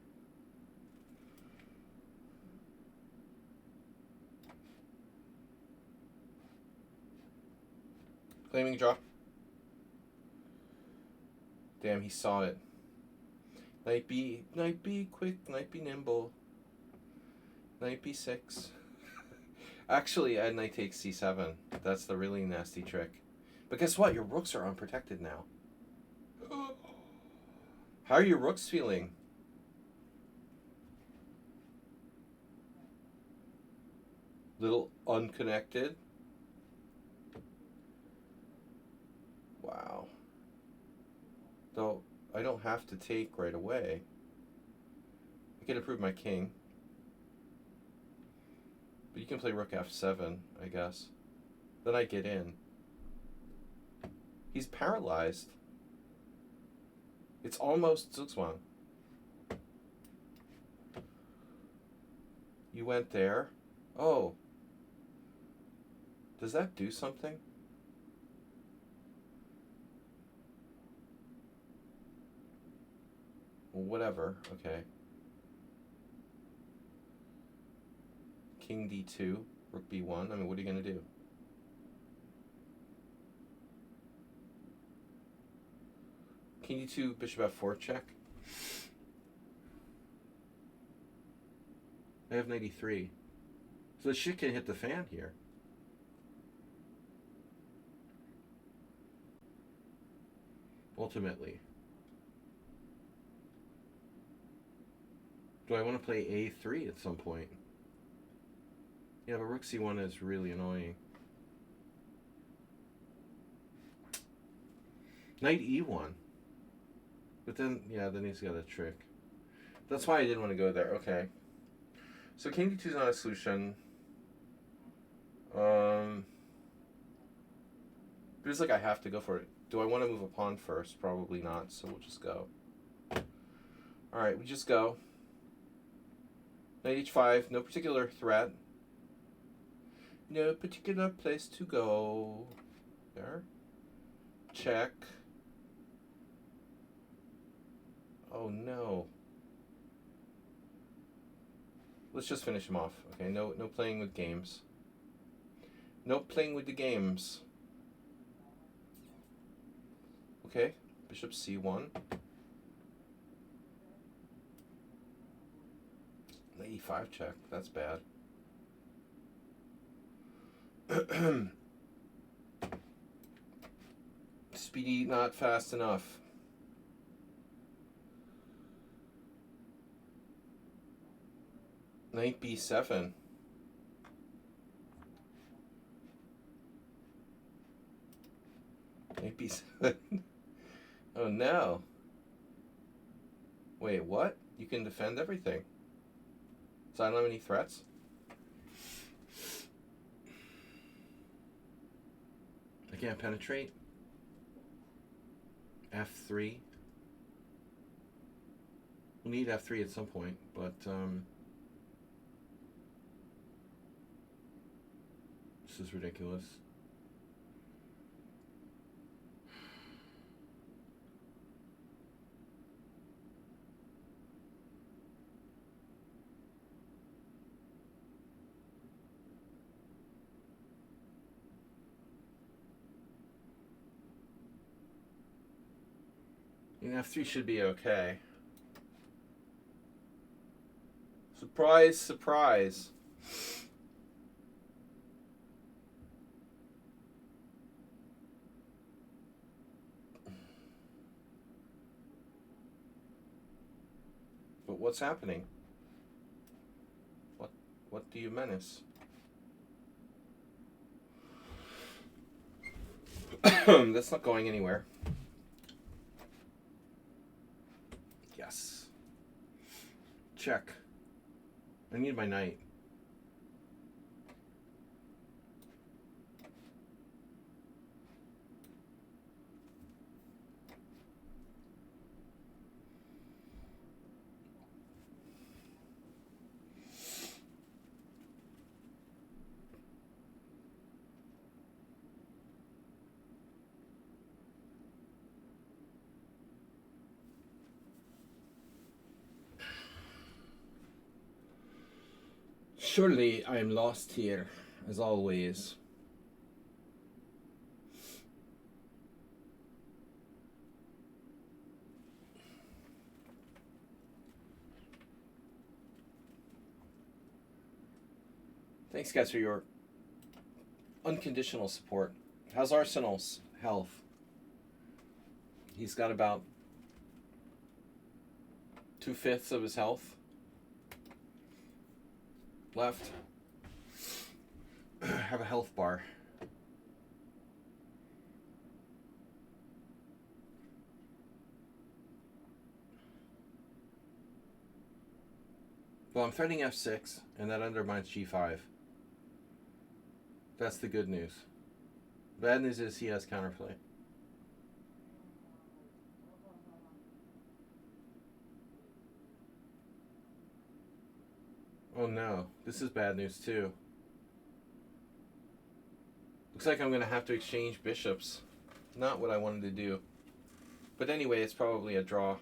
Claiming draw. Damn, he saw it. Knight B, quick, knight B nimble. Knight B6. Actually, I had knight takes c7. That's the really nasty trick. But guess what? Your rooks are unprotected now. How are your rooks feeling? Little unconnected. Wow. Though I don't have to take right away. I can improve my king. But you can play rook f7, I guess. Then I get in. He's paralyzed. It's almost Zugzwang. You went there. Oh. Does that do something? Well, whatever. Okay. King d2, rook b1. I mean, what are you going to do? King d2, bishop f4 check. I have 93. So the shit can hit the fan here. Ultimately. Do I want to play A3 at some point? Yeah, but rook C1 is really annoying. Knight E1. But then, yeah, then he's got a trick. That's why I didn't want to go there. Okay. So king D2 is not a solution. Feels like I have to go for it. Do I want to move a pawn first? Probably not, so we'll just go. Alright, we just go. Knight H5, no particular threat. No particular place to go. There. Check. Oh no. Let's just finish him off. Okay, no playing with games. No playing with the games. Okay, bishop C1. Knight E5 check. That's bad. Speedy, not fast enough. Knight B7. Knight B7. Oh no. Wait, what? You can defend everything. So I don't have any threats? I can't penetrate. F3. We'll need F3 at some point, but this is ridiculous. F3 should be okay. Surprise, surprise. But what's happening? What do you menace? That's not going anywhere. Yes. Check. I need my knight. Surely I am lost here, as always. Thanks, guys, for your unconditional support. How's Arsenal's health? He's got about 2/5 of his health left. Have a health bar. Well, I'm threatening F6, and that undermines G5. That's the good news. Bad news is he has counterplay. Oh no, this is bad news too. Looks like I'm going to have to exchange bishops. Not what I wanted to do. But anyway, it's probably a draw.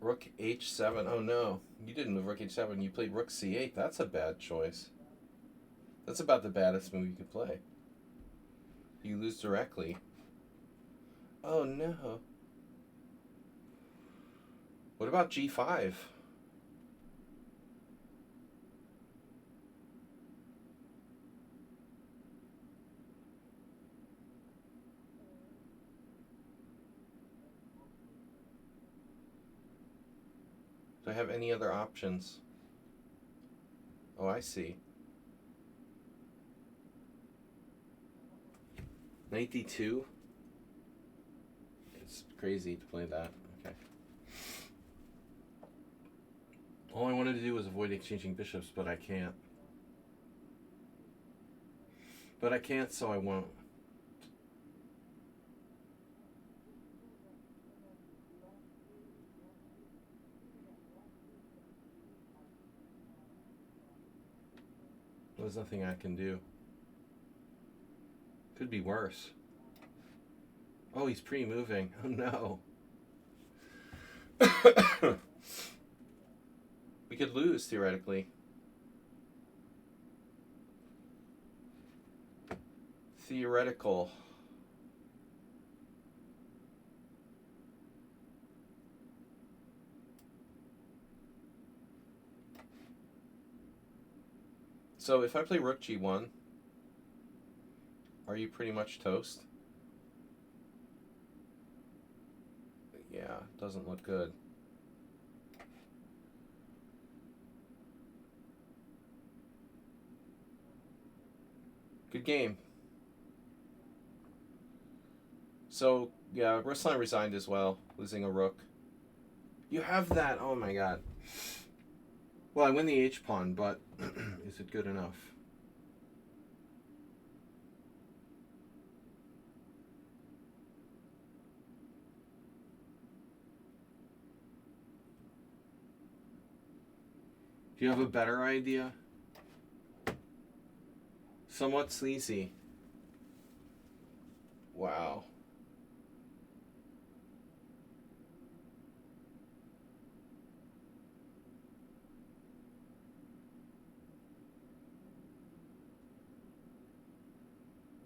Rook H7. Oh no, you didn't move Rook H7. You played Rook C8. That's a bad choice. That's about the baddest move you could play. You lose directly. Oh no. What about G5? Do I have any other options? Oh, I see. Knight D2? It's crazy to play that. Okay. All I wanted to do was avoid exchanging bishops, but I can't. But I can't, so I won't. There's nothing I can do. Could be worse. Oh, he's pre-moving. Oh no. We could lose, theoretically. Theoretical. So if I play rook g1, are you pretty much toast? Yeah, doesn't look good. Good game. So, yeah, Ruslan resigned as well, losing a rook. You have that. Oh my god. Well, I win the h-pawn, but is it good enough? Do you have a better idea? Somewhat sleazy. Wow.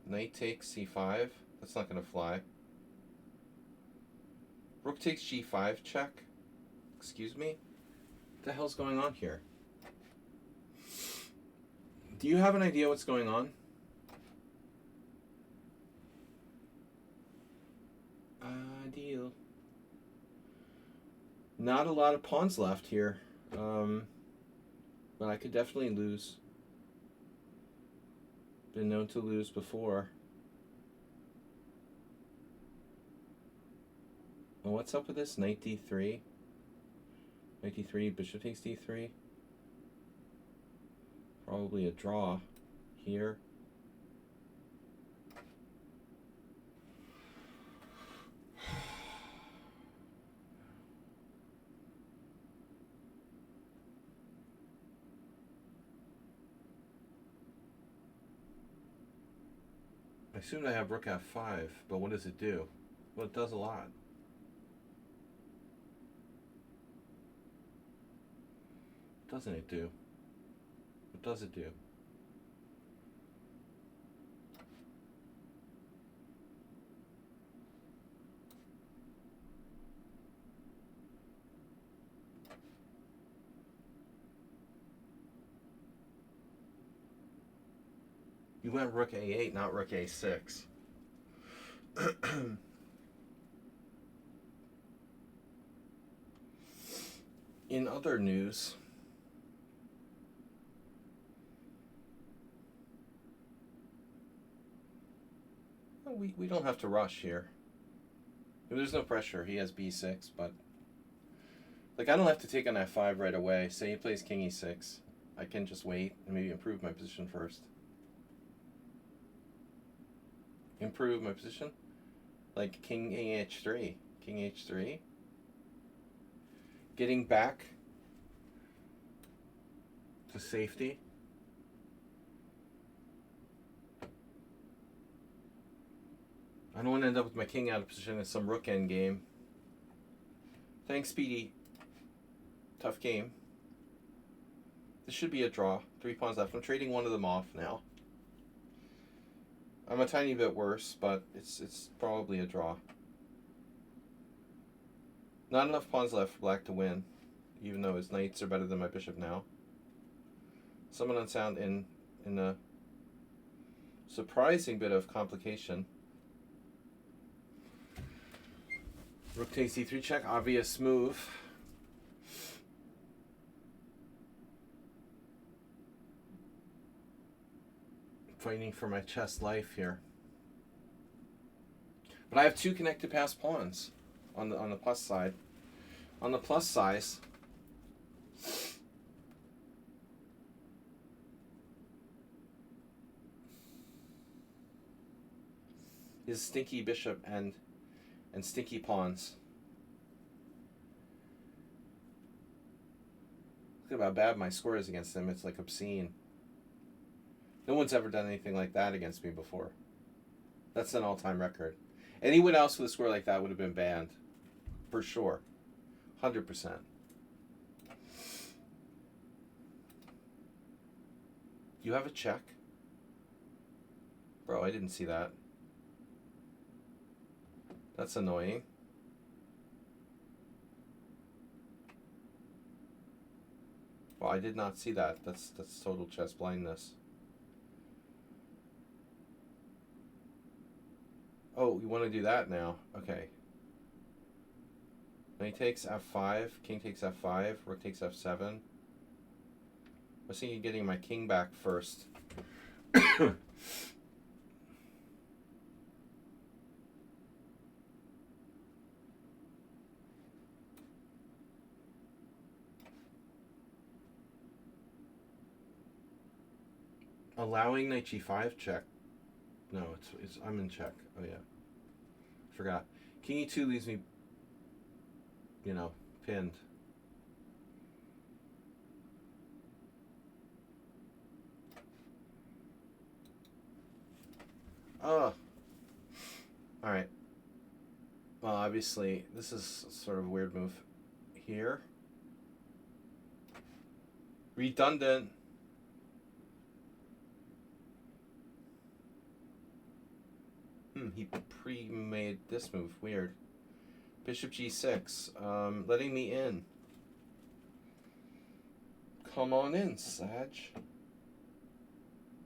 Knight takes c5. That's not going to fly. Rook takes g5 check. Excuse me? What the hell's going on here? Do you have an idea what's going on? Ideal. Not a lot of pawns left here. But I could definitely lose. Been known to lose before. Well, what's up with this? Knight d3. Knight d3, bishop takes d3. Probably a draw here. I assume I have rook f5, but what does it do? Well, it does a lot. What doesn't it do? What does it do? You went rook a8, not rook a6. In other news, we don't have to rush here. There's no pressure. He has b6, but like I don't have to take on f5 right away. Say he plays king e6. I can just wait and maybe improve my position first. Improve my position? Like king h3. King h3. Getting back to safety. I don't want to end up with my king out of position in some rook end game. Thanks, Speedy. Tough game. This should be a draw. 3 pawns left. I'm trading one of them off now. I'm a tiny bit worse, but it's probably a draw. Not enough pawns left for black to win, even though his knights are better than my bishop now. Summon unsound in a surprising bit of complication. Rook takes e3 check, obvious move. Fighting for my chess life here. But I have 2 connected pass pawns on the plus side. On the plus size, is stinky bishop and stinky pawns. Look at how bad my score is against them. It's like obscene. No one's ever done anything like that against me before. That's an all-time record. Anyone else with a score like that would have been banned. For sure. 100%. You have a check? Bro, I didn't see that. That's annoying. Well, I did not see that. That's total chess blindness. Oh, you want to do that now? Okay. Knight takes f5, king takes f5, rook takes f7. I was thinking of getting my king back first. Allowing knight g5 check. No, it's I'm in check. Oh yeah. Forgot. King e2 leaves me, pinned. Oh. Alright. Well, obviously, this is sort of a weird move here. Redundant. He pre-made this move. Weird. Bishop g6. Letting me in. Come on in, Sag.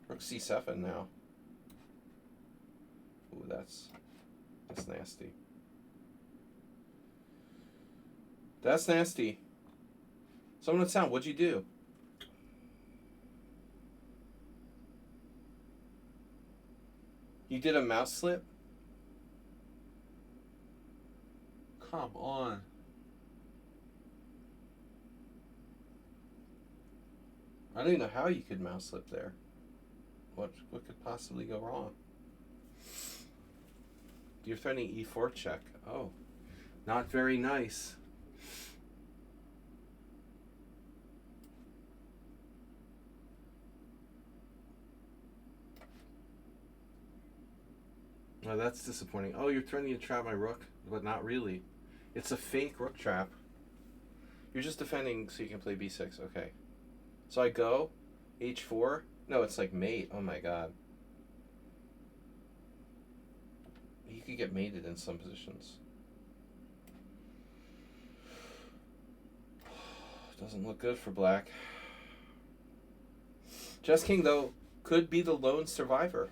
Rook c7 now. Ooh, that's nasty. That's nasty. Someone with sound, what'd you do? You did a mouse slip? Come on. I don't even know how you could mouse slip there. What could possibly go wrong? You're threatening e4 check. Oh, not very nice. Oh, that's disappointing. Oh, you're threatening to trap my rook, but not really. It's a fake rook trap. You're just defending so you can play b6. Okay. So I go h4. No, it's like mate. Oh my god. You could get mated in some positions. Doesn't look good for black. Chess King, though, could be the lone survivor.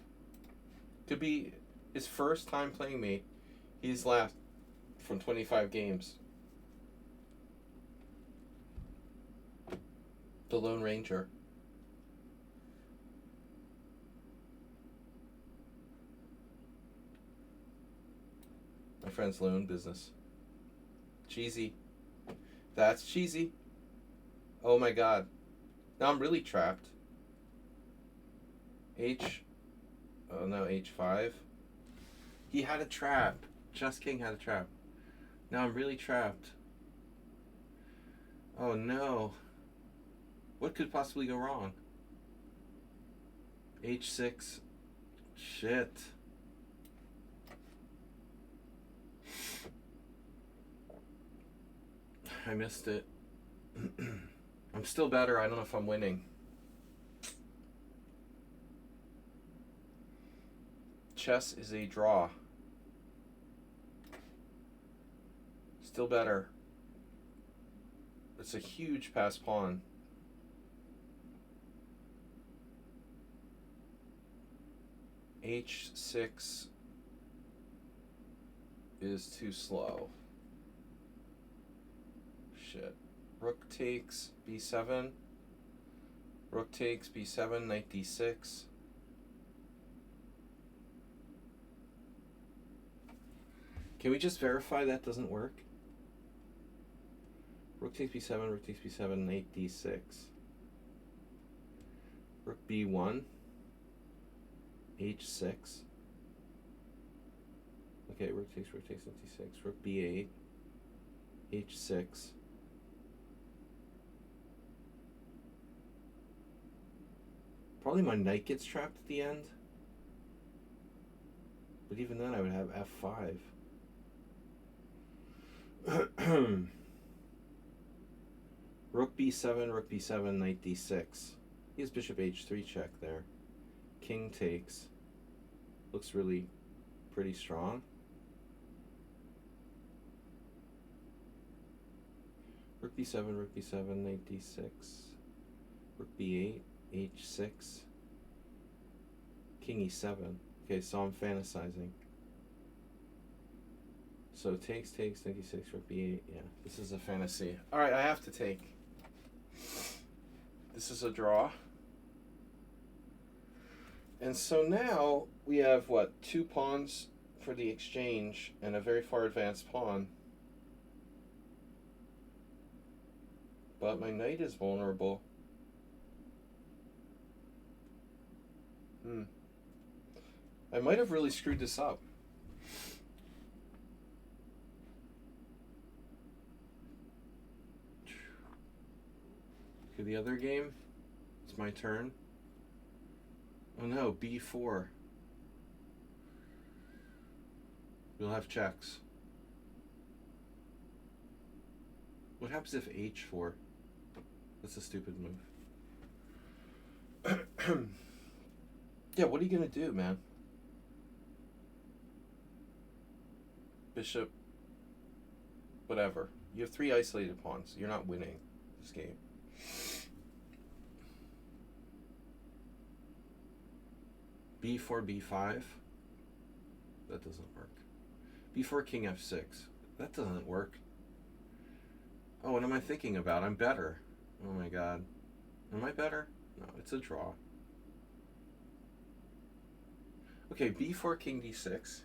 Could be his first time playing me. He's left from 25 games. The Lone Ranger. My friend's Lone business. Cheesy. That's cheesy. Oh my god. Now I'm really trapped. Oh no, h5. He had a trap. Chess King had a trap. Now I'm really trapped. Oh no. What could possibly go wrong? h6. Shit. I missed it. I'm still better. I don't know if I'm winning. Chess is a draw. Still better. It's a huge pass pawn. H6 is too slow. Shit. Rook takes b7. Rook takes b7, knight d6. Can we just verify that doesn't work? Rook takes b7, rook takes b7, knight d6. Rook b1, h6. Okay, rook takes, knight d6. Rook b8, h6. Probably my knight gets trapped at the end. But even then I would have f5. Rook b7, knight d6. He has bishop h3 check there. King takes. Looks really pretty strong. Rook b7, knight d6. Rook b8, h6. King e7. Okay, so I'm fantasizing. So takes, knight d6, rook b8. Yeah, this is a fantasy. All right, I have to take. This is a draw. And so now we have, what, 2 pawns for the exchange and a very far advanced pawn. But my knight is vulnerable. I might have really screwed this up. To the other game. It's my turn. Oh no, b4. We'll have checks. What happens if h4? That's a stupid move. Yeah, what are you gonna do, man? Bishop. Whatever. You have 3 isolated pawns. You're not winning this game. b4, b5. That doesn't work. b4, king f6. That doesn't work. Oh, what am I thinking about? I'm better. Oh my god. Am I better? No, it's a draw. Okay, b4, king d6.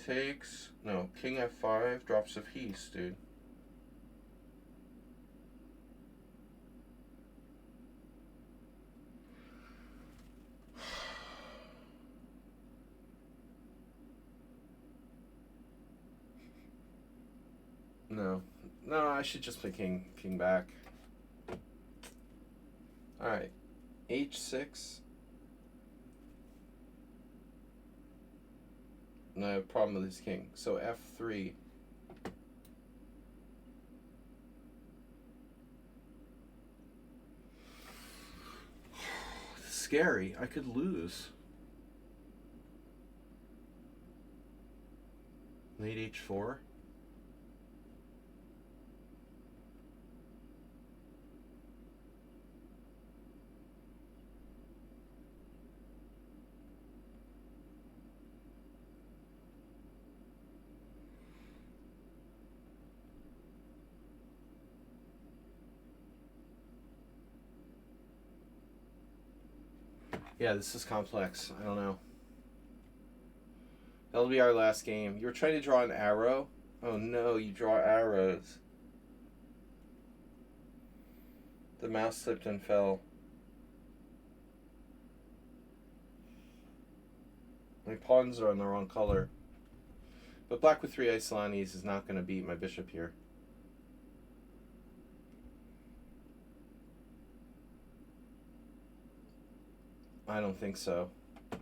Takes... No, king f5, drops a piece, dude. No. No, I should just play king back. Alright. h6. No, I have a problem with his king. So f3. Scary. I could lose. Knight h4. Yeah, this is complex. I don't know. That'll be our last game. You were trying to draw an arrow? Oh no, you draw arrows. The mouse slipped and fell. My pawns are on the wrong color. But black with 3 Isolanis is not going to beat my bishop here. I don't think so. I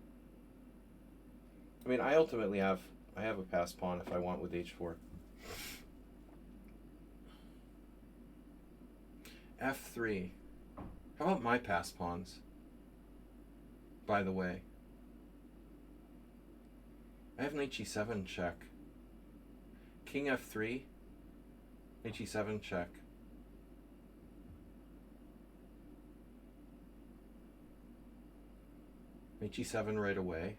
mean, I ultimately have a passed pawn if I want with h4. f3. How about my passed pawns? By the way. I have knight g7 check. King F3. Knight G7 check. Knight G7 right away.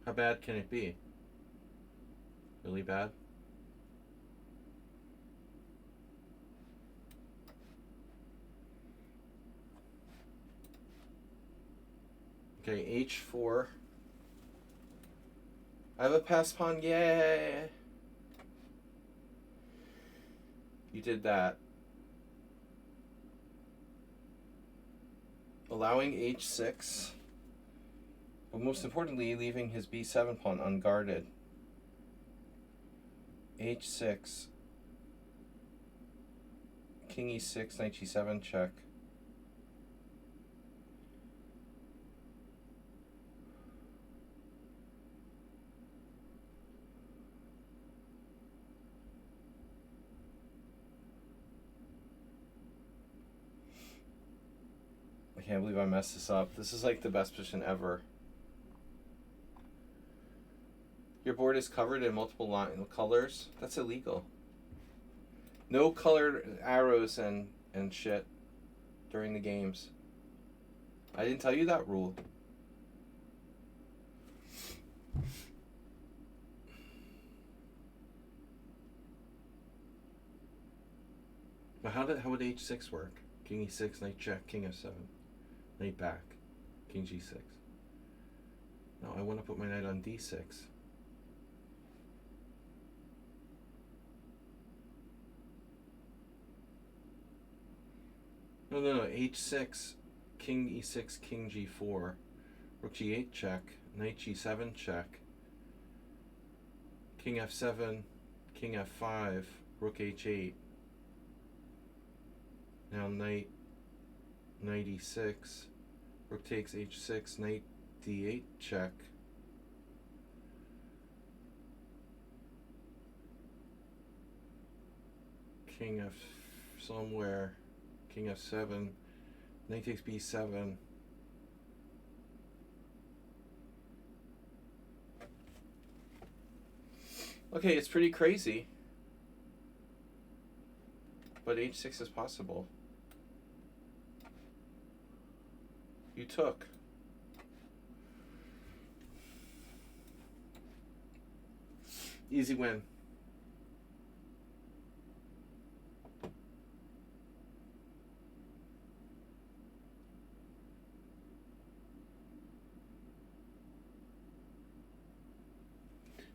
How bad can it be? Really bad? Okay, H4. I have a pass pawn, yay! You did that. Allowing H6. But most importantly, leaving his B7 pawn unguarded. H6. King E6, Knight G7 check. I can't believe I messed this up. This is like the best position ever. Your board is covered in multiple colors. That's illegal. No colored arrows and shit during the games. I didn't tell you that rule. But how would H6 work? King E6, Knight check, King F7. Knight back. King G6. No, I want to put my knight on D6. No, H6, King E6, King G4. Rook G8 check, Knight G7 check. King F7, King F5, Rook H8. Now Knight E6, Rook takes H6, Knight D8 check. King F somewhere, King F7, Knight takes B7. Okay, it's pretty crazy, but H6 is possible. You took. Easy win.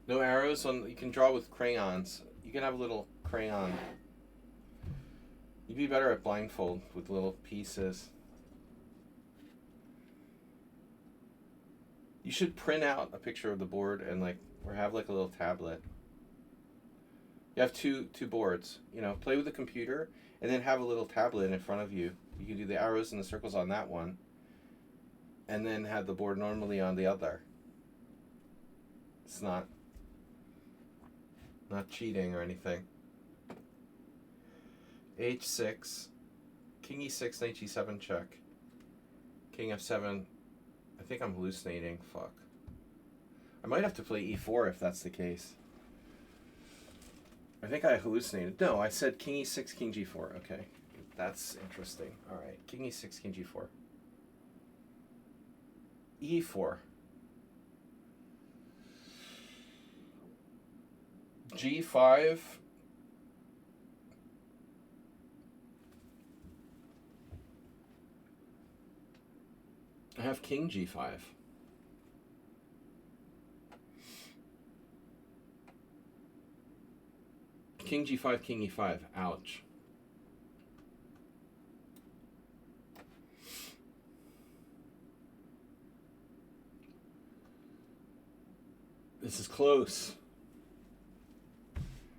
No arrows on. You can draw with crayons. You can have a little crayon. You'd be better at blindfold with little pieces. You should print out a picture of the board and or have like a little tablet. You have two boards. You know, play with the computer and then have a little tablet in front of you. You can do the arrows and the circles on that one, and then have the board normally on the other. It's not cheating or anything. H6, King E6, Knight G7 check. King F7. I think I'm hallucinating. Fuck. I might have to play E4 if that's the case. I think I hallucinated. No, I said King E6, King G4. Okay. That's interesting. Alright. King E6, King G4. E4. G5. I have King G5. King G5, King E5. Ouch. This is close.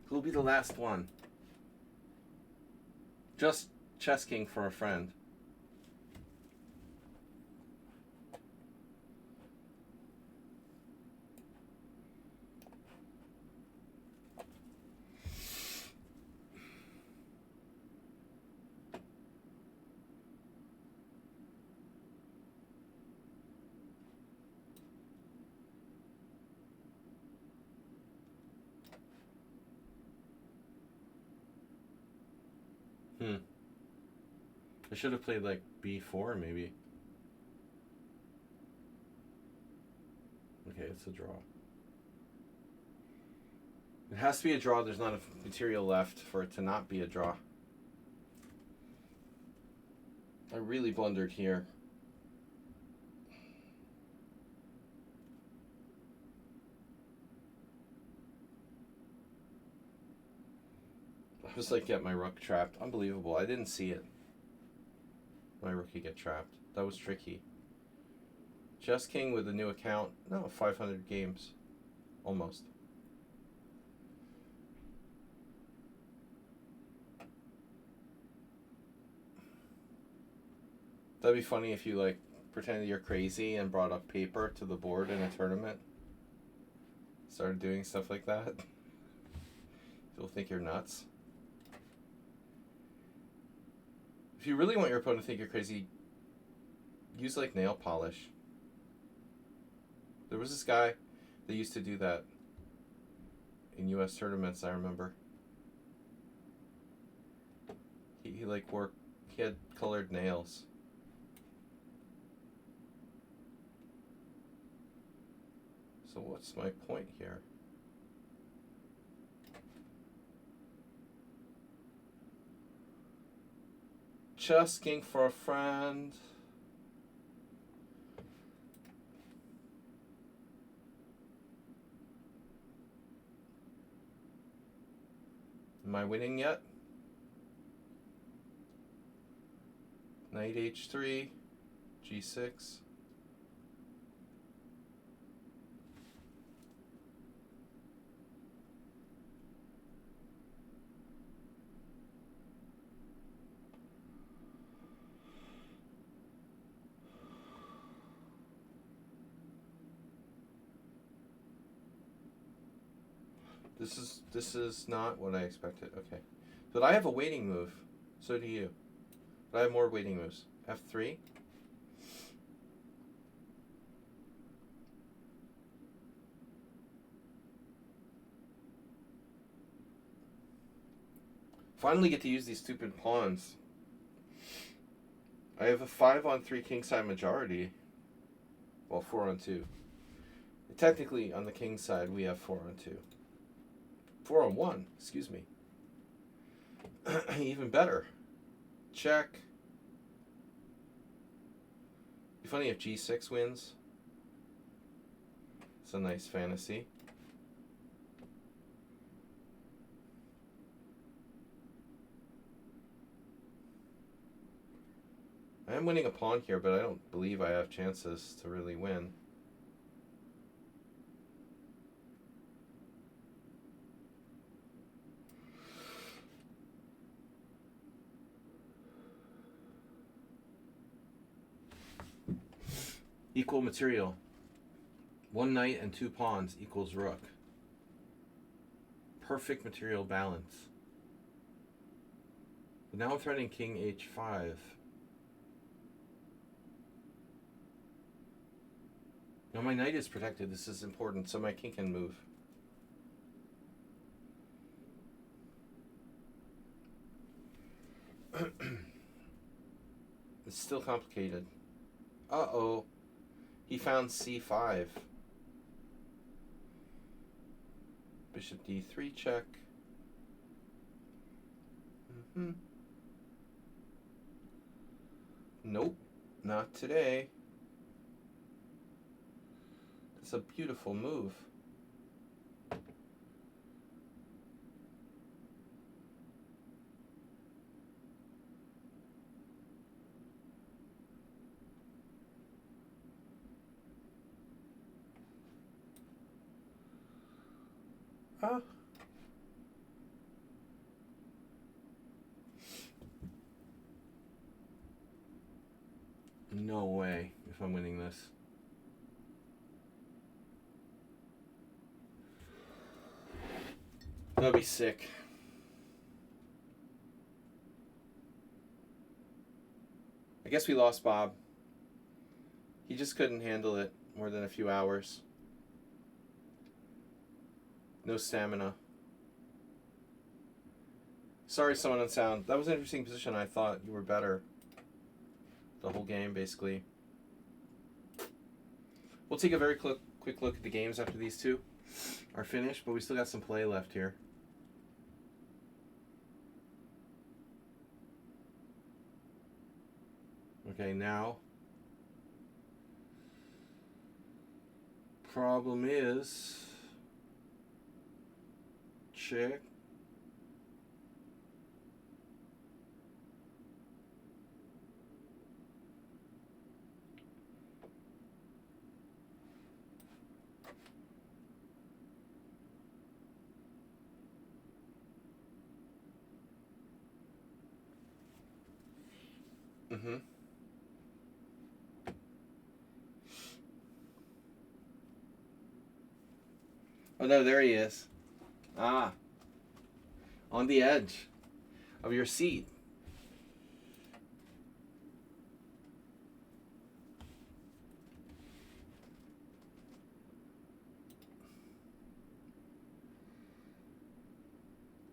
Who'll be the last one? Just Chess King for a friend. Hmm. I should have played like b4 maybe. Okay, it's a draw. It has to be a draw. There's not enough material left for it to not be a draw. I really blundered here. I was like, get my rook trapped. Unbelievable. I didn't see it. My rook could get trapped. That was tricky. Chess King with a new account. No, 500 games. Almost. That'd be funny if you like pretended you're crazy and brought up paper to the board in a tournament. Started doing stuff like that. People think you're nuts. If you really want your opponent to think you're crazy, use like nail polish. There was this guy that used to do that in US tournaments, I remember. He like he had colored nails. So what's my point here? Just king for a friend. Am I winning yet? Knight h3, g6. This is not what I expected. Okay. But I have a waiting move. So do you. But I have more waiting moves. f3. Finally get to use these stupid pawns. I have a 5-on-3 kingside majority. Well, 4-on-2. Technically, on the king side, we have 4-on-2. 4-on-1, excuse me. Even better. Check. Be funny if g6 wins. It's a nice fantasy. I am winning a pawn here, but I don't believe I have chances to really win. Equal material. 1 knight and 2 pawns equals rook. Perfect material balance. But now I'm threatening king h5. Now my knight is protected. This is important, so my king can move. It's still complicated. Uh-oh. He found c5. Bishop d3 check. Nope, not today. It's a beautiful move. No way if I'm winning this. That'd be sick. I guess we lost Bob. He just couldn't handle it more than a few hours. No stamina. Sorry, someone on sound. That was an interesting position. I thought you were better the whole game, basically. We'll take a very quick look at the games after these two are finished, but we still got some play left here. Okay, now problem is check. Mm-hmm. Oh no, there he is. Ah. On the edge of your seat.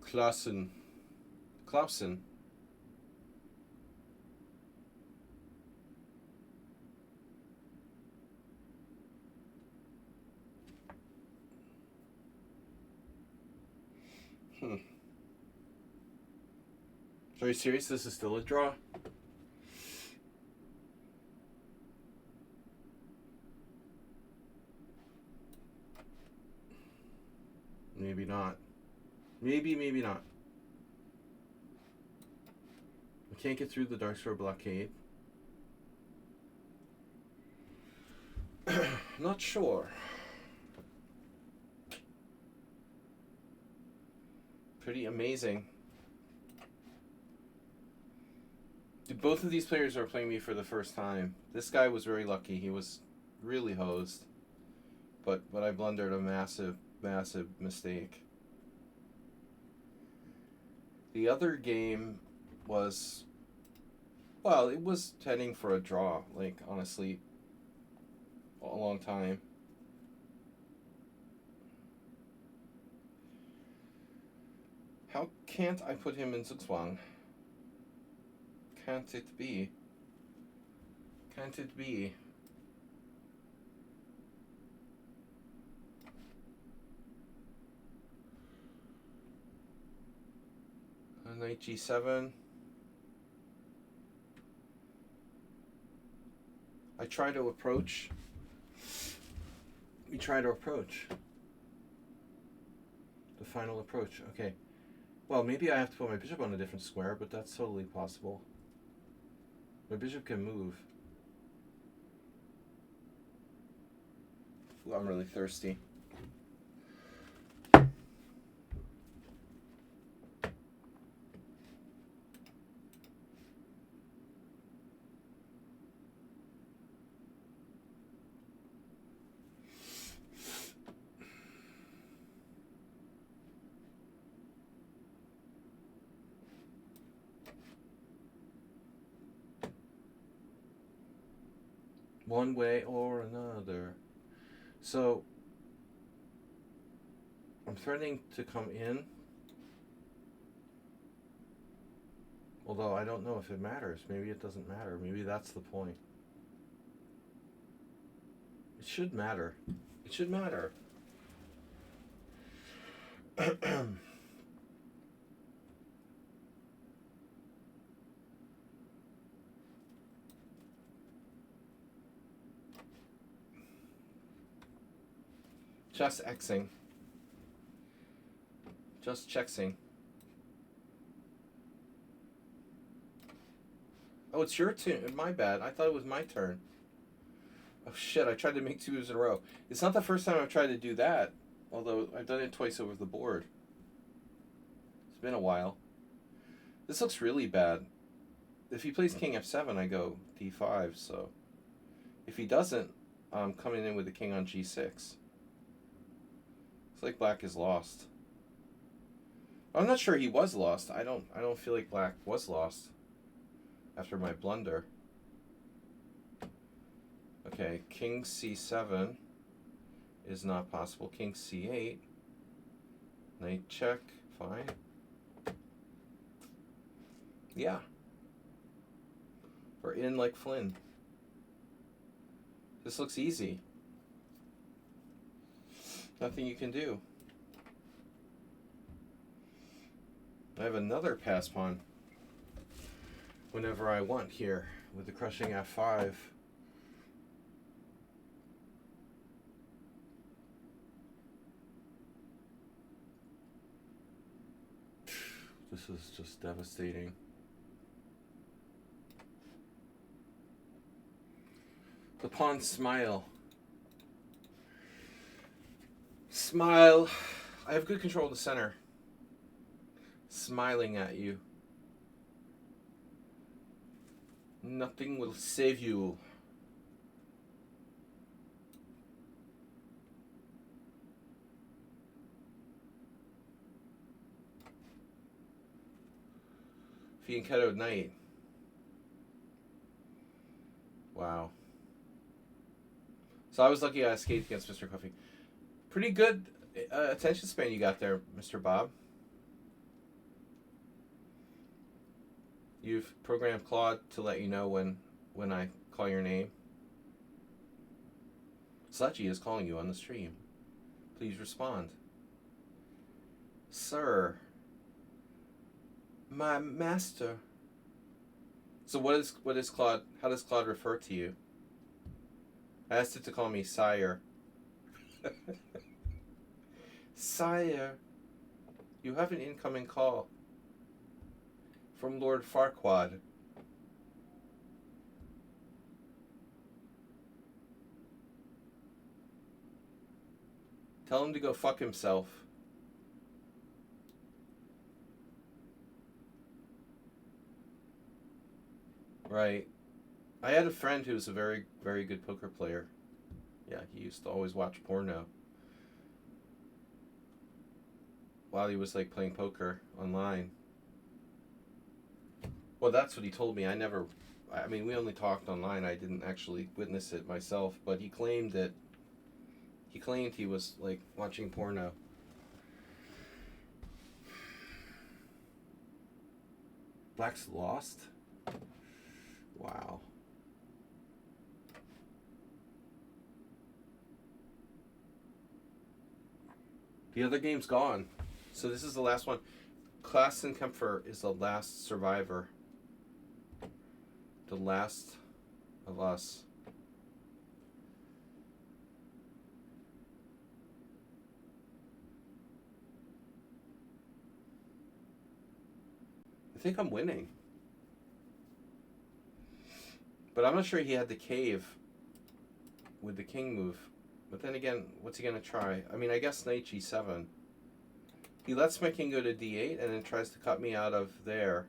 Clausen. Are you serious? This is still a draw? Maybe not. Maybe not. We can't get through the Darkstar blockade. Not sure. Pretty amazing. Both of these players are playing me for the first time. This guy was very lucky. He was really hosed. But I blundered a massive mistake. The other game was, well, it was heading for a draw, like, honestly, a long time. How can't I put him in Zugzwang? Can't it be? Can't it be? Knight G7. I try to approach. We try to approach. The final approach. Okay. Well, maybe I have to put my bishop on a different square, but that's totally possible. My bishop can move. Ooh, I'm really thirsty. One way or another. So, I'm threatening to come in. Although I don't know if it matters. Maybe it doesn't matter. Maybe that's the point. It should matter. It should matter. Just Xing. Just checksing. Oh, it's your turn. My bad. I thought it was my turn. Oh shit, I tried to make 2 moves in a row. It's not the first time I've tried to do that. Although I've done it twice over the board. It's been a while. This looks really bad. If he plays King F7, I go D5, so... If he doesn't, I'm coming in with the king on G6. It's like black is lost. I'm not sure he was lost. I don't feel like black was lost after my blunder. Okay, king C7 is not possible. King C8. Knight check, fine. Yeah. Or in like Flynn. This looks easy. Nothing you can do. I have another pass pawn whenever I want here with the crushing f5. This is just devastating. The pawns smile. Smile. I have good control of the center. Smiling at you. Nothing will save you. Fianchetto Knight. Wow. So I was lucky I escaped against Mr. Coffee. Pretty good attention span you got there, Mr. Bob. You've programmed Claude to let you know when I call your name. Sludgy is calling you on the stream. Please respond. Sir. My master. So what is Claude? How does Claude refer to you? I asked it to call me sire. Sire, you have an incoming call from Lord Farquaad. Tell him to go fuck himself. Right. I had a friend who was a very, very good poker player. Yeah, he used to always watch porno while he was like playing poker online. Well, that's what he told me. I mean, we only talked online. I didn't actually witness it myself, but he claimed he was like watching porno. Black's lost? Wow. The other game's gone. So this is the last one. Klassen Kempfer is the last survivor. The last of us. I think I'm winning. But I'm not sure he had the cave with the king move. But then again, what's he going to try? I mean, I guess knight g7. He lets my king go to d8 and then tries to cut me out of there.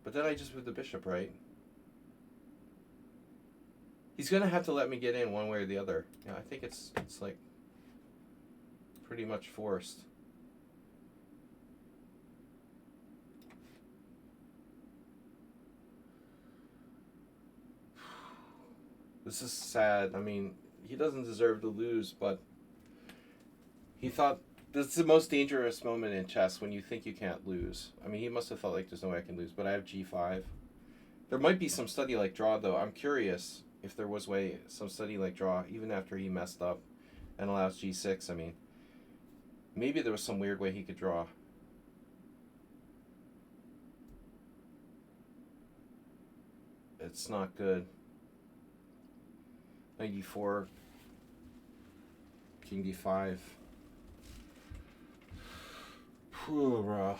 But then I just move the bishop, right? He's going to have to let me get in one way or the other. Yeah, I think it's like pretty much forced. This is sad. I mean, he doesn't deserve to lose, but he thought this is the most dangerous moment in chess when you think you can't lose. I mean, he must have felt like there's no way I can lose, but I have g5. There might be some study like draw, though. I'm curious if there was some study like draw, even after he messed up and allows g6. I mean, maybe there was some weird way he could draw. It's not good. 94, king d5. Phew, bro.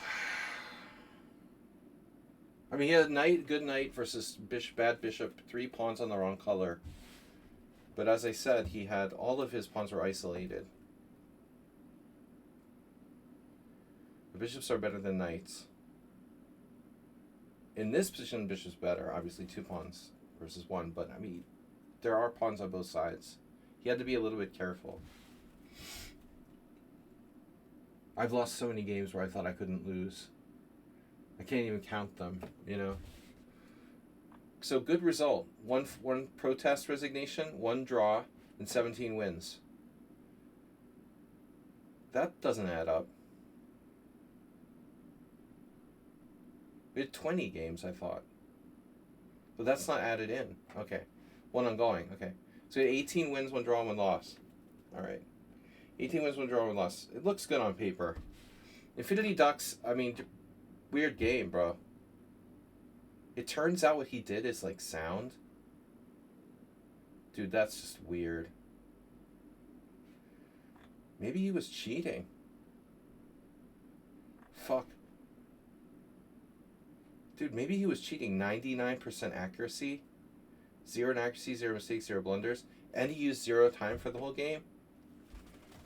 I mean, he had good knight versus bad bishop, 3 pawns on the wrong color. But as I said, he had all of his pawns were isolated. The bishops are better than knights. In this position, bishop's better. Obviously, 2 pawns versus 1. But I mean, there are pawns on both sides. He had to be a little bit careful. I've lost so many games where I thought I couldn't lose. I can't even count them, you know. So good result. One protest resignation, 1 draw, and 17 wins. That doesn't add up. We had 20 games, I thought. But that's not added in. Okay. One ongoing. Okay. So we had 18 wins, 1 draw, 1 loss. All right. 18 wins, 1 draw, 1 loss. It looks good on paper. Infinity Ducks, I mean, weird game, bro. It turns out what he did is like sound. Dude, that's just weird. Maybe he was cheating. Fuck. Dude, maybe he was cheating. 99% accuracy. 0 inaccuracy, 0 mistakes, 0 blunders. And he used 0 time for the whole game.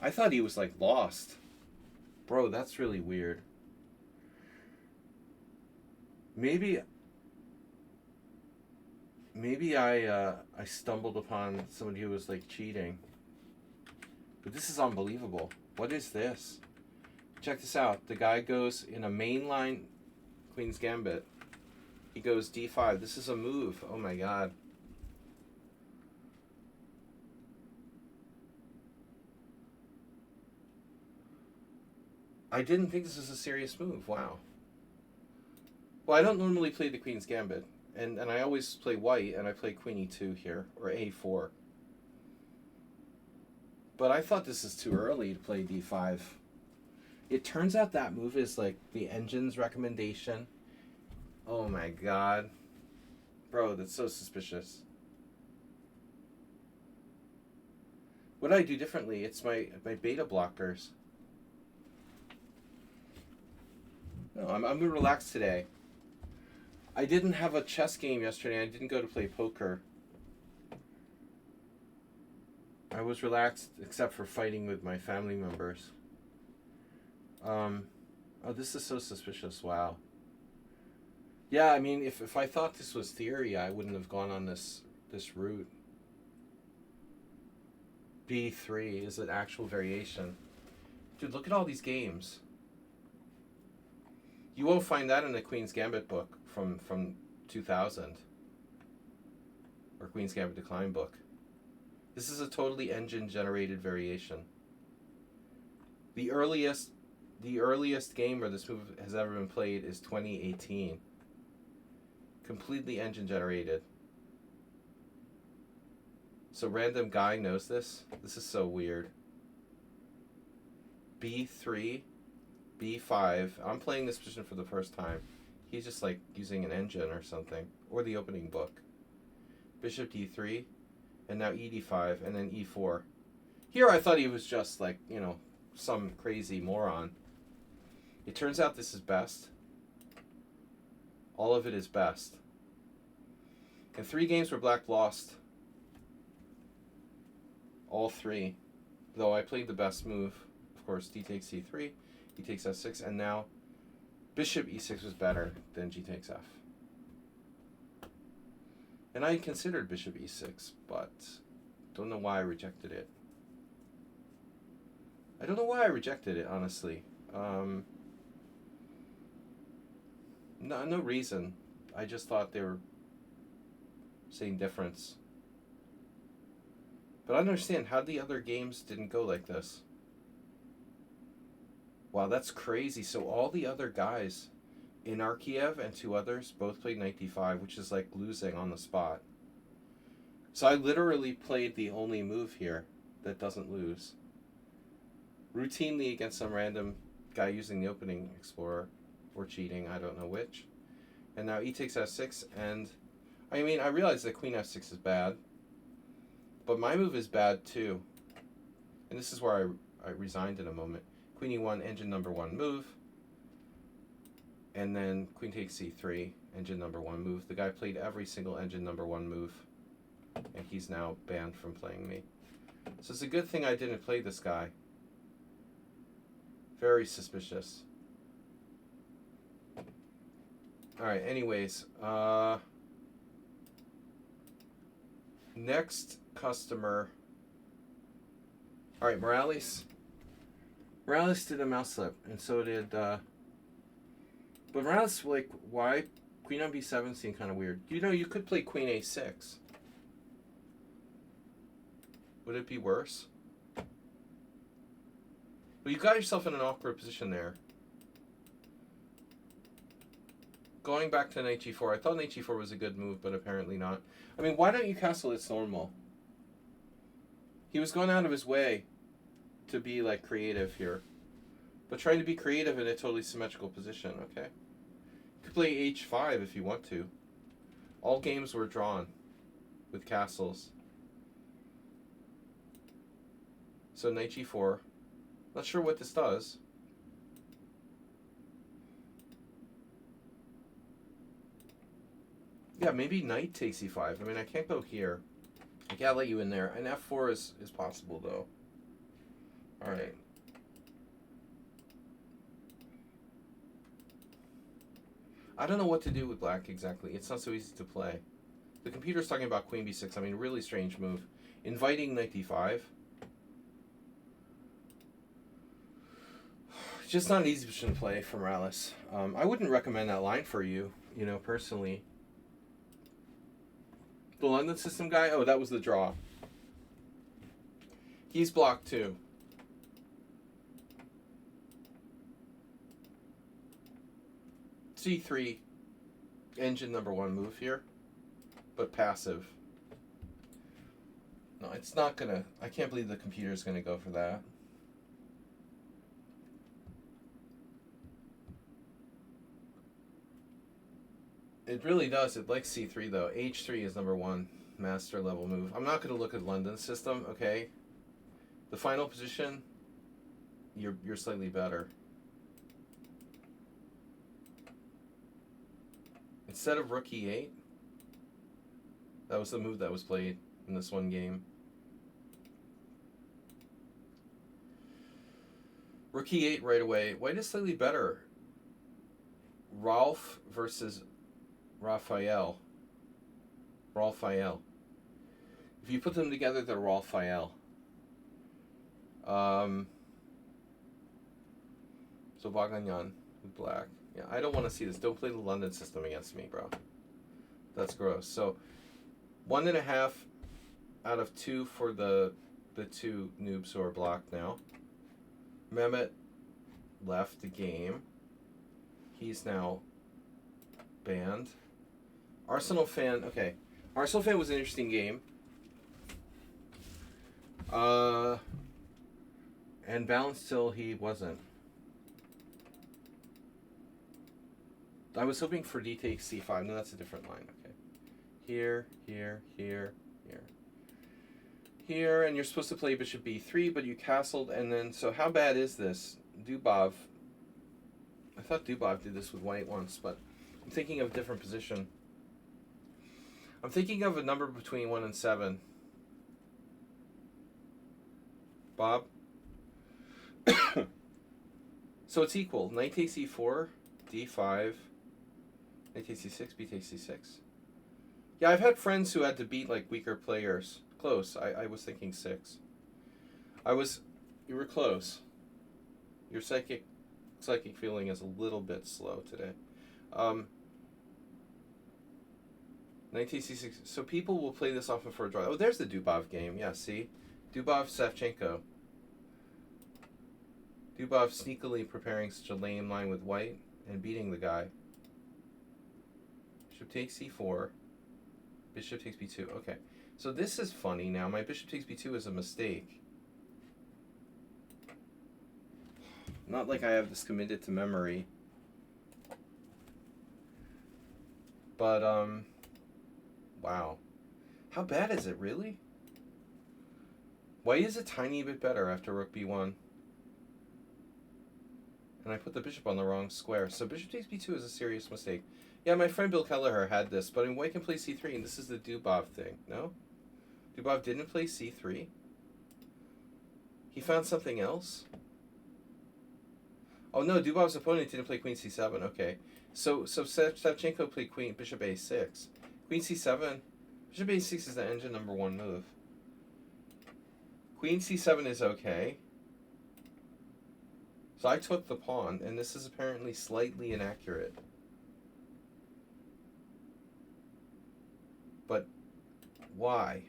I thought he was like lost. Bro, that's really weird. Maybe I stumbled upon somebody who was like cheating. But this is unbelievable. What is this? Check this out. The guy goes in a mainline Queen's Gambit. He goes d5. This is a move. Oh my god. I didn't think this was a serious move. Wow. Well, I don't normally play the Queen's Gambit. And I always play white, and I play Queen e2 here, or a4. But I thought this is too early to play d5. It turns out that move is like the engine's recommendation. Oh my god. Bro, that's so suspicious. What do I do differently? It's my beta blockers. No, I'm relaxed today. I didn't have a chess game yesterday. I didn't go to play poker. I was relaxed except for fighting with my family members. Oh, this is so suspicious. Wow. Yeah, I mean, if I thought this was theory, I wouldn't have gone on this route. B3 is an actual variation. Dude, look at all these games. You won't find that in the Queen's Gambit book from 2000. Or Queen's Gambit Decline book. This is a totally engine-generated variation. The earliest game where this move has ever been played is 2018. Completely engine-generated. So random guy knows this? This is so weird. B3, B5. I'm playing this position for the first time. He's just like using an engine or something. Or the opening book. Bishop D3. And now ED5 and then E4. Here I thought he was just like, you know, some crazy moron. It turns out this is best. All of it is best. In 3 games where Black lost. All 3. Though I played the best move. Of course, D takes C3. He takes F6. And now Bishop E6 was better than G takes F. And I considered Bishop E6, but don't know why I rejected it. I don't know why I rejected it, honestly. No reason. I just thought they were saying difference. But I don't understand how the other games didn't go like this. Wow, that's crazy. So all the other guys, Inarkiev and 2 others, both played knight d5, which is like losing on the spot. So I literally played the only move here that doesn't lose. Routinely against some random guy using the opening explorer, or cheating, I don't know which. And now E takes f6, and I mean, I realize that queen f6 is bad, but my move is bad too. And this is where I resigned in a moment. Queen e1, engine number 1 move. And then queen takes c3, engine number 1 move. The guy played every single engine number 1 move. And he's now banned from playing me. So it's a good thing I didn't play this guy. Very suspicious. Alright, anyways. Next customer. Alright, Morales. Morales did a mouse slip, and so did, but Morales, like, why? Queen on b7 seemed kind of weird. You know, you could play queen a6. Would it be worse? Well, you got yourself in an awkward position there. going back to knight g4, I thought knight g4 was a good move, but apparently not. I mean, why don't you castle it's normal? He was going out of his way to be, like, creative here. But trying to be creative in a totally symmetrical position, okay? You could play h5 if you want to. All games were drawn with castles. So knight g4. Not sure what this does. Yeah, maybe knight takes e5. I mean, I can't go here. I gotta let you in there. And f4 is possible, though. Alright. I don't know what to do with black exactly. It's not so easy to play. The computer's talking about queen b6. I mean, really strange move. Inviting knight d5. Just not an easy position to play for Morales. I wouldn't recommend that line for you, you know, personally. The London system guy? Oh, that was the draw. He's blocked too. C3, engine number 1 move here, but passive. No, it's not gonna, I can't believe the computer's gonna go for that. It really does. It likes c3 though. h3 is number 1 master level move. I'm not going to look at London system, okay? The final position, you're slightly better. Instead of rook e8, that was the move that was played in this one game. Rook e8 right away. White is slightly better. Ralph versus Raphael. If you put them together, they're Raphael. So Vaganyan with black. Yeah, I don't want to see this. Don't play the London system against me, bro. That's gross. So 1.5 out of 2 for the 2 noobs who are blocked now. Mehmet left the game. He's now banned. Arsenal fan, okay. Arsenal fan was an interesting game. And balanced till he wasn't. I was hoping for d takes c5. No, that's a different line. Okay. Here, here, here, here. Here, and you're supposed to play bishop b3, but you castled, and then, so how bad is this? Dubov. I thought Dubov did this with white once, but I'm thinking of a different position. I'm thinking of a number between 1 and 7. Bob? So it's equal. Knight takes e4, d5, knight takes c6, b takes c6. Yeah, I've had friends who had to beat like weaker players. Close. I was thinking 6. You were close. Your psychic feeling is a little bit slow today. Knight takes c6. So people will play this often for a draw. Oh, there's the Dubov game. Yeah, see? Dubov Savchenko. Dubov sneakily preparing such a lame line with white and beating the guy. Bishop takes c4. Bishop takes b2. Okay. So this is funny now. My bishop takes b2 is a mistake. Not like I have this committed to memory. But, wow. How bad is it, really? White is a tiny bit better after rook b1. And I put the bishop on the wrong square. So bishop takes b2 is a serious mistake. Yeah, my friend Bill Kelleher had this, but white can play c3, and this is the Dubov thing. No? Dubov didn't play c3? He found something else? Oh no, Dubov's opponent didn't play queen c7. Okay. So Savchenko played bishop a6. Queen c7. Bishop a6 is the engine number 1 move. Queen c7 is okay. So I took the pawn, and this is apparently slightly inaccurate. But why?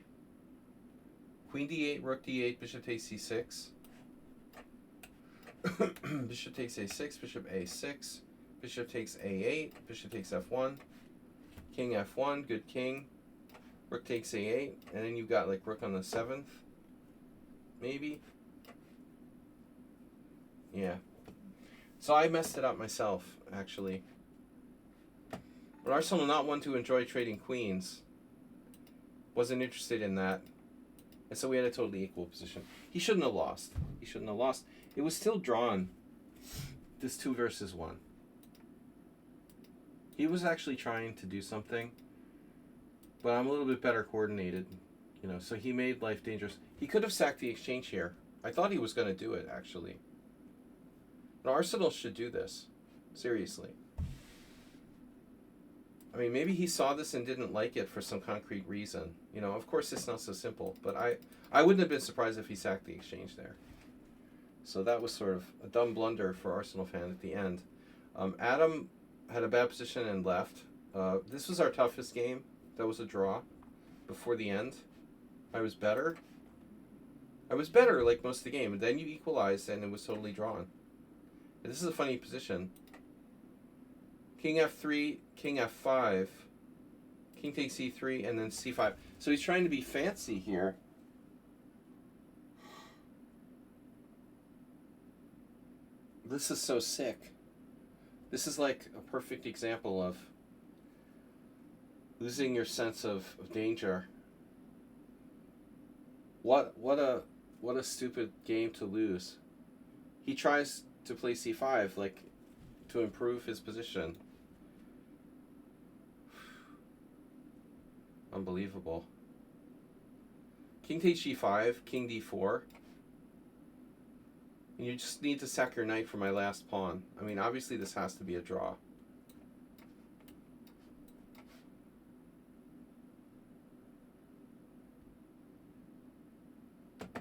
Queen d8, rook d8, bishop takes c6. Bishop takes a6, bishop a6, Bishop takes a8. Bishop takes f1. King f1. Good king. Rook takes a8. And then you've got like rook on the 7th. Maybe. Yeah. So I messed it up myself, actually. But Arsenal not one to enjoy trading queens. Wasn't interested in that. And so we had a totally equal position. He shouldn't have lost. He shouldn't have lost. It was still drawn. This 2 versus 1. He was actually trying to do something. But I'm a little bit better coordinated. You know, so he made life dangerous. He could have sacked the exchange here. I thought he was going to do it, actually. But Arsenal should do this. Seriously. I mean, maybe he saw this and didn't like it for some concrete reason. You know, of course, it's not so simple. But I wouldn't have been surprised if he sacked the exchange there. So that was sort of a dumb blunder for Arsenal fan at the end. Adam had a bad position and left. This was our toughest game. That was a draw before the end. I was better like most of the game. And then you equalized and it was totally drawn. And this is a funny position. King f3, king f5, king takes e3, and then c5. So he's trying to be fancy here. This is so sick. This is like a perfect example of losing your sense of danger. What a stupid game to lose. He tries to play c5 like to improve his position. Unbelievable. King takes g5, king d4. And you just need to sack your knight for my last pawn. I mean, obviously this has to be a draw.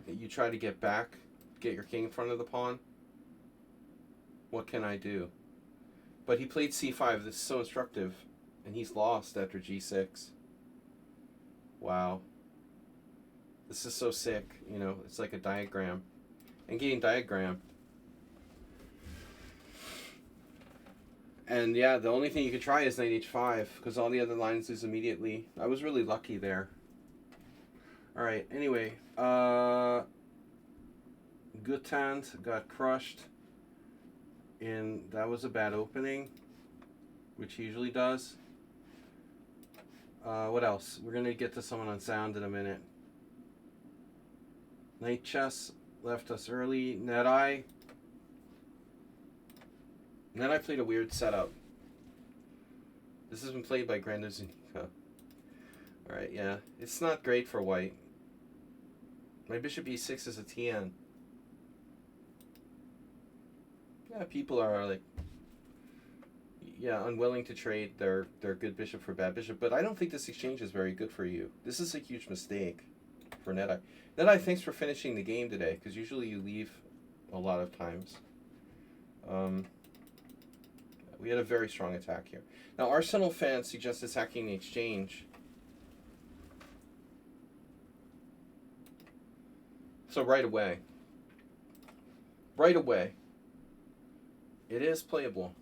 You try to get back, get your king in front of the pawn. What can I do? But he played c5. This is so instructive. And he's lost after g6. Wow. This is so sick. You know, it's like a diagram. And getting diagram. And yeah, the only thing you could try is knight h5 because all the other lines lose immediately. I was really lucky there. Alright, anyway. Gutant got crushed. And that was a bad opening, which he usually does. What else? We're going to get to someone on sound in a minute. Knight chess left us early. Net-Eye played a weird setup. This has been played by Grando Zuniga. Alright, yeah. It's not great for white. My bishop e6 is a TN. Yeah, people are like, yeah, unwilling to trade their good bishop for bad bishop, but I don't think this exchange is very good for you. This is a huge mistake for Net-Eye. Net-Eye, thanks for finishing the game today, because usually you leave a lot of times. We had a very strong attack here. Now, Arsenal fans suggest attacking the exchange. So right away, it is playable.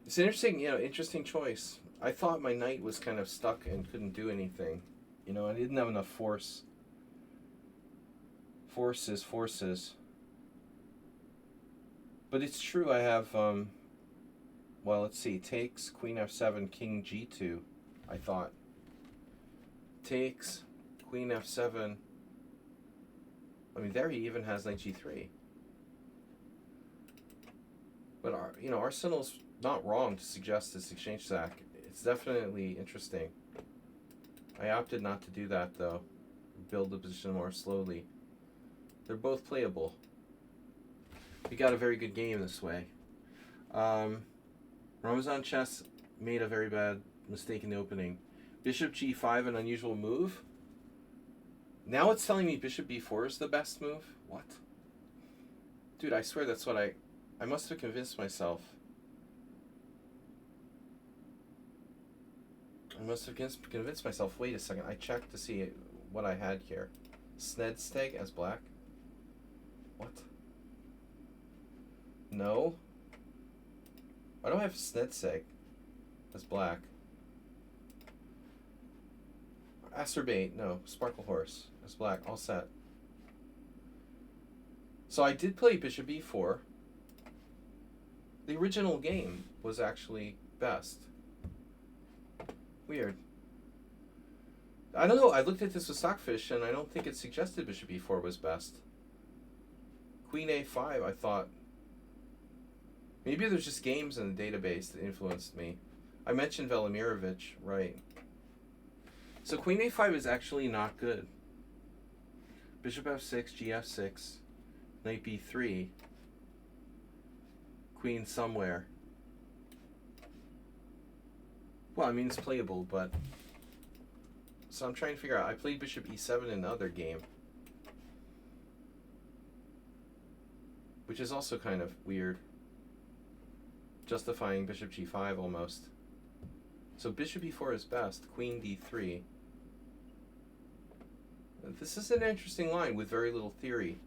It's an interesting choice. I thought my knight was kind of stuck and couldn't do anything. You know, I didn't have enough force. Forces. But it's true, I have, well, let's see. Takes, queen f7, king g2, I thought. Takes, queen f7. I mean, there he even has knight g3. But, Arsenal's not wrong to suggest this exchange sack. It's definitely interesting. I opted not to do that, though. Build the position more slowly. They're both playable. We got a very good game this way. Ramazan Chess made a very bad mistake in the opening. Bishop g5, an unusual move. Now it's telling me bishop b4 is the best move? What? Dude, I swear that's what I must have convinced myself. I must have convinced myself. Wait a second. I checked to see what I had here. Snedsteg as black. What? No. I don't have Snetseg. That's black. Acerbate, no. Sparkle Horse. That's black. All set. So I did play Bishop e4. The original game was actually best. Weird. I don't know. I looked at this with Stockfish, and I don't think it suggested Bishop e4 was best. Queen a5, I thought. Maybe there's just games in the database that influenced me. I mentioned Velimirovich, right. So Queen a5 is actually not good. Bishop f6, gf6, knight b3, queen somewhere. Well, I mean, it's playable, but... So I'm trying to figure out. I played Bishop e7 in the other game, which is also kind of weird. Justifying Bishop g5 almost. So Bishop e4 is best. Queen d3. This is an interesting line with very little theory.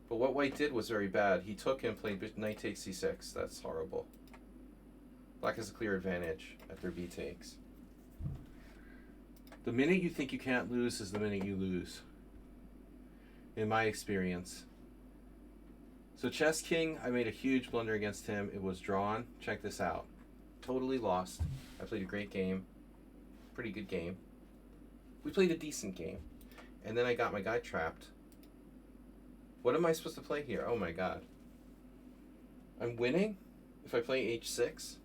But what white did was very bad. He took and played knight takes c6. That's horrible. Black has a clear advantage after b takes. The minute you think you can't lose is the minute you lose, in my experience. So Chess King, I made a huge blunder against him. It was drawn. Check this out. Totally lost. I played a great game. Pretty good game. We played a decent game. And then I got my guy trapped. What am I supposed to play here? Oh my god. I'm winning if I play h6?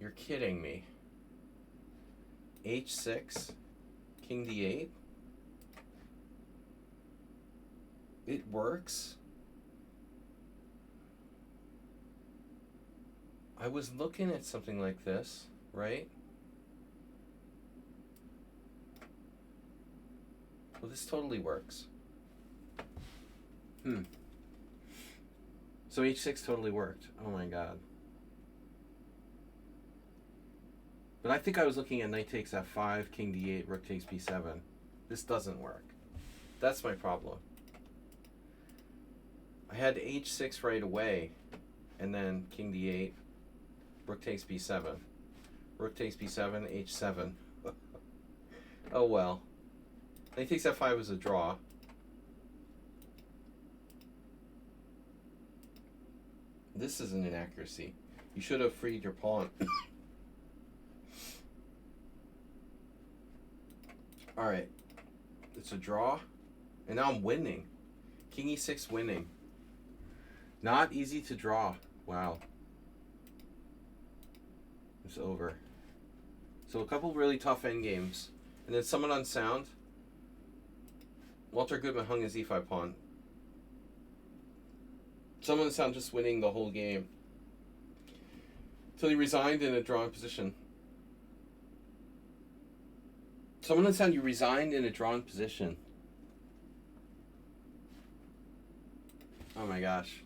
You're kidding me. h6, king d8. It works. I was looking at something like this, right? Well, this totally works. So h6 totally worked. Oh my god. But I think I was looking at knight takes f5, king d8, rook takes b7. This doesn't work. That's my problem. I had h6 right away, and then king d8, rook takes b7. Rook takes b7, h7. Oh well. Knight takes f5 was a draw. This is an inaccuracy. You should have freed your pawn. Alright. It's a draw. And now I'm winning. King e6 winning. Not easy to draw. Wow. It's over. So a couple really tough endgames. And then someone unsound. Walter Goodman hung his e5 pawn. Someone unsound just winning the whole game. Till he resigned in a drawn position. Someone unsound, you resigned in a drawn position. Oh my gosh.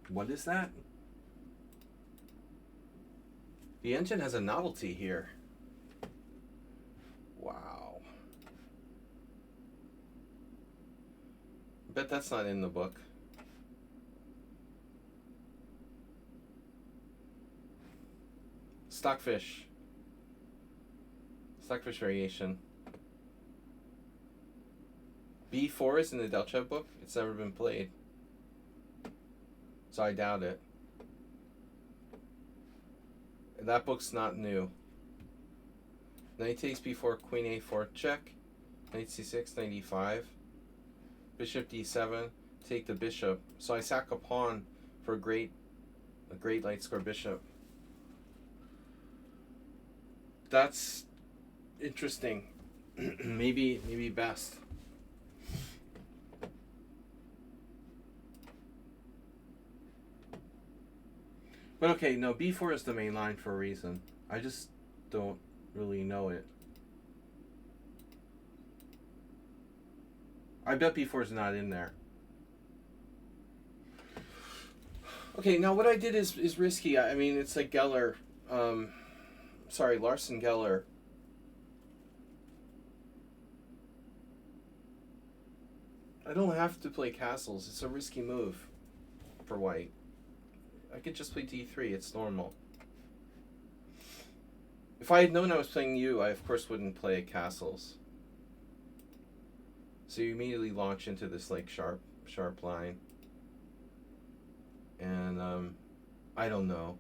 What is that? The engine has a novelty here. Wow. I bet that's not in the book. Stockfish. Stockfish variation. B4 is in the Delchev book. It's never been played. So I doubt it. That book's not new. Knight takes b4, queen a4, check. Knight c6, knight e5. Bishop d7, take the bishop. So I sack a pawn for a great light square bishop. That's interesting. maybe best. But okay, no, b4 is the main line for a reason. I just don't really know it. I bet b4 is not in there. Okay, now what I did is risky. I mean, it's like Geller. Larson Geller. I don't have to play castles. It's a risky move for white. I could just play d3. It's normal. If I had known I was playing you, I of course wouldn't play castles. So you immediately launch into this like sharp line. And I don't know.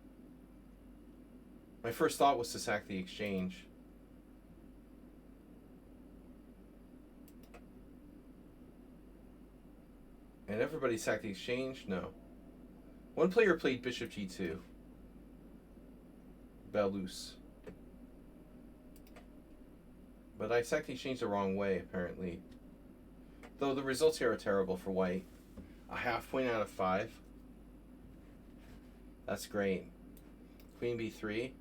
My first thought was to sack the exchange. And everybody sacked the exchange? No. One player played bishop g2. Belus. But I sacked the exchange the wrong way, apparently. Though the results here are terrible for white. A half point out of 5. That's great. Queen b3.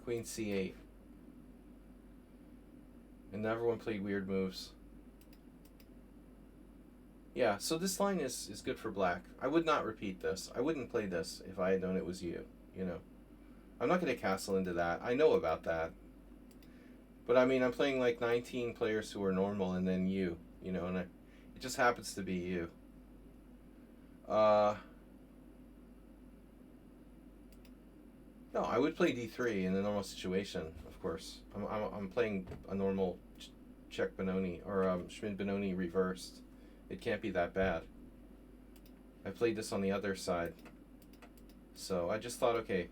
Queen c8. And everyone played weird moves. Yeah, so this line is good for black. I would not repeat this. I wouldn't play this if I had known it was you, you know. I'm not going to castle into that. I know about that. But I mean, I'm playing like 19 players who are normal and then you know, and it just happens to be you. No, I would play d3 in a normal situation, of course. I'm playing a normal Czech Benoni or Schmid Benoni reversed. It can't be that bad. I played this on the other side. So I just thought, okay,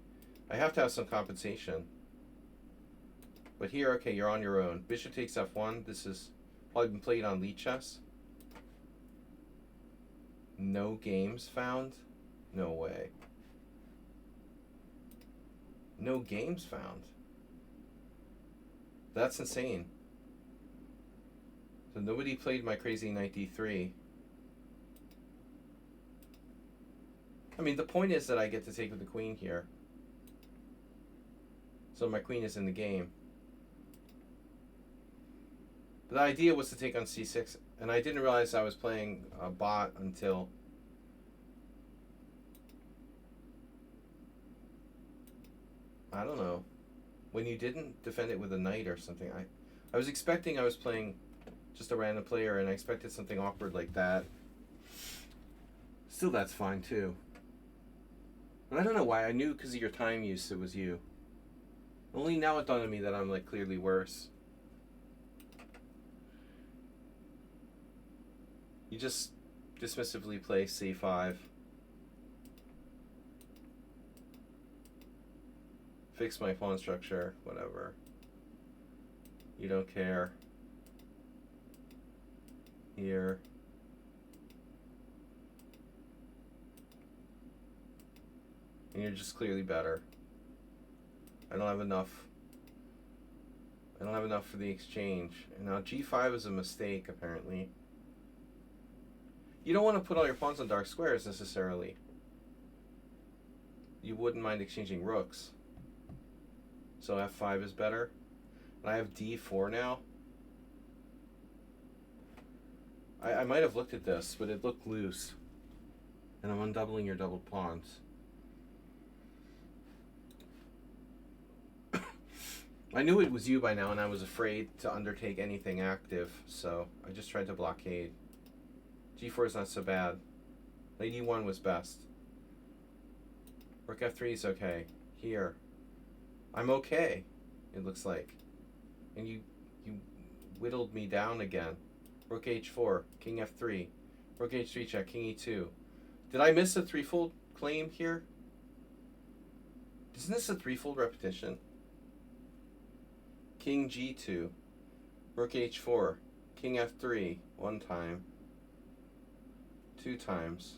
I have to have some compensation. But here, okay, you're on your own. Bishop takes f1. This is probably been played on Lichess. No games found? No way. No games found. That's insane. So nobody played my crazy knight d3. I mean, the point is that I get to take with the queen here. So my queen is in the game. But the idea was to take on c6, and I didn't realize I was playing a bot until I don't know, when you didn't defend it with a knight or something. I was expecting I was playing just a random player, and I expected something awkward like that. Still, that's fine too. But I don't know why. I knew because of your time use it was you. Only now it dawned on me that I'm like clearly worse. You just dismissively play c5. Fix my pawn structure, whatever. You don't care. Here. And you're just clearly better. I don't have enough. I don't have enough for the exchange. And now g5 is a mistake, apparently. You don't want to put all your pawns on dark squares, necessarily. You wouldn't mind exchanging rooks. So f5 is better. And I have d4 now. I might have looked at this, but it looked loose. And I'm undoubling your doubled pawns. I knew it was you by now, and I was afraid to undertake anything active, so I just tried to blockade. g4 is not so bad. Knight e1 was best. Rook f3 is okay. Here. I'm okay, it looks like. And you whittled me down again. Rook h4, king f3, rook h3 check, king e2. Did I miss a threefold claim here? Isn't this a threefold repetition? King g2, rook h4, king f3, one time, two times.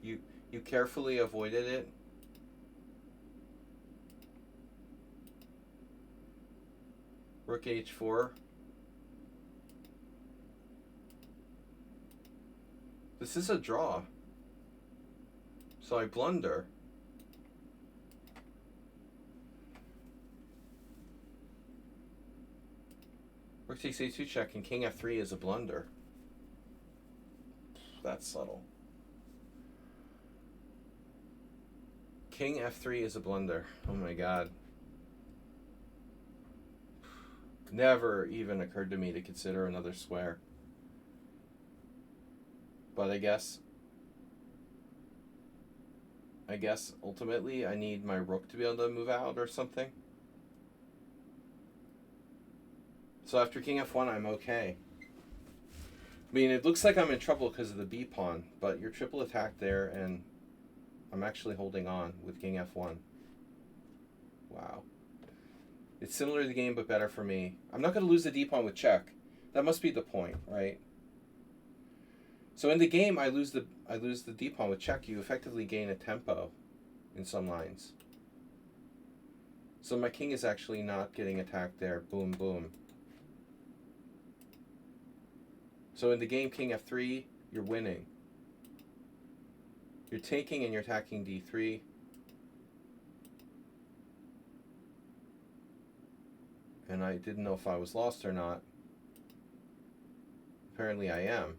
You carefully avoided it. Rook h4. This is a draw. So I blunder. Rook takes a2 check and king f3 is a blunder. That's subtle. King f3 is a blunder. Oh my god. Never even occurred to me to consider another square. But I guess ultimately I need my rook to be able to move out or something. So after king f1, I'm okay. I mean, it looks like I'm in trouble because of the b pawn, but you're triple attacked there, and I'm actually holding on with king f1. Wow. It's similar to the game, but better for me. I'm not going to lose the d pawn with check. That must be the point, right? So in the game, I lose the d pawn with check. You effectively gain a tempo in some lines. So my king is actually not getting attacked there. Boom, boom. So in the game, king f3, you're winning. You're taking and you're attacking d3. And I didn't know if I was lost or not. Apparently I am.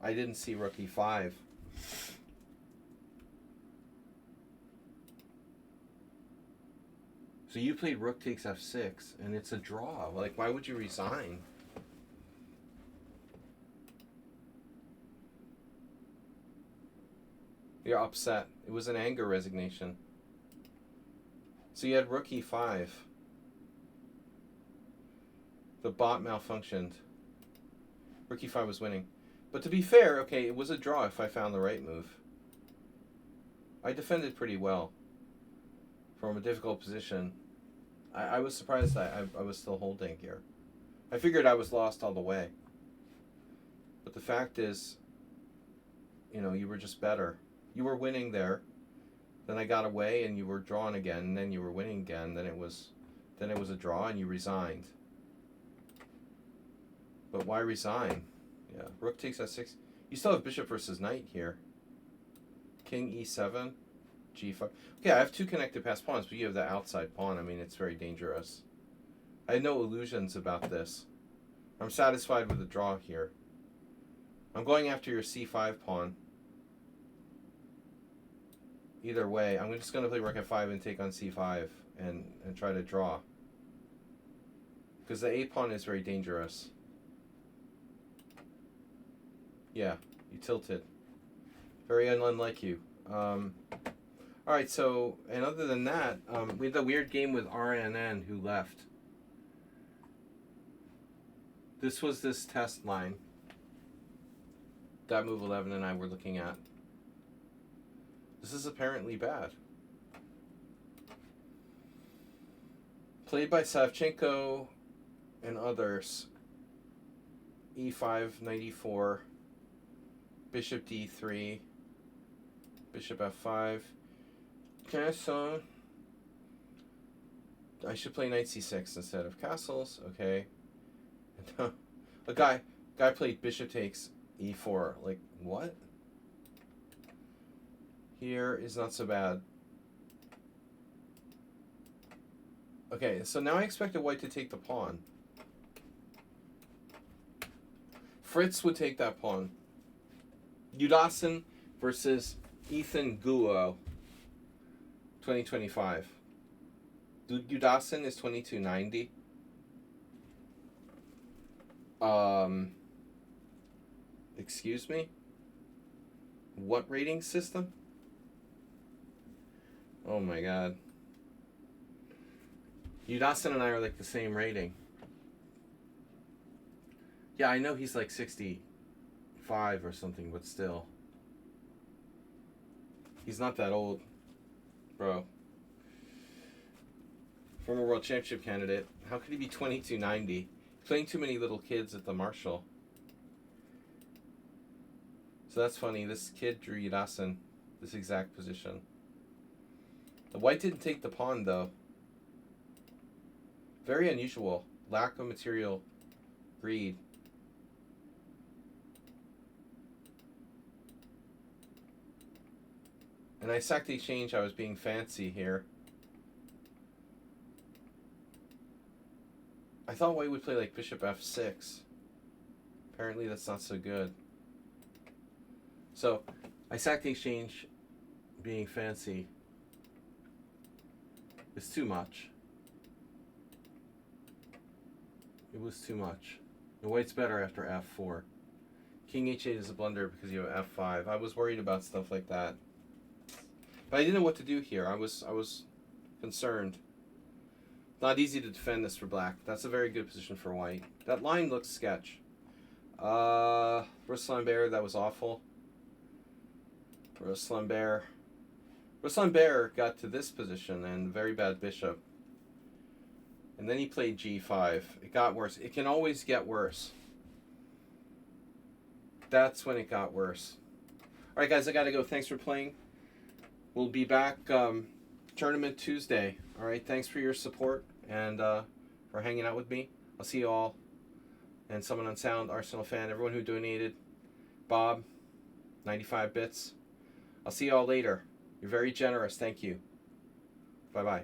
I didn't see rook e5. So you played rook takes f6, and it's a draw. Like, why would you resign? You're upset. It was an anger resignation. So you had rook e5. The bot malfunctioned. Rook e5 was winning. But to be fair, okay, it was a draw if I found the right move. I defended pretty well from a difficult position. I was surprised that I was still holding here. I figured I was lost all the way. But the fact is, you know, you were just better. You were winning there. Then I got away and you were drawn again, and then you were winning again. Then it was a draw and you resigned. But why resign? Yeah, rook takes f6. You still have bishop versus knight here. King e7, g5. Okay, I have two connected passed pawns, but you have the outside pawn. I mean, it's very dangerous. I had no illusions about this. I'm satisfied with the draw here. I'm going after your c5 pawn. Either way, I'm just going to play rook f5 and take on c5 and try to draw. Because the a pawn is very dangerous. Yeah, you tilted. Very unlike you. Alright, so, and other than that, we had the weird game with RNN who left. This was this test line that move 11 and I were looking at. This is apparently bad. Played by Savchenko and others. e5, 94. Bishop d3. Bishop f5. Castle. I should play knight c6 instead of castles. Okay. A guy played bishop takes e4. Like, what? Here is not so bad. Okay, so now I expected white to take the pawn. Fritz would take that pawn. Udasin versus Ethan Guo, 2025. Udasin is 2290. Excuse me? What rating system? Oh my god. Udasin and I are like the same rating. Yeah, I know he's like 65 or something, but still. He's not that old, bro. Former world championship candidate. How could he be 2290? Playing too many little kids at the Marshall. So that's funny. This kid drew Udasin, this exact position. The white didn't take the pawn, though. Very unusual. Lack of material greed. And I sacked the exchange. I was being fancy here. I thought white would play like bishop f6. Apparently that's not so good. So I sacked the exchange being fancy. It's too much. It was too much. The white's better after f4. King h8 is a blunder because you have f5. I was worried about stuff like that. But I didn't know what to do here. I was concerned. Not easy to defend this for black. That's a very good position for white. That line looks sketch. Ruslan Bear, that was awful. Ruslan Bear got to this position and very bad bishop. And then he played g5. It got worse. It can always get worse. That's when it got worse. All right, guys, I got to go. Thanks for playing. We'll be back tournament Tuesday. All right, thanks for your support and for hanging out with me. I'll see you all. And someone on sound, Arsenal fan, everyone who donated, Bob, 95 bits. I'll see you all later. You're very generous. Thank you. Bye-bye.